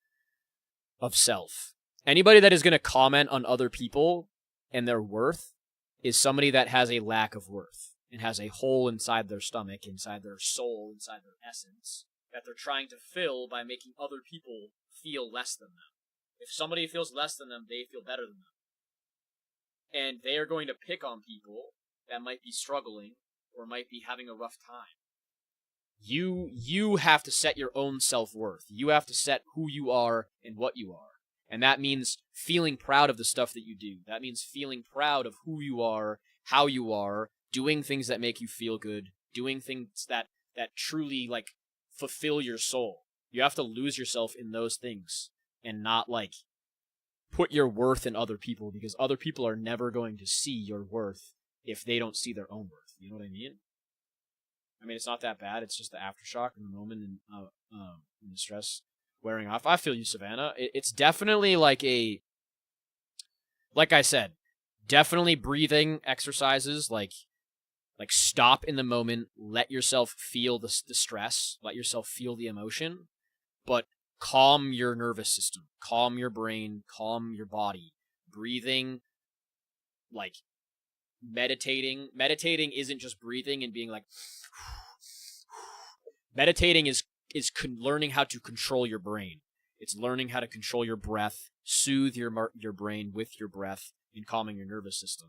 self. Anybody that is going to comment on other people and their worth is somebody that has a lack of worth and has a hole inside their stomach, inside their soul, inside their essence that they're trying to fill by making other people feel less than them. If somebody feels less than them, they feel better than them. And they are going to pick on people that might be struggling or might be having a rough time. You have to set your own self-worth. You have to set who you are and what you are. And that means feeling proud of the stuff that you do. That means feeling proud of who you are, how you are, doing things that make you feel good, doing things that truly, like, fulfill your soul. You have to lose yourself in those things and not, like, put your worth in other people, because other people are never going to see your worth if they don't see their own worth. You know what I mean? I mean, it's not that bad. It's just the aftershock in the moment and the stress wearing off. I feel you, Savannah. It's definitely like I said, definitely breathing exercises, like stop in the moment, let yourself feel the stress, let yourself feel the emotion, but calm your nervous system, calm your brain, calm your body. Breathing, like meditating. Meditating isn't just breathing and being like... Meditating is learning how to control your brain. It's learning how to control your breath, soothe your brain with your breath, and calming your nervous system.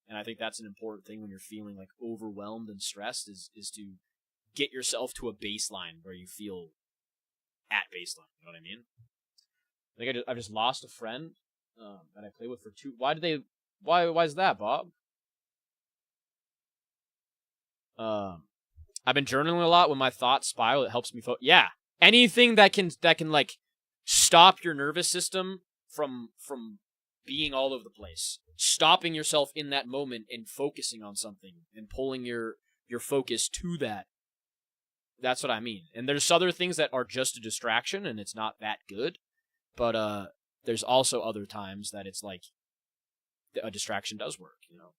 And I think that's an important thing when you're feeling like overwhelmed and stressed is to get yourself to a baseline where you feel at baseline. You know what I mean? I think I've just lost a friend that I played with for 2. Why is that, Bob? I've been journaling a lot. When my thoughts spiral, it helps me focus. Yeah, anything that can like stop your nervous system from being all over the place, stopping yourself in that moment and focusing on something and pulling your focus to that. That's what I mean. And there's other things that are just a distraction and it's not that good, but there's also other times that it's like a distraction does work, you know.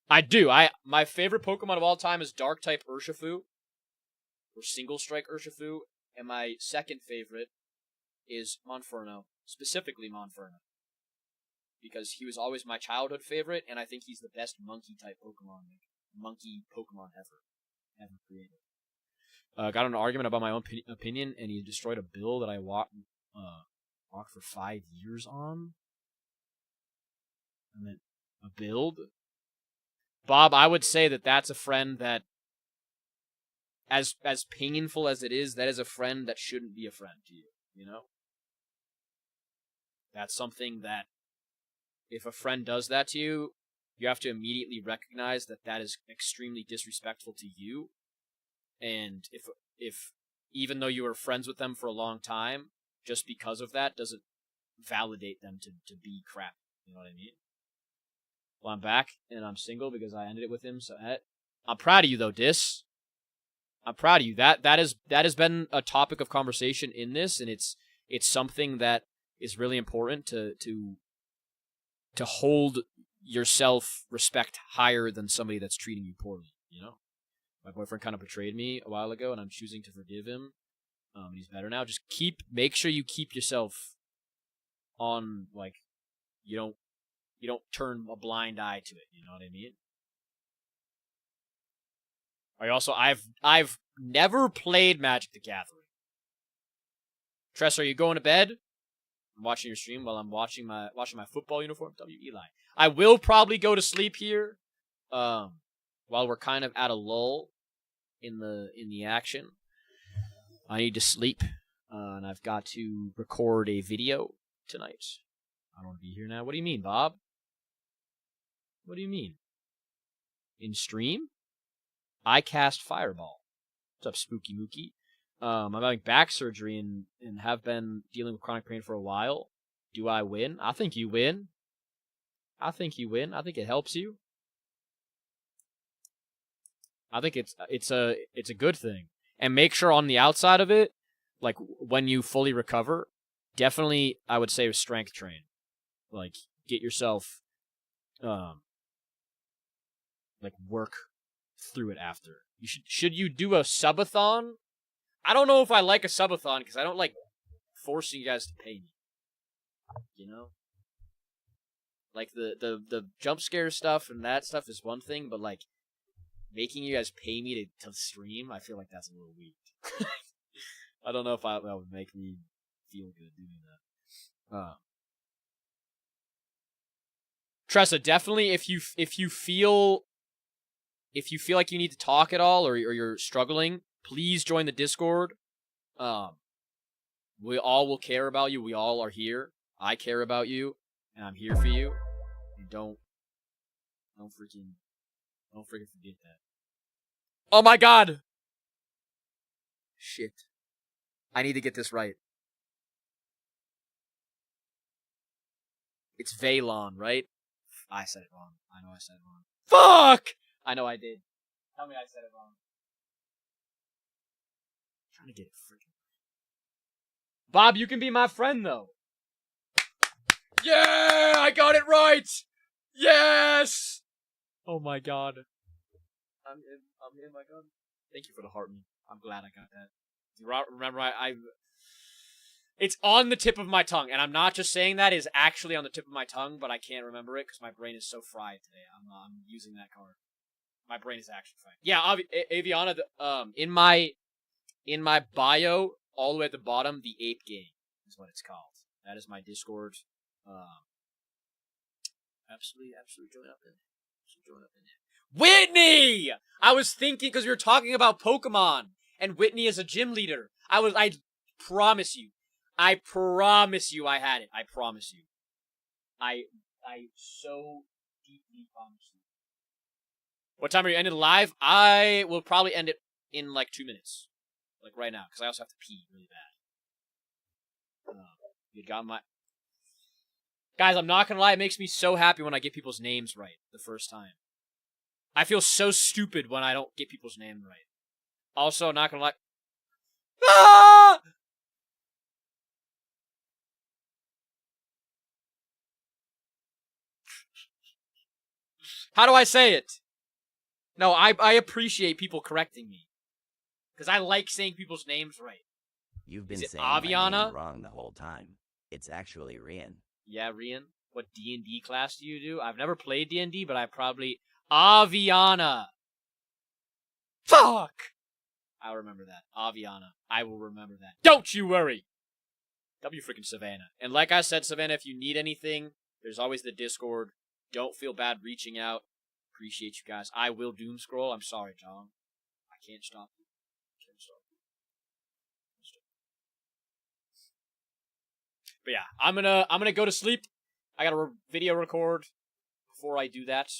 I do. My favorite Pokemon of all time is Dark-type Urshifu, or Single-Strike Urshifu, and my second favorite is Monferno, specifically Monferno, because he was always my childhood favorite, and I think he's the best monkey-type Pokemon, ever created. Got in an argument about my own opinion, and he destroyed a bill that I walked for 5 years on. And then a build. Bob, I would say that that's a friend that, as painful as it is, that is a friend that shouldn't be a friend to you, you know? That's something that, if a friend does that to you, you have to immediately recognize that that is extremely disrespectful to you. And if even though you were friends with them for a long time, just because of that doesn't validate them to be crap. You know what I mean? Well, I'm back, and I'm single because I ended it with him, so I'm proud of you, though, Dis. I'm proud of you. That has been a topic of conversation in this, and it's something that is really important to hold your self-respect higher than somebody that's treating you poorly, you know? My boyfriend kind of betrayed me a while ago, and I'm choosing to forgive him. He's better now. Just make sure you keep yourself on, like, you don't turn a blind eye to it, you know what I mean? I've never played Magic the Gathering. Tress, are you going to bed? I'm watching your stream while I'm watching my football uniform. Eli. I will probably go to sleep here, while we're kind of at a lull in the action. I need to sleep, and I've got to record a video tonight. I don't want to be here now. What do you mean, Bob? What do you mean? In stream? I cast Fireball. What's up, Spooky Mookie? I'm having back surgery and have been dealing with chronic pain for a while. Do I win? I think you win. I think it helps you. I think it's a good thing. And make sure on the outside of it, like when you fully recover, definitely I would say strength train. Like get yourself like work through it after. Should you do a subathon? I don't know if I like a subathon because I don't like forcing you guys to pay me. You know? Like the jump scare stuff and that stuff is one thing, but like making you guys pay me to stream, I feel like that's a little weak. I don't know if that would make me feel good doing that. Tressa, definitely if you feel like you need to talk at all or you're struggling, please join the Discord. We all will care about you. We all are here. I care about you, and I'm here for you. And don't freaking forget that. Oh my god! Shit. I need to get this right. It's Valon, right? I said it wrong. I know I said it wrong. Fuck! I know I did. Tell me I said it wrong. I'm trying to get it freaking right. Bob, you can be my friend, though. Yeah! I got it right! Yes! Oh my god. I'm in my gun. Thank you for the heart me. I'm glad I got that. Remember, it's on the tip of my tongue, and I'm not just saying that. It's actually on the tip of my tongue, but I can't remember it because my brain is so fried today. I'm using that card. My brain is actually fried. Yeah, Aviana. In my bio, all the way at the bottom, the Ape Game is what it's called. That is my Discord. Absolutely join up in there. Whitney! I was thinking because we were talking about Pokemon and Whitney is a gym leader. I promise you I had it. I promise you. I so deeply promise you. What time are you ending live? I will probably end it in like 2 minutes. Like right now, because I also have to pee really bad. You got my... Guys, I'm not gonna lie, it makes me so happy when I get people's names right the first time. I feel so stupid when I don't get people's names right. Also, not gonna lie... Ah! How do I say it? No, I appreciate people correcting me. Because I like saying people's names right. You've been saying Aviana? my name wrong the whole time. It's actually Rian. Yeah, Rian. What D&D class do you do? I've never played D&D, but I probably... Aviana! Fuck! I'll remember that. Aviana. I will remember that. Don't you worry! W freaking Savannah. And like I said, Savannah, if you need anything, there's always the Discord. Don't feel bad reaching out. Appreciate you guys. I will doom scroll. I'm sorry, John. I can't stop you. But yeah, I'm gonna go to sleep. I got a video record before I do that.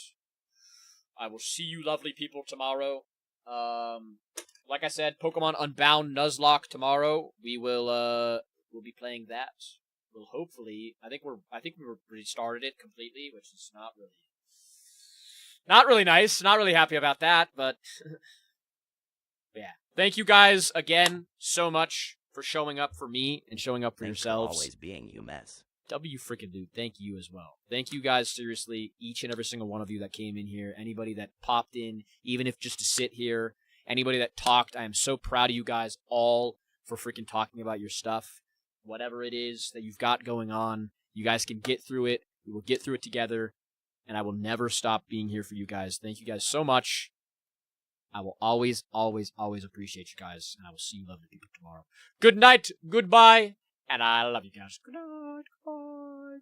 I will see you lovely people tomorrow. Like I said, Pokemon Unbound Nuzlocke tomorrow. We'll be playing that. We'll hopefully I think we restarted it completely, which is not really nice. Not really happy about that, but yeah. Thank you guys again so much for showing up for me and showing up for yourselves. Always being you mess. W freaking dude, thank you as well. Thank you guys, seriously, each and every single one of you that came in here, anybody that popped in, even if just to sit here, anybody that talked, I am so proud of you guys all for freaking talking about your stuff. Whatever it is that you've got going on, You guys can get through it. We will get through it together. And I will never stop being here for you guys. Thank you guys so much. I will always, always, always appreciate you guys. And I will see you lovely people tomorrow. Good night. Goodbye. And I love you guys. Good night. Goodbye.